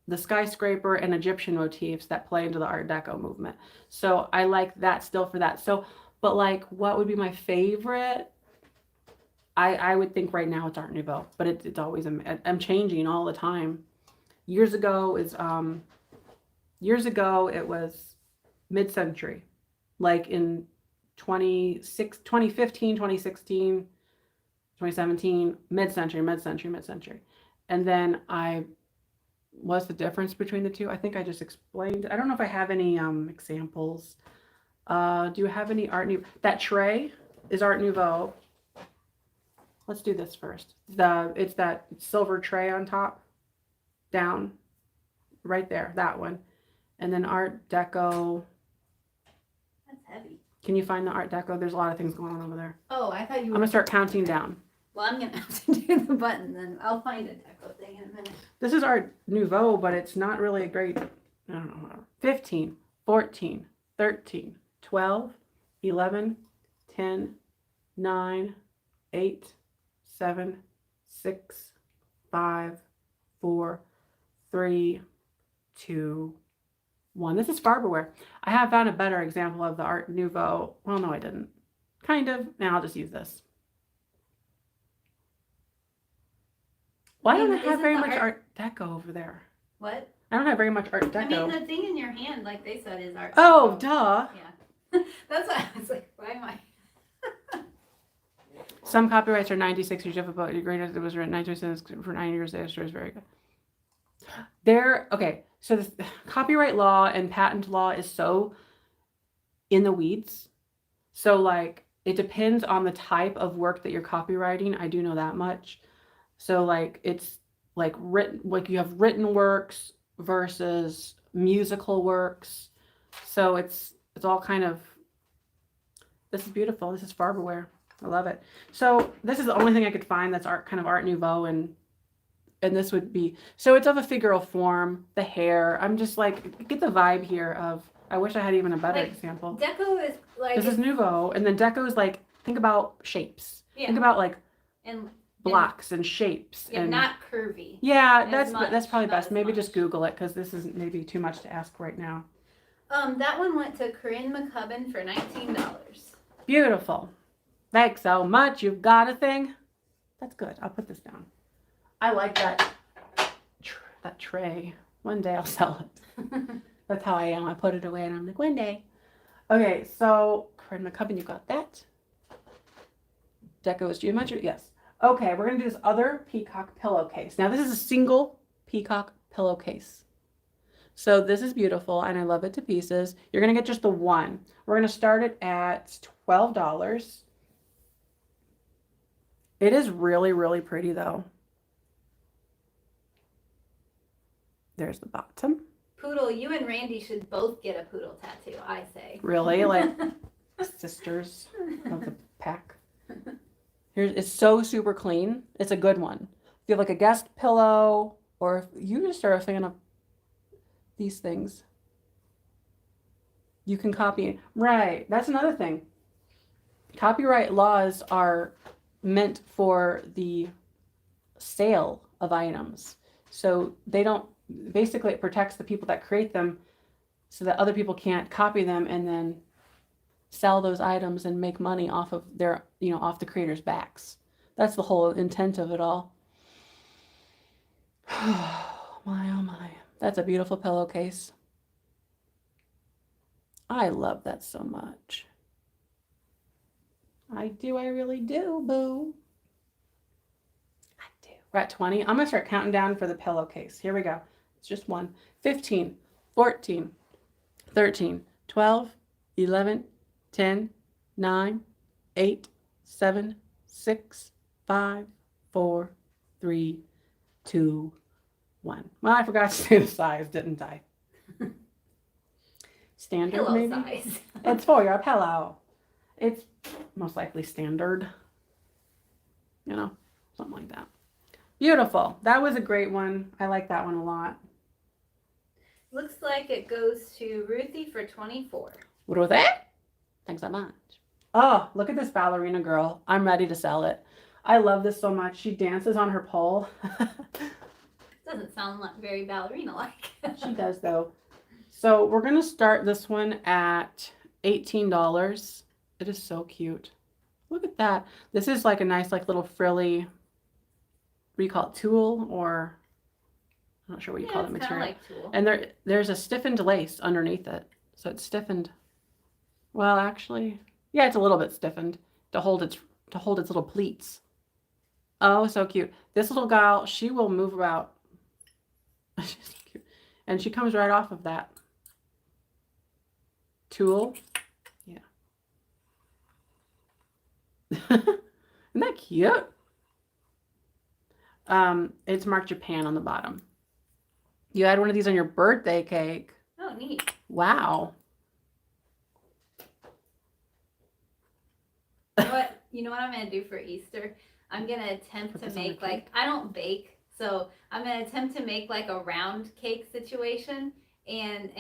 the skyscraper and Egyptian motifs that play into the Art Deco movement. So I like that still for that. So, but like, what would be my favorite? I would think right now it's Art Nouveau, but it's always, I'm changing all the time. Years ago it was mid-century, like in 2015, 2016, 2017, mid-century. And then what's the difference between the two? I think I just explained. I don't know if I have any examples. Do you have any Art Nouveau? That tray is Art Nouveau. Let's do this first. It's that silver tray on top, down, right there, that one. And then Art Deco. That's heavy. Can you find the Art Deco? There's a lot of things going on over there. Oh, I thought you were. I'm gonna start counting down. Well, I'm gonna have to do the button then. I'll find a deco thing in a minute. This is Art Nouveau, but it's not really a great, I don't know, whatever. 15, 14, 13, 12, 11, 10, 9, 8, 7, 6, 5, 4, 3, 2, 1. This is Farberware. I have found a better example of the Art Nouveau. Well, no, I didn't. Kind of. Now I'll just use this. Why don't I have very much Art Deco over there? What? I don't have very much Art Deco. I mean, the thing in your hand, like they said, is Art Deco. Oh, duh. Yeah. That's why I was like, why am I? Some copyrights are 96 years of about agreement. It was written 96 for 9 years. The history is very good. Okay. So this copyright law and patent law is so in the weeds. So like, it depends on the type of work that you're copywriting. I do know that much. So like, it's like written, like you have written works versus musical works. So it's all kind of, this is beautiful. This is Farberware. I love it. So this is the only thing I could find that's kind of Art Nouveau, and this would be, so it's of a figural form, the hair. I'm just like, get the vibe here of, I wish I had even a better example. Deco is like, this is Nouveau, and then Deco is like, think about shapes. Yeah. Think about like and blocks and shapes. Yeah, and not curvy. Yeah, that's probably not best. as Maybe much. just Google it, because this is maybe too much to ask right now. That one went to Corinne McCubbin for $19. Beautiful. Thanks so much. You've got a thing. That's good. I'll put this down. I like that tray. One day I'll sell it. That's how I am. I put it away and I'm like, one day. Okay, so Corinne McCubbin, you got that. Deco is geometry. Yes. Okay, we're going to do this other peacock pillowcase. Now, this is a single peacock pillowcase. So this is beautiful, and I love it to pieces. You're going to get just the one. We're going to start it at $12. It is really, really pretty, though. There's the bottom. Poodle, you and Randy should both get a poodle tattoo, I say. Really? Like sisters of the pack. It's so super clean. It's a good one. If you have like a guest pillow, or if you just are a fan of these things, you can copy. Right. That's another thing. Copyright laws are meant for the sale of items. So they don't, basically it protects the people that create them so that other people can't copy them and then sell those items and make money off of their, off the creator's backs. That's the whole intent of it all. Oh my. That's a beautiful pillowcase. I love that so much. I really do, boo. I do. We're at 20. I'm going to start counting down for the pillowcase. Here we go. It's just one. 15, 14, 13, 12, 11, 10, 9, 8, 7, 6, 5, 4, 3, 2, 1. Well, I forgot to say the size, didn't I? Standard, Pillow maybe? size. It's for your pillow. It's most likely standard. Something like that. Beautiful. That was a great one. I like that one a lot. Looks like it goes to Ruthie for 24. What was that? Thanks so much. Oh, look at this ballerina girl. I'm ready to sell it. I love this so much. She dances on her pole. Doesn't sound like very ballerina-like. She does, though. So we're going to start this one at $18. It is so cute. Look at that. This is like a nice, like little frilly, what do you call it, tulle, or I'm not sure what you call that material. Like tulle. And there's a stiffened lace underneath it. So it's stiffened. Well, actually, yeah, it's a little bit stiffened to hold its little pleats. Oh, so cute. This little gal, she will move about. She's so cute. And she comes right off of that tulle. Yeah. Isn't that cute? It's marked Japan on the bottom. You had one of these on your birthday cake. Oh, neat. Wow. You know what I'm gonna do for Easter? I'm gonna attempt to make like, I don't bake, so I'm gonna attempt to make like a round cake situation and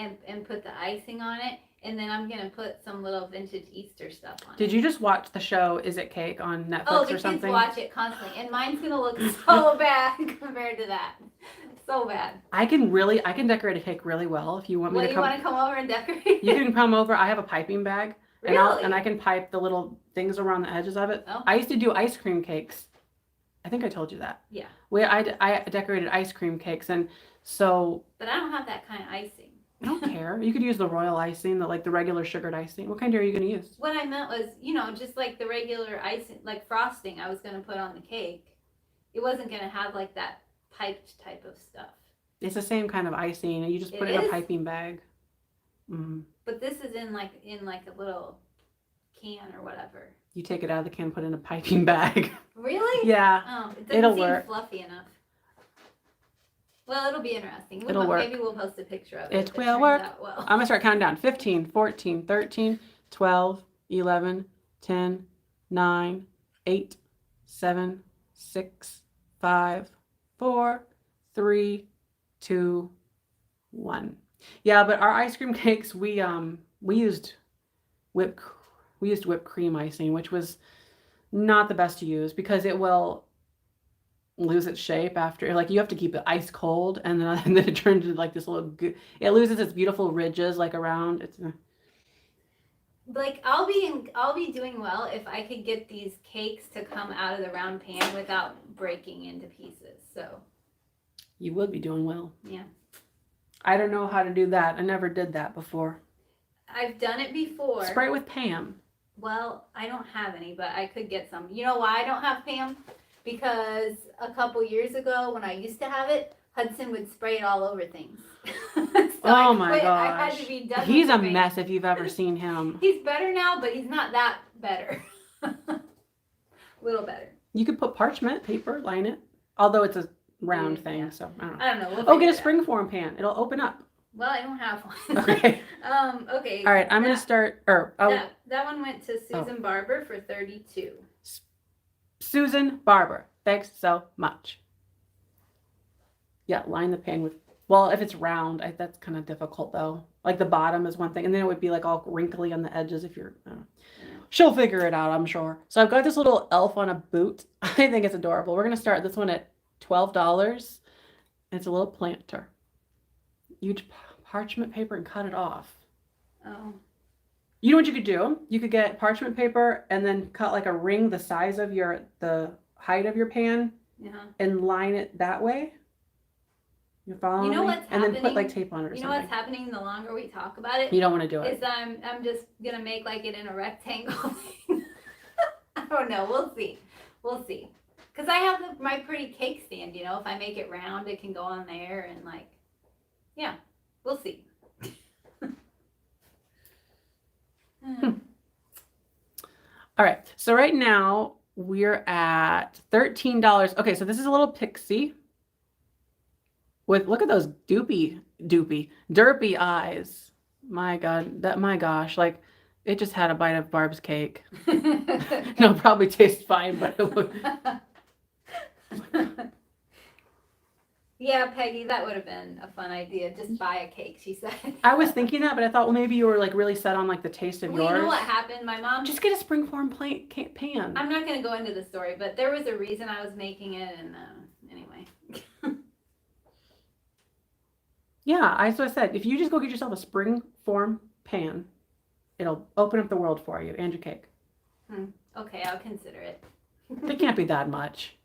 put the icing on it, and then I'm gonna put some little vintage Easter stuff on it. Did you just watch the show Is It Cake on Netflix or something? Oh, the kids watch it constantly, and mine's gonna look so bad compared to that. So bad. I can decorate a cake really well if you want me to come. You want to come over and decorate? You can come over. I have a piping bag. Really? And I can pipe the little things around the edges of it. Oh. I used to do ice cream cakes. I think I told you that. Yeah. I decorated ice cream cakes, and so. But I don't have that kind of icing. I don't care. You could use the royal icing, the regular sugared icing. What kind are you going to use? What I meant was, just like the regular icing, like frosting I was going to put on the cake. It wasn't going to have like that piped type of stuff. It's the same kind of icing. You just put it in a piping bag. Mm-hmm. But this is in like a little can or whatever. You take it out of the can, put it in a piping bag. Really? Yeah. Oh, it doesn't seem fluffy enough. Well, it'll be interesting. It'll work. Maybe we'll post a picture of it. It will work. Well. I'm going to start counting down. 15, 14, 13, 12, 11, 10, 9, 8, 7, 6, 5, 4, 3, 2, 1. Yeah, but our ice cream cakes, we used whipped cream icing, which was not the best to use because it will lose its shape after, like, you have to keep it ice cold, and then it turns into like this little it loses its beautiful ridges like around it's like I'll be doing well if I could get these cakes to come out of the round pan without breaking into pieces. So you would be doing well. Yeah. I don't know how to do that. I never did that before. I've done it before. Spray it with Pam. Well, I don't have any, but I could get some. You know why I don't have Pam? Because a couple years ago when I used to have it, Hudson would spray it all over things. Oh my gosh. I had to be done. He's a mess if you've ever seen him. He's better now, but he's not that better. Little better. You could put parchment paper, line it. Although it's a round thing, so I don't know. I don't know. Get a springform pan. It'll open up. Well, I don't have one. Okay. Okay. All right, I'm going to start. That one went to Susan Barber for $32. Susan Barber, thanks so much. Yeah, line the pan with. Well, if it's round, that's kind of difficult though. Like the bottom is one thing, and then it would be like all wrinkly on the edges if you're. She'll figure it out, I'm sure. So I've got this little elf on a boot. I think it's adorable. We're going to start this one at $12. It's a little planter. Use parchment paper and cut it off. Oh. You know what you could do? You could get parchment paper and then cut like a ring the size of the height of your pan. Yeah. And line it that way. You're following me? What's and happening? Then put like tape on it or something. something. What's happening the longer we talk about it? You don't want to do it. Is I'm just gonna make like it in a rectangle. I don't know. We'll see. Because I have my pretty cake stand. If I make it round, it can go on there and like, yeah, we'll see. All right. So right now we're at $13. Okay, so this is a little Pixie. Look at those derpy eyes. My gosh, like it just had a bite of Barb's cake. No, probably tastes fine, but it would. Yeah, Peggy, that would have been a fun idea. Just buy a cake, she said. I was thinking that, but I thought, well, maybe you were like really set on like the taste of yours. You know what happened? My mom just get a springform pan. I'm not going to go into the story, but there was a reason I was making it, and anyway. Yeah, I said, if you just go get yourself a springform pan, it'll open up the world for you and your cake. Okay, I'll consider it. They can't be that much.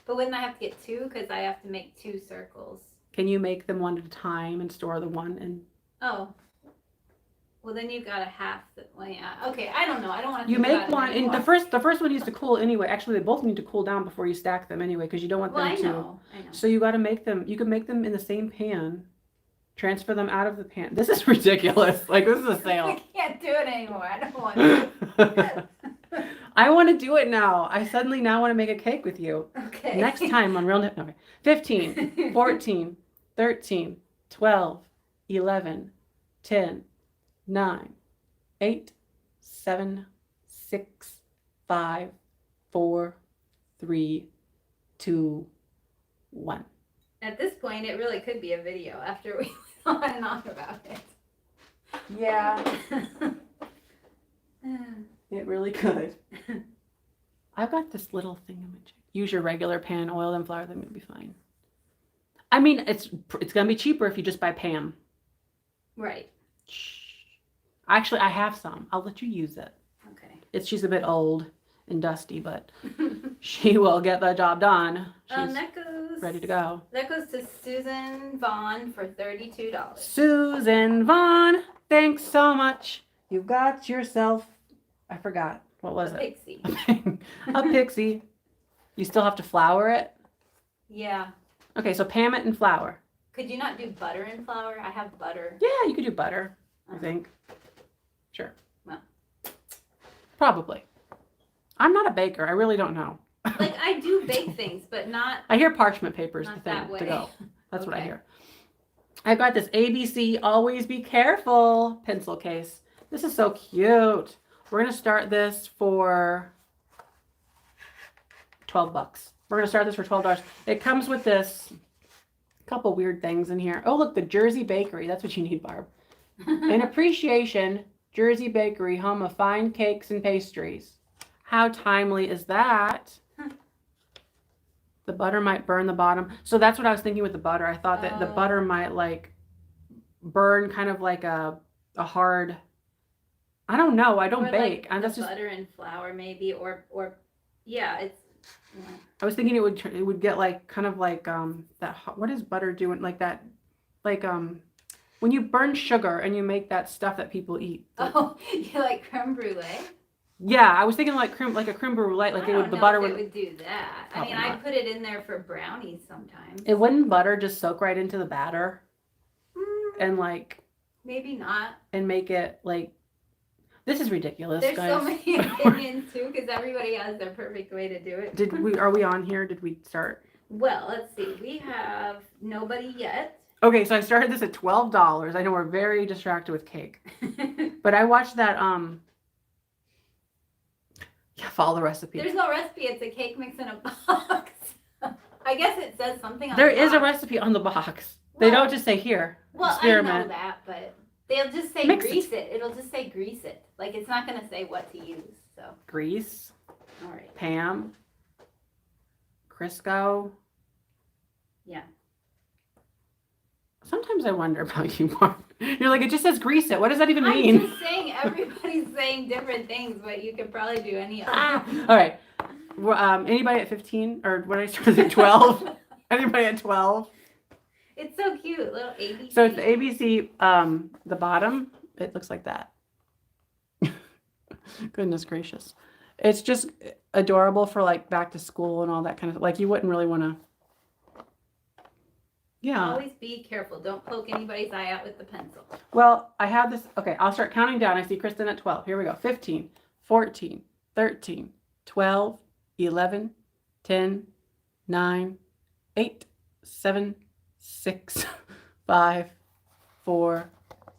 But wouldn't I have to get 2? Because I have to make 2 circles. Can you make them one at a time and store the one in? Oh. Well, then you've got a half. Well, yeah. Okay, I don't know. I don't want to. You make one, and the first one needs to cool anyway. Actually, they both need to cool down before you stack them anyway, because you don't want them I to. know. So you got to make them. You can make them in the same pan. Transfer them out of the pan. This is ridiculous. Like, this is a sale. I can't do it anymore. I don't want to. I want to do it now. I suddenly now want to make a cake with you. Okay. Next time on Real Nip. Okay. 15, 14, 13, 12, 11, 10, 9, 8, 7, 6, 5, 4, 3, 2, 1. At this point, it really could be a video after we went on and on about it. Yeah, it really could. I've got this little thingamajig. Use your regular pan, oil and flour, then you'll be fine. I mean, it's gonna be cheaper if you just buy Pam. Right. Actually, I have some. I'll let you use it. Okay. She's a bit old and dusty, but she will get the job done. She's that goes ready to go. That goes to Susan Vaughn for $32. Susan Vaughn, thanks so much. You've got yourself, I forgot. What was A it? Pixie. A Pixie. You still have to flour it? Yeah. Okay, so Pam it and flour. Could you not do butter and flour? I have butter. Yeah, you could do butter, I think. Sure. Well. Probably. I'm not a baker. I really don't know. Like, I do bake things, but not... I hear parchment paper is the Not thing that way. to go. That's what I Okay. hear. I've got this ABC Always Be Careful pencil case. This is so cute. We're going to start this for $12. We're going to start this for $12. It comes with this couple weird things in here. Oh, look, the Jersey Bakery. That's what you need, Barb. In appreciation, Jersey Bakery, home of fine cakes and pastries. How timely is that? The butter might burn the bottom. So that's what I was thinking with the butter. I thought that the butter might like burn kind of like a hard, I don't know. I don't bake. Like that's the just butter and flour maybe, or yeah, it's... Yeah. I was thinking it would get like kind of like that. What is butter doing? Like that, like when you burn sugar and you make that stuff that people eat. Oh, you like creme brulee? Yeah, I was thinking like a creme brulee, like it would the butter would do that. I Probably mean, I not. put it in there for brownies sometimes. It wouldn't butter just soak right into the batter and like Maybe not. and make it like this is ridiculous, There's guys. so many opinions too, because everybody has their perfect way to do it. Are we on here? Did we start? Well, let's see. We have nobody yet. Okay, so I started this at $12. I know we're very distracted with cake, but I watched that yeah, follow the recipe. There's no recipe. It's a cake mix in a box. I guess it says something on There the is a box. recipe on the box. They Well- don't just say here. Well, experiment. I know that, but they'll just say Mix it. grease it. It'll just say grease it. Like, it's not going to say what to use. So, Grease, all right. Pam, Crisco. Yeah. Sometimes I wonder about you, Mark. You're like, it just says grease it. What does that even I'm mean? just saying everybody's saying different things, but you could probably do any of Ah. them. All right. Anybody at 15 or what I started at 12? Anybody at 12? It's so cute, little ABC. So it's the ABC, the bottom, it looks like that. Goodness gracious. It's just adorable for like back to school and all that kind of, like you wouldn't really want to, yeah. Always be careful. Don't poke anybody's eye out with the pencil. Well, I have this, okay, I'll start counting down. I see Kristen at 12. Here we go. 15, 14, 13, 12, 11, 10, 9, 8, 7, 6, 5, 4,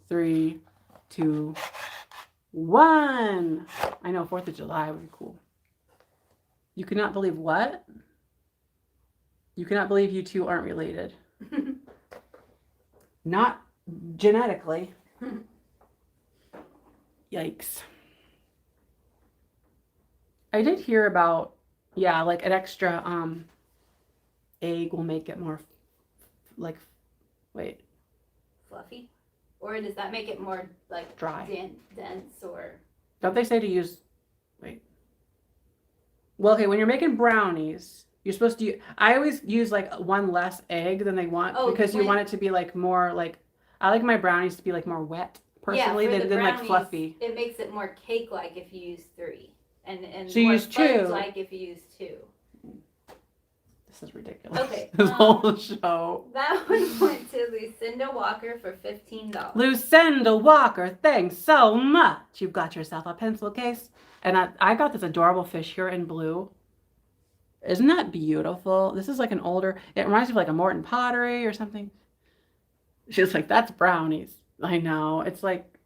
3, 2, 1. I know 4th of July would be cool. You cannot believe what? You cannot believe you two aren't related. Not genetically. Yikes. I did hear about, yeah, like an extra egg will make it more like, wait, Fluffy? Or does that make it more like dry. dense or... Don't they say to use, wait, Well, okay, when you're making brownies, you're supposed to I always use like one less egg than they want because you want it to be like more like, I like my brownies to be like more wet personally than like fluffy. It makes it more cake-like if you use 3. And so you more use 2. like if you use 2. This is ridiculous. Okay. This whole show. That one went to Lucinda Walker for $15. Lucinda Walker, thanks so much. You've got yourself a pencil case. And I got this adorable fish here in blue. Isn't that beautiful? This is like an older, it reminds me of like a Morton pottery or something. She's like, that's brownies. I know. It's like,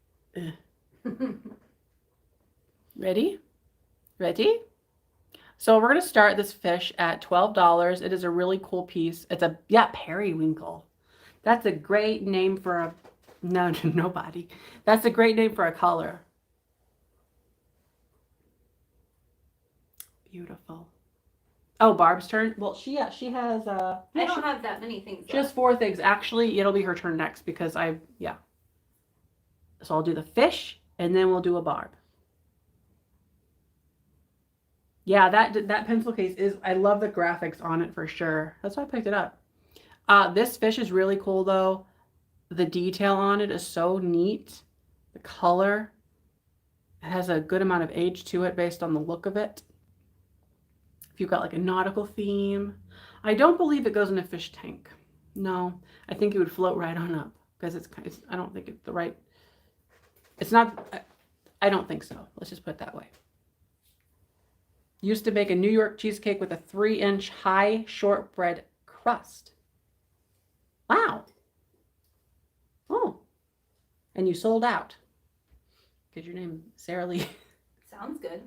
ready? Ready? So we're going to start this fish at $12. It is a really cool piece. It's a, Periwinkle. That's a great name for a, no, nobody. That's a great name for a color. Beautiful. Oh, Barb's turn. Well, she has. I don't have that many things. She has 4 things. Actually, it'll be her turn next because So I'll do the fish and then we'll do a Barb. Yeah, that pencil case is. I love the graphics on it for sure. That's why I picked it up. This fish is really cool though. The detail on it is so neat. The color. It has a good amount of age to it based on the look of it. You've got like a nautical theme. I don't believe it goes in a fish tank. No, I think it would float right on up because I don't think it's the right. It's not. I don't think so. Let's just put it that way. Used to bake a New York cheesecake with a 3-inch high shortbread crust. Wow. Oh, and you sold out. Because your name Sarah Lee. Sounds good.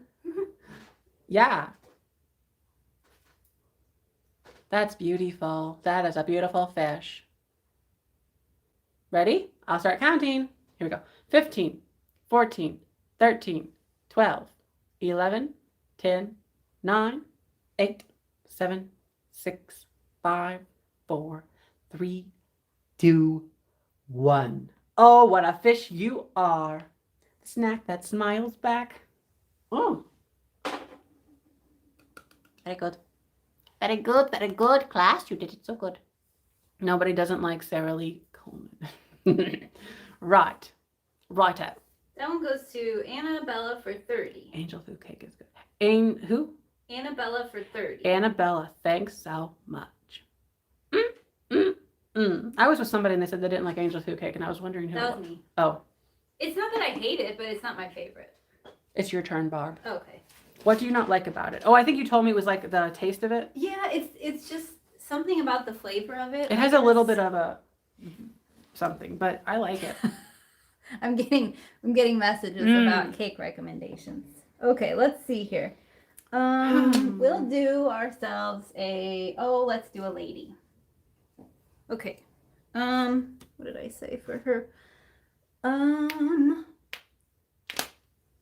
Yeah. That's beautiful. That is a beautiful fish. Ready? I'll start counting. Here we go. 15, 14, 13, 12, 11, 10, 9, 8, 7, 6, 5, 4, 3, 2, 1. Oh, what a fish you are. The snack that smiles back. Oh. Very good. Very good, very good, class. You did it so good. Nobody doesn't like Sarah Lee Coleman. Right. Right up. That one goes to Annabella for 30. Angel food cake is good. Who? Annabella for 30. Annabella, thanks so much. I was with somebody and they said they didn't like angel food cake and I was wondering who. That was me. Oh. It's not that I hate it, but it's not my favorite. It's your turn, Barb. Okay. What do you not like about it? Oh, I think you told me it was like the taste of it. Yeah, it's just something about the flavor of it. It has a little bit of a something, but I like it. I'm getting messages about cake recommendations. Okay, let's see here. We'll do ourselves let's do a lady. Okay. What did I say for her?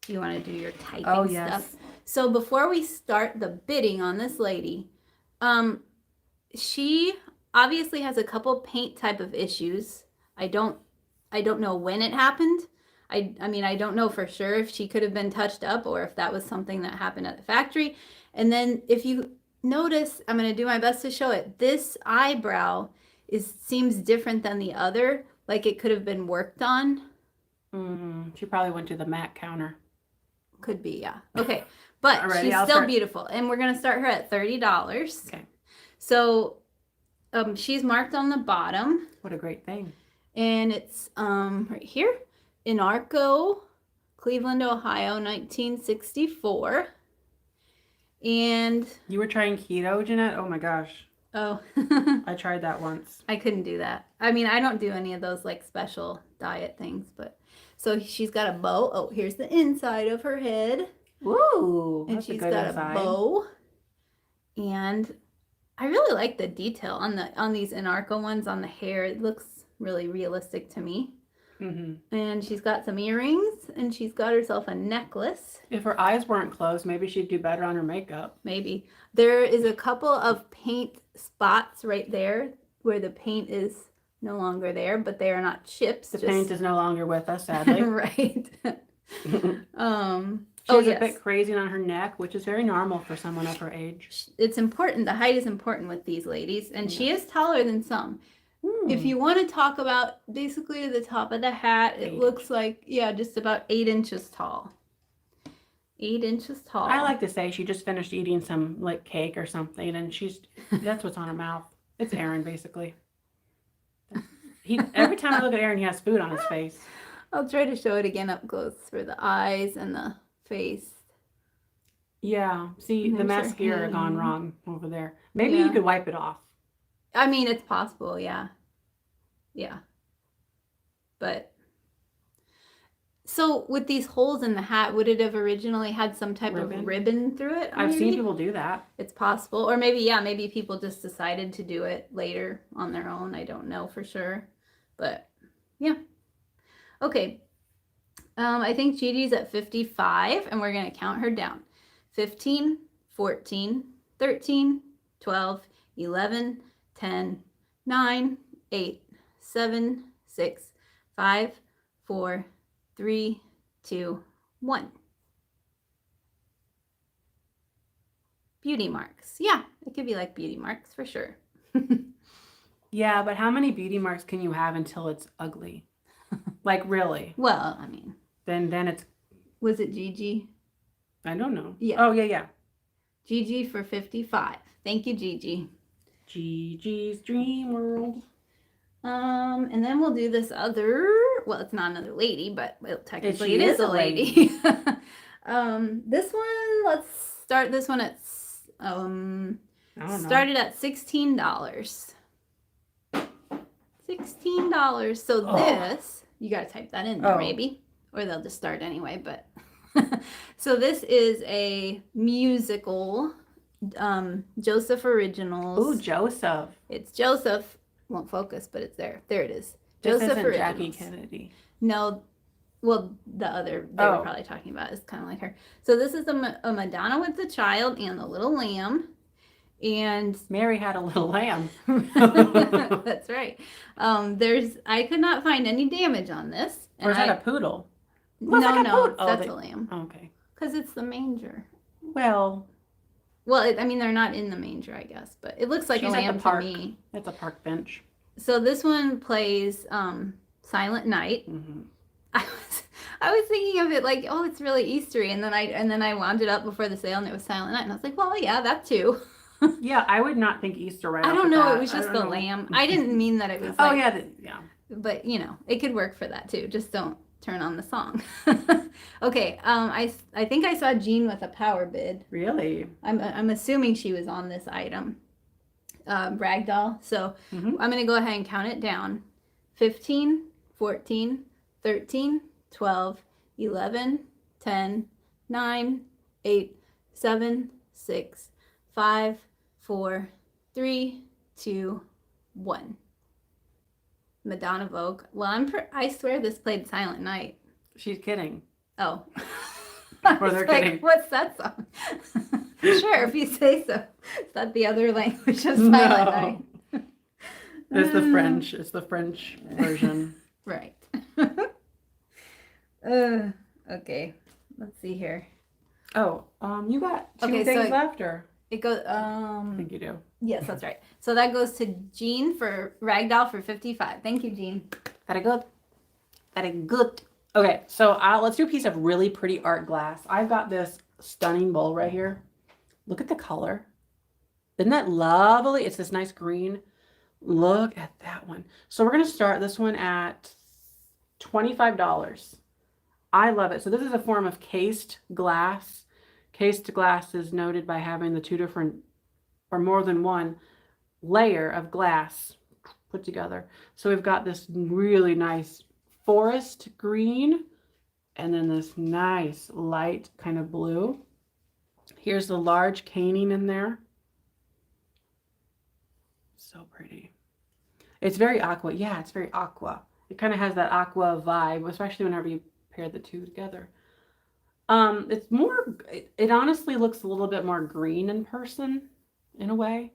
You want to do your typing stuff? So before we start the bidding on this lady, she obviously has a couple paint type of issues. I don't know when it happened. I mean, I don't know for sure if she could have been touched up or if that was something that happened at the factory. And then if you notice, I'm going to do my best to show it. This eyebrow seems different than the other, like it could have been worked on. She probably went to the MAC counter. Could be, yeah. Okay, but she's still beautiful. And we're going to start her at $30. Okay. So she's marked on the bottom. What a great thing. And it's right here in Arco, Cleveland, Ohio, 1964. And you were trying keto, Jeanette? Oh my gosh. Oh. I tried that once. I couldn't do that. I mean, I don't do any of those like special diet things, but so she's got a bow. Oh, here's the inside of her head. Ooh. And she's got a bow. And I really like the detail on these Inarco ones on the hair. It looks really realistic to me. Mm-hmm. And she's got some earrings and she's got herself a necklace. If her eyes weren't closed, maybe she'd do better on her makeup. Maybe. There is a couple of paint spots right there where the paint is no longer there, but they are not chips. The paint is no longer with us, sadly. Right. She has a bit crazy on her neck, which is very normal for someone of her age. It's important. The height is important with these ladies, and she is taller than some. If you want to talk about basically the top of the hat, it looks like, just about 8 inches tall. 8 inches tall. I like to say she just finished eating some like cake or something, and that's what's on her mouth. It's Aaron, basically. Every time I look at Aaron, he has food on his face. I'll try to show it again up close for the eyes and the face. Yeah, see, the mascara gone wrong over there. Maybe you could wipe it off. I mean, it's possible, yeah. Yeah. But, so with these holes in the hat, would it have originally had some type of ribbon through it? I've seen people do that. It's possible. Or maybe people just decided to do it later on their own. I don't know for sure. But, yeah. Okay. I think Gigi's at 55, and we're going to count her down. 15, 14, 13, 12, 11, 10, 9, 8, 7, 6, 5, 4, 3, 2, 1. Beauty marks. Yeah, it could be like beauty marks for sure. Yeah, but how many beauty marks can you have until it's ugly? Like, really? Well, I mean. Then it's... Was it Gigi? I don't know. Yeah. Oh, yeah. Gigi for 55. Thank you, Gigi. Gigi's Dream World. And then we'll do this other, well, it's not another lady, but technically it is a lady. This one, let's start this one at, started at $16. $16. So this, you got to type that in there maybe, or they'll just start anyway, but. So this is a musical, Joseph Originals. Ooh, Joseph. It's Joseph. Won't focus, but it's there. There it is. This Joseph isn't Originals. Jackie Kennedy. No, well, the other they were probably talking about is kind of like her. So this is a Madonna with the child and the little lamb. And Mary had a little lamb. That's right. I could not find any damage on this. Or is that a poodle? No, that's a lamb. Okay. Because it's the manger. Well, they're not in the manger, I guess, but it looks like a lamb to me. It's a park bench. So this one plays Silent Night. Mm-hmm. I was thinking of it like, oh, it's really Eastery, and then I wound it up before the sale, and it was Silent Night, and I was like, well, yeah, that too. Yeah, I would not think Easter right. I don't know. It was just the lamb. I didn't mean that it was. Like, yeah. But it could work for that too. Just don't turn on the song. Okay. I think I saw Jean with a power bid. Really? I'm assuming she was on this item. Ragdoll. So I'm gonna go ahead and count it down. 15, 14, 13, 12, 11, 10, 9, 8, 7, 6, 5, 4, 3, 2, 1. Madonna Vogue. Well, I swear this played Silent Night. She's kidding. Oh. Or they're kidding. What's that song? Sure, if you say so. Is that the other language of Silent Night? It's the French. It's the French version. Right. Okay. Let's see here. Oh, you got two things left, or? It goes, I think you do. Yes, that's right. So that goes to Jean for Ragdoll for 55. Thank you, Jean. Very good. Very good. Okay, so let's do a piece of really pretty art glass. I've got this stunning bowl right here. Look at the color. Isn't that lovely? It's this nice green. Look at that one. So we're going to start this one at $25. I love it. So this is a form of cased glass. Cased glass is noted by having the two different or more than one layer of glass put together. So we've got this really nice forest green and then this nice light kind of blue. Here's the large caning in there. So pretty. It's very aqua. Yeah, it's very aqua. It kind of has that aqua vibe, especially whenever you pair the two together. It's more, it honestly looks a little bit more green in person in a way,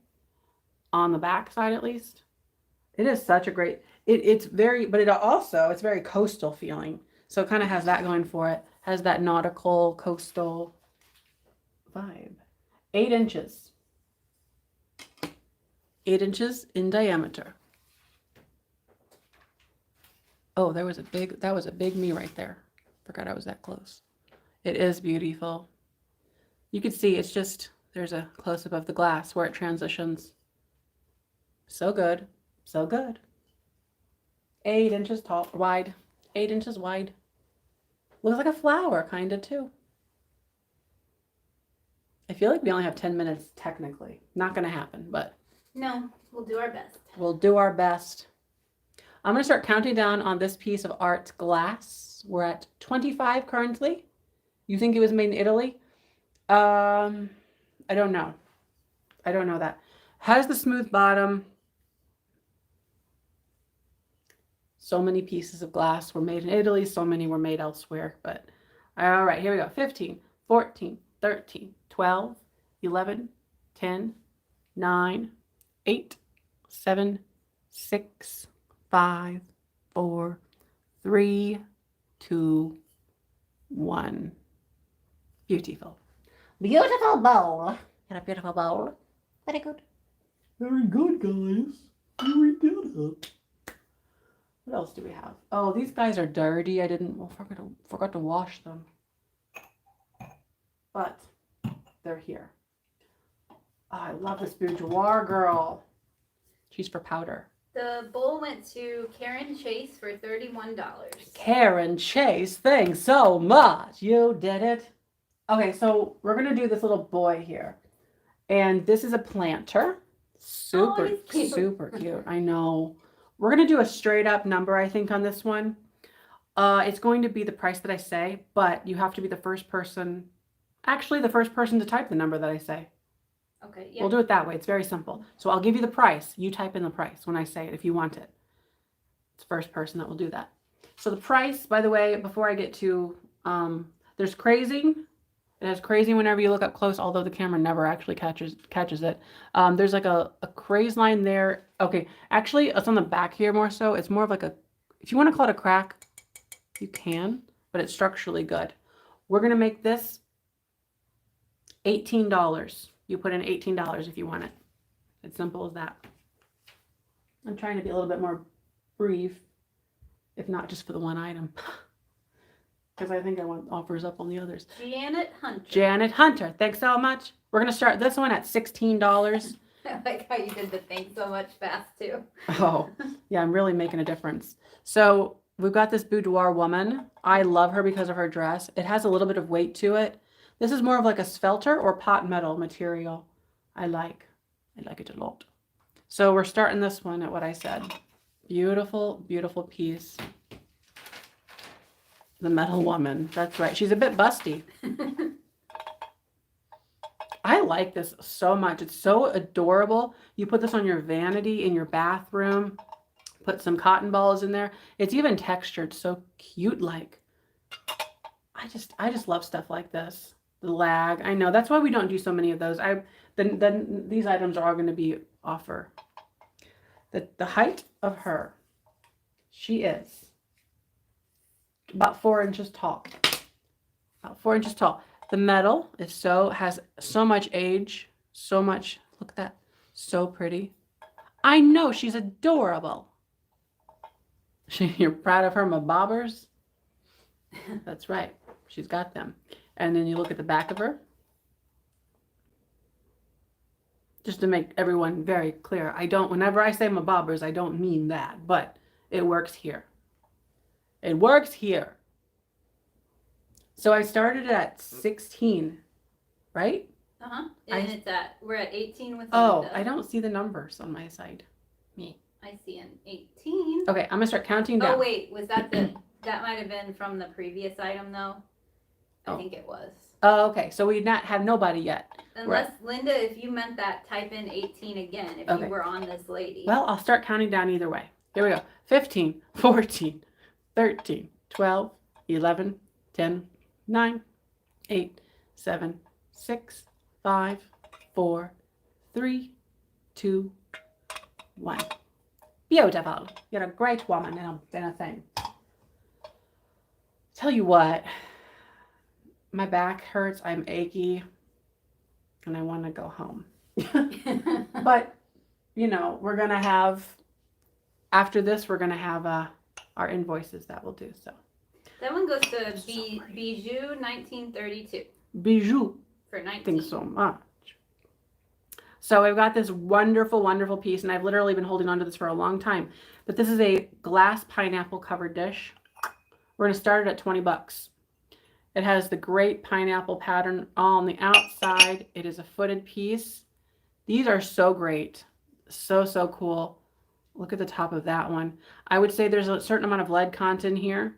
on the back side at least. It is such a great, it's very, but it's very coastal feeling. So it kind of has that going for it. Has that nautical coastal vibe. 8 inches. 8 inches in diameter. Oh, that was a big me right there. Forgot I was that close. It is beautiful. You can see it's just, there's a close-up of the glass where it transitions. So good. So good. 8 inches tall, wide. 8 inches wide. Looks like a flower, kind of, too. I feel like we only have 10 minutes, technically. Not going to happen, but... No, we'll do our best. We'll do our best. I'm going to start counting down on this piece of art glass. We're at 25 currently. You think it was made in Italy? I don't know. I don't know that. Has the smooth bottom. So many pieces of glass were made in Italy. So many were made elsewhere. But all right, here we go. 15, 14, 13, 12, 11, 10, 9, 8, 7, 6, 5, 4, 3, 2, 1. Beautiful. Beautiful bowl. And a beautiful bowl. Very good. Very good, guys. Very good. What else do we have? Oh, these guys are dirty. I forgot to wash them. But they're here. Oh, I love this boudoir girl. She's for powder. The bowl went to Karen Chase for $31. Karen Chase, thanks so much. You did it. Okay, so we're going to do this little boy here. And this is a planter. Super, cute. super cute. I know. We're going to do a straight up number, I think, on this one. It's going to be the price that I say, but you have to be the first person, actually the first person to type the number that I say. Okay, yeah. We'll do it that way. It's very simple. So I'll give you the price. You type in the price when I say it if you want it. It's the first person that will do that. So the price, by the way, before I get to, there's crazy. It has crazy whenever you look up close, although the camera never actually catches it. There's like a craze line there. Okay, actually, it's on the back here more so. It's more of like a, if you want to call it a crack, you can, but it's structurally good. We're going to make this $18. You put in $18 if you want it. It's simple as that. I'm trying to be a little bit more brief, if not just for the one item. Because I think I want offers up on the others. Janet Hunter. Janet Hunter. Thanks so much. We're going to start this one at $16. I like how you did the thing so much fast, too. Oh, yeah, I'm really making a difference. So we've got this boudoir woman. I love her because of her dress. It has a little bit of weight to it. This is more of like a svelter or pot metal material. I like it a lot. So we're starting this one at what I said. Beautiful, beautiful piece. The metal woman. That's right. She's a bit busty. I like this so much. It's so adorable. You put this on your vanity in your bathroom. Put some cotton balls in there. It's even textured. So cute like. I just love stuff like this. The lag. I know. That's why we don't do so many of those. Then these items are all going to be offer. The height of her. She is about 4 inches tall. About 4 inches tall. The metal is has so much age. So much. Look at that. So pretty. I know. She's adorable. You're proud of her mabobbers? That's right. She's got them. And then you look at the back of her. Just to make everyone very clear. Whenever I say mabobbers, I don't mean that. But it works here. It works here. So I started at 16, right? Uh-huh. And we're at 18 with I don't see the numbers on my side. Me. I see an 18. Okay, I'm gonna start counting down. Oh wait, was that that might have been from the previous item though? I think it was. Oh, okay. So we have nobody yet. Unless, Linda, if you meant that, type in 18 again if you were on this lady. Well, I'll start counting down either way. Here we go. 15, 14, 13, 12, 11, 10, 9, 8, 7, 6, 5, 4, 3, 2, 1. Beautiful. You're a great woman in a thing. Tell you what, my back hurts. I'm achy. And I want to go home. But, you know, we're going to have, after this, we're going to have our invoices that we'll do. So That one goes to Bijou 1932 Bijou. for 19. Thanks so much. So I've got this wonderful, wonderful piece, and I've literally been holding on to this for a long time. But this is a glass pineapple covered dish. We're going to start it at 20 bucks. It has the great pineapple pattern on the outside. It is a footed piece. These are so great. So, so cool. Look at the top of that one. I would say there's a certain amount of lead content here.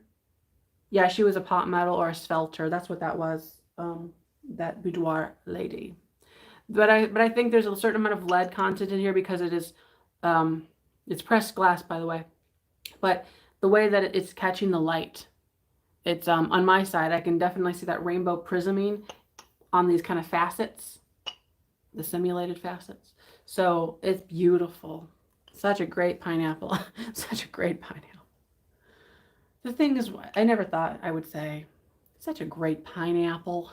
Yeah, she was a pot metal or a svelter. That's what that was. That Boudoir lady. But I think there's a certain amount of lead content in here because it is, it's pressed glass, by the way. But the way that it's catching the light, it's on my side, I can definitely see that rainbow prisming on these kind of facets, the simulated facets. So it's beautiful. Such a great pineapple. Such a great pineapple. The thing is, I never thought I would say, such a great pineapple.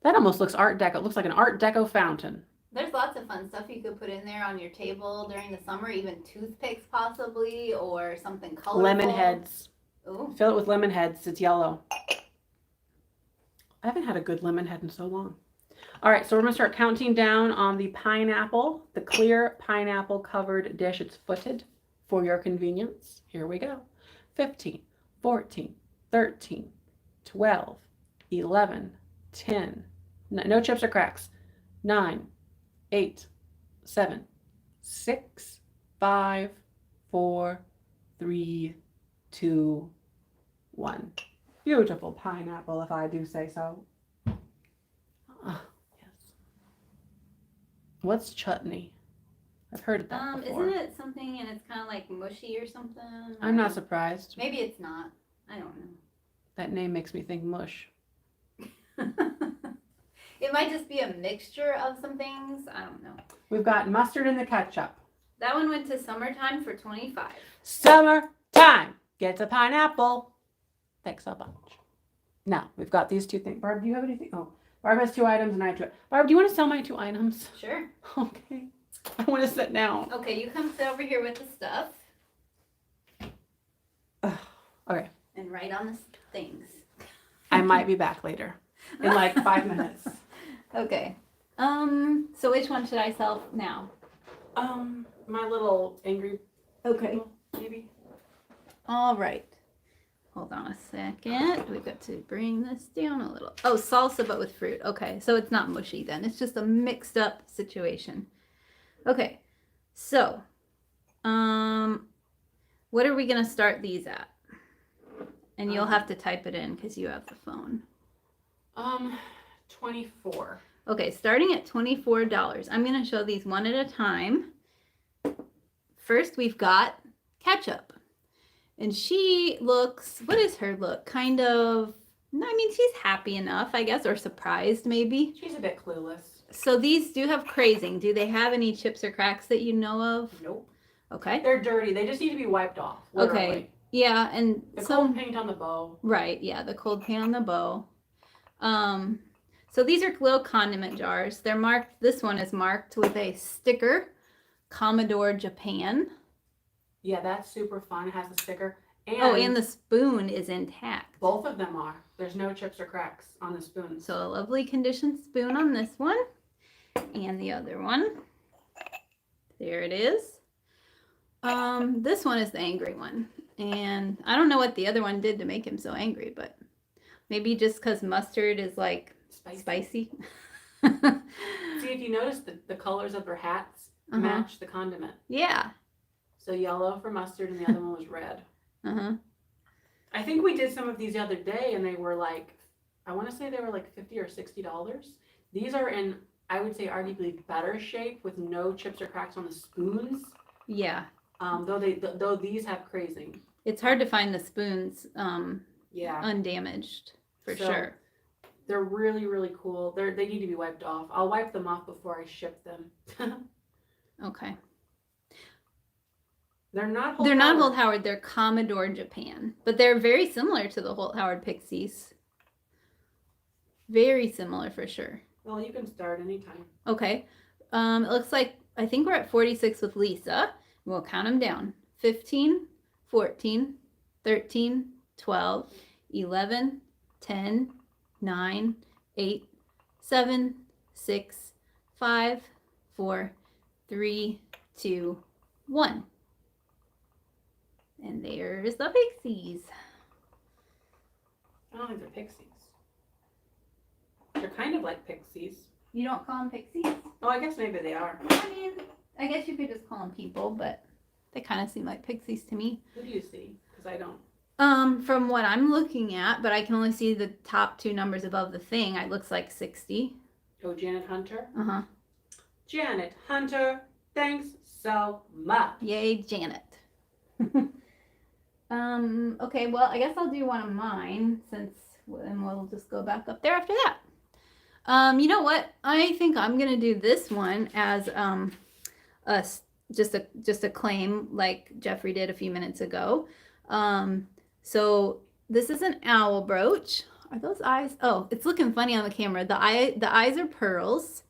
That almost looks Art Deco. It looks like an Art Deco fountain. There's lots of fun stuff you could put in there on your table during the summer, even toothpicks possibly, or something colorful. Lemon heads. Ooh. Fill it with lemon heads. It's yellow. I haven't had a good lemon head in so long. All right, so we're going to start counting down on the pineapple, the clear pineapple covered dish. It's footed for your convenience. Here we go. 15, 14, 13, 12, 11, 10. No chips or cracks. 9, 8, 7, 6, 5, 4, 3, 2, 1. Beautiful pineapple, if I do say so. Oh, yes. What's chutney? I've heard of that before. Isn't it something and it's kind of like mushy or something? I'm not surprised. Maybe it's not. I don't know. That name makes me think mush. It might just be a mixture of some things. I don't know. We've got mustard in the ketchup. That one went to summertime for 25. Summertime gets a pineapple. Thanks a bunch. Now, we've got these two things. Barb, do you have anything? Oh, Barb has 2 items and I have 2. Barb, do you want to sell my 2 items? Sure. Okay. I want to sit down. Okay, you come sit over here with the stuff. Okay. And write on the things. I might be back later in like 5 minutes. Okay. So which one should I sell now? My little angry. Okay. Maybe. All right. Hold on a second. We've got to bring this down a little. Oh, salsa, but with fruit. Okay, so it's not mushy then. It's just a mixed up situation. Okay, so, what are we going to start these at? And you'll have to type it in because you have the phone. 24. Okay, starting at $24. I'm going to show these one at a time. First, we've got ketchup. And she looks, what is her look? Kind of, I mean, she's happy enough, I guess, or surprised maybe. She's a bit clueless. So these do have crazing. Do they have any chips or cracks that you know of? Nope. Okay. They're dirty. They just need to be wiped off. Literally. Okay. Yeah, and the cold paint on the bow. Right, yeah, the cold paint on the bow. So these are little condiment jars. They're marked, this one is marked with a sticker, Commodore Japan. Yeah, that's super fun. It has a sticker. And the spoon is intact. Both of them are. There's no chips or cracks on the spoon. So a lovely conditioned spoon on this one. And the other one. There it is. This one is the angry one. And I don't know what the other one did to make him so angry, but maybe just because mustard is like spicy. See, if you notice the colors of their hats match the condiment. Yeah. So yellow for mustard and the other one was red. I think we did some of these the other day and they were like, I want to say they were like $50 or $60. These are in, I would say, arguably better shape with no chips or cracks on the spoons. Yeah. Though these have crazing. It's hard to find the spoons yeah, undamaged for sure. They're really, really cool. They need to be wiped off. I'll wipe them off before I ship them. Okay. They're not Holt Howard. They're Commodore Japan. But they're very similar to the Holt Howard Pixies. Very similar for sure. Well, you can start anytime. Okay. It looks like, I think we're at 46 with Lisa. We'll count them down. 15, 14, 13, 12, 11, 10, 9, 8, 7, 6, 5, 4, 3, 2, 1. And there's the pixies. I don't think they're pixies. They're kind of like pixies. You don't call them pixies? Oh, I guess maybe they are. I mean, I guess you could just call them people, but they kind of seem like pixies to me. Who do you see? Because I don't. From what I'm looking at, but I can only see the top 2 numbers above the thing. It looks like 60. Oh, Janet Hunter? Uh-huh. Janet Hunter, thanks so much. Yay, Janet. Okay, well, I guess I'll do one of mine and we'll just go back up there after that. You know what? I think I'm gonna do this one as just a claim like Jeffrey did a few minutes ago. So this is an owl brooch. Are those eyes? Oh, it's looking funny on the camera. The eyes are pearls,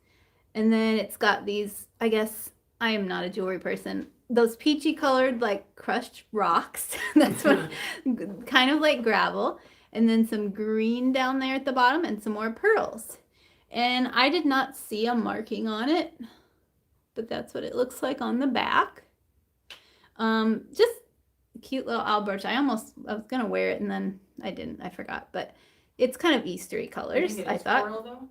and then it's got these. I guess I am not a jewelry person. Those peachy colored like crushed rocks. That's what kind of like gravel, and then some green down there at the bottom, and some more pearls. And I did not see a marking on it, but that's what it looks like on the back. Just a cute little owl brooch. I was gonna wear it and then I didn't. I forgot, but it's kind of Eastery colors. I thought. Coral, though?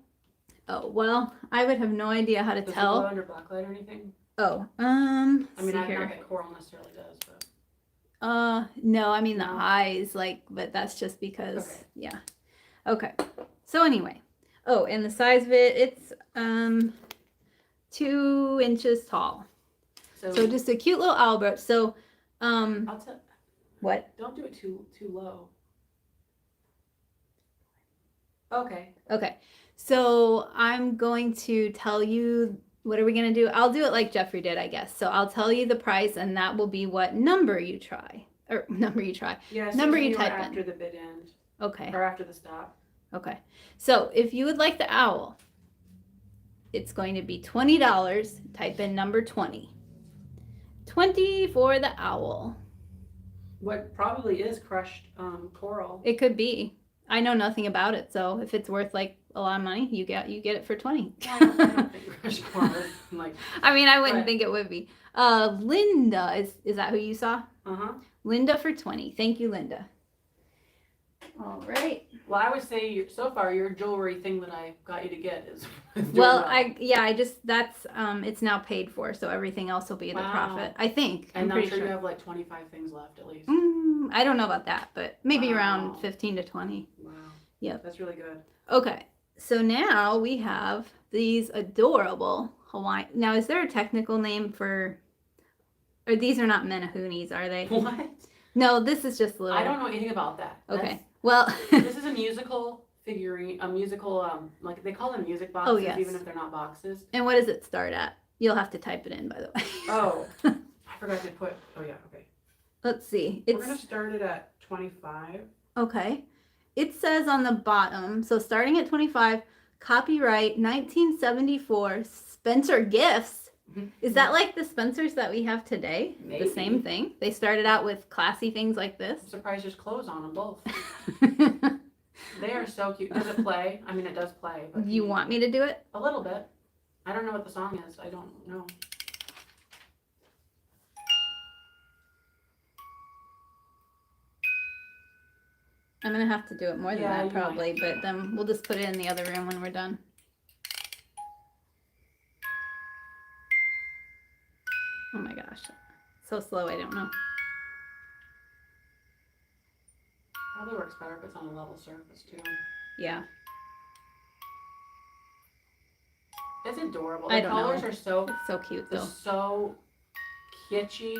Oh well, I would have no idea how to Does tell. it go under blacklight or anything? Oh, I mean, see not here. that coral necessarily does, but. No, I mean the No. eyes, like, but that's just because, Okay. yeah. Okay. So anyway, oh, and the size of it, it's 2 inches tall. So just a cute little owl brooch. So, I'll tell. what? Don't do it too low. Okay. Okay. So I'm going to tell you, what are we going to do? I'll do it like Jeffrey did, I guess. So I'll tell you the price and that will be what number you try. Or number you try. Yeah. Number you Susan, type in. after the bid end Okay. or after the stop. Okay. So if you would like the owl, it's going to be $20. Type in number 20. 20 for the owl. What probably is crushed coral. It could be. I know nothing about it, so if it's worth like a lot of money, you get it for 20. I don't think crushed coral is like. I mean, I wouldn't Right. think it would be. Linda, is that who you saw? Uh-huh. Linda for 20. Thank you, Linda. All right. Well, I would say so far your jewelry thing that I got you to get is. doing Well, I just that's it's now paid for, so everything else will be the Wow. profit. I think. And I'm pretty sure you have like 25 things left at least. I don't know about that, but maybe Wow. around 15 to 20. Wow. Yep. That's really good. Okay. So now we have these adorable Hawaiian. Now, is there a technical name for, or these are not menahunis, are they? What? No, this is just little. I don't know anything about that. Okay. Well, This is a musical figurine, a musical, like they call them music boxes, Oh, yes. even if they're not boxes. and what does it start at? You'll have to type it in, by the way. Oh, I forgot to put, oh yeah, okay. Let's see. We're going It's to start it at 25. okay. It says on the bottom, so starting at 25, copyright 1974, Spencer Gifts. Is that like the Spencers that we have today? Maybe. The same thing? They started out with classy things like this. I'm surprised there's clothes on them both. They are so cute. Does it play? I mean, it does play. But You want me to do it? A little bit. I don't know what the song is. I don't know. I'm gonna have to do it more than Yeah, that you probably, but then we'll just put it in the other room when we're done. Oh my gosh. So slow, I don't know. Probably works better if it's on a level surface too. Yeah. It's adorable. I The don't know. colors are so It's so cute they're though. so kitschy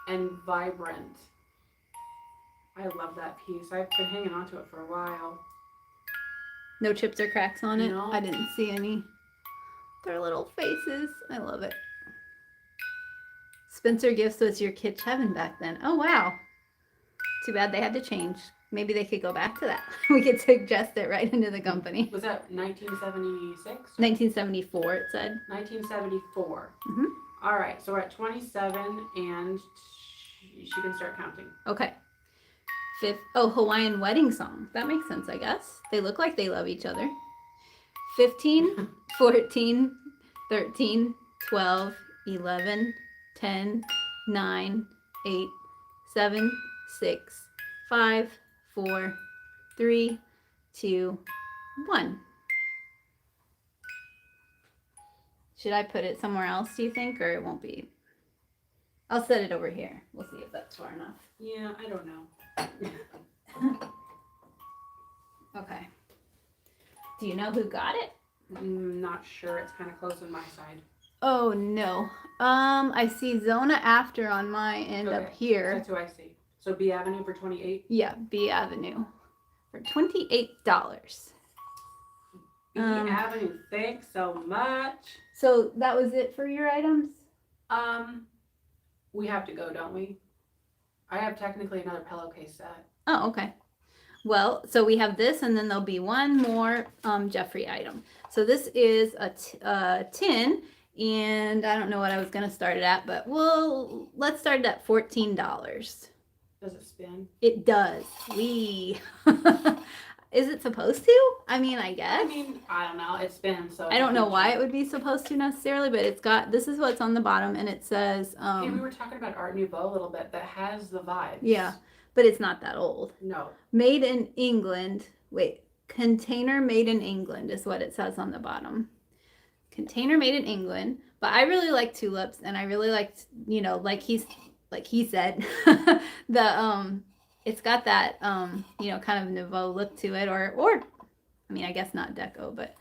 and vibrant. I love that piece. I've been hanging on to it for a while. No chips or cracks on it. No. I didn't see any. Their little faces. I love it. Spencer Gifts was your kitsch heaven back then. Oh wow. Too bad they had to change. maybe they could go back to that. We could suggest it right into the company. Was that 1976? 1974, it said. 1974. Mhm. All right, so we're at 27, and she can start counting. Okay. Hawaiian wedding song. That makes sense, I guess. They look like they love each other. 15, 14, 13, 12, 11, 10, 9, 8, 7, 6, 5, 4, 3, 2, 1. Should I put it somewhere else, do you think, or it won't be? I'll set it over here. We'll see if that's far enough. Yeah, I don't know. Okay. Do you know who got it? Not sure. It's kind of close on my side. Oh no. I see Zona After on my end up Okay, here. That's who I see. So B Avenue for 28. Yeah, B Avenue for $28. B Avenue, thanks so much. So that was it for your items? We have to go, don't we? I have technically another pillowcase set. Oh, okay. Well, so we have this, and then there'll be one more Jeffrey item. So this is a tin, and I don't know what I was going to start it at, but let's start it at $14. Does it spin? It does. Is it supposed to? I mean, I guess. I mean, I don't know. It spins, so I don't know why it would be supposed to necessarily, but it's got, this is what's on the bottom, and it says, Hey, we were talking about Art Nouveau a little bit. That has the vibes. yeah, but it's not that old. No. Made in England. Wait, container made in England is what it says on the bottom. Container made in England. But I really like tulips, and I really liked, you know, like he said, it's got that you know, kind of nouveau look to it, or I mean, I guess not deco, but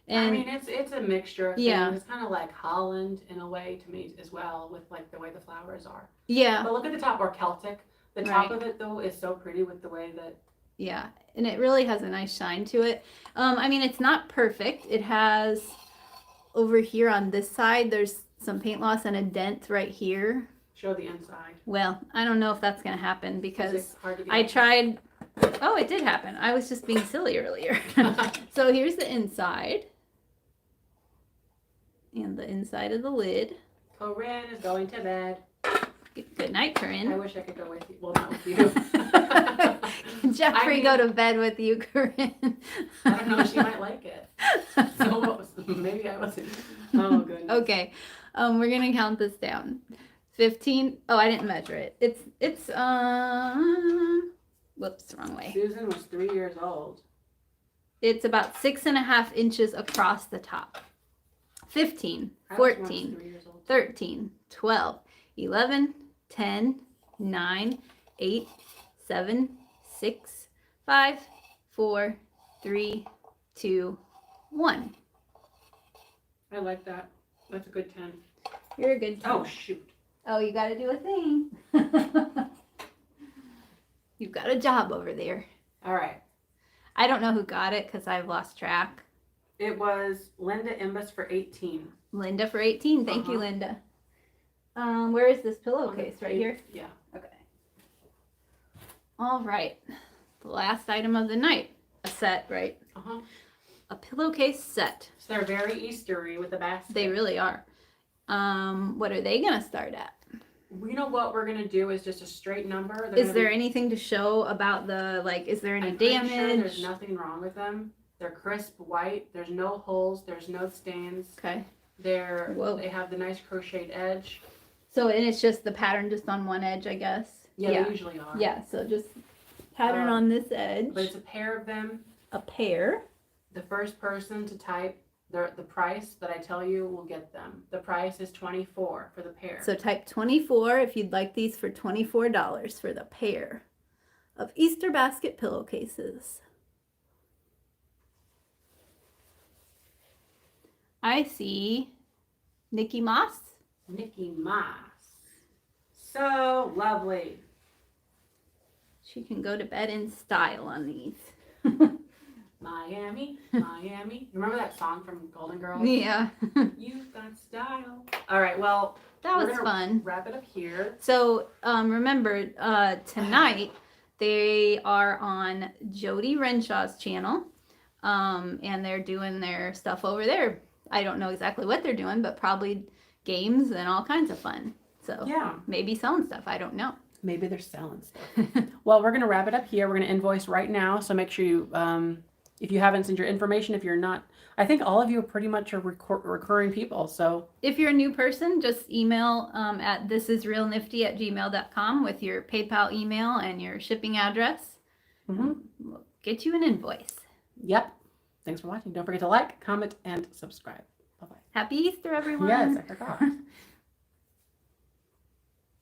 I mean, it's a mixture of things. Yeah. It's kind of like Holland in a way to me as well, with like the way the flowers are. yeah, But look at the top, or Celtic. The top of it though is so pretty with the way that. yeah, and it really has a nice shine to it. I mean, it's not perfect. It has over here on this side, there's some paint loss and a dent right here. Show the inside. Well, I don't know if that's gonna happen Is because it hard to get I in? tried. Oh, it did happen. I was just being silly earlier. So here's the inside. And the inside of the lid. Corinne is going to bed. Good night, I Corinne. wish I could go with you. Well, not with you. Jeffrey, I go mean- to bed with you, Corinne. I don't know. She might like it. So maybe I wasn't. Oh goodness. Okay, we're gonna count this down. 15. Oh, I didn't measure it. It's whoops, wrong way. Susan was 3 years old. It's about 6.5 inches across the top. 15, I was once 14, 3 years old. 13, 12, 11, 10, 9, 8, 7, 6, 5, 4, 3, 2, 1. I like that. That's a good 10. You're a good kid. Oh shoot. Oh, you got to do a thing. You've got a job over there. All right. I don't know who got it because I've lost track. It was Linda Imbus for 18. Linda for 18. Thank you, Uh-huh. Linda. Where is this pillowcase? On the Right here? Yeah. Okay. All right. The last item of the night. A set, right? Uh-huh. A pillowcase set. So they're very Eastery with the basket. They really are. What are they going to start at? You know what we're gonna do is just a straight number. They're Is gonna there be- anything to show about the, like, is there any I'm pretty damage? sure there's nothing wrong with them. They're crisp white. There's no holes. There's no stains. Okay. They have the nice crocheted edge. So, and it's just the pattern just on one edge, I guess? Yeah, they usually are. Yeah, so just pattern on this edge. But it's a pair of them. A pair. The first person to type the price that I tell you will get them. The price is $24 for the pair. So type 24 if you'd like these for $24 for the pair of Easter basket pillowcases. I see Nikki Moss. Mickey Mouse. So lovely. She can go to bed in style on these. Miami, Miami. Remember that song from Golden Girls? Yeah. You've got style. All right, well, That we're was gonna fun. Wrap it up here. So remember, tonight They are on Jody Renshaw's channel, and they're doing their stuff over there. I don't know exactly what they're doing, but probably games and all kinds of fun. So Yeah. maybe selling stuff. I don't know. Maybe they're selling stuff. Well, we're going to wrap it up here. We're going to invoice right now. So make sure you, if you haven't sent your information, if you're not, I think all of you pretty much are recurring people. So If you're a new person, just email at thisisrealnifty@gmail.com with your PayPal email and your shipping address. mhm. We'll get you an invoice. Yep. Thanks for watching. Don't forget to like, comment, and subscribe. Bye-bye. Happy Easter, everyone. Yes, I forgot.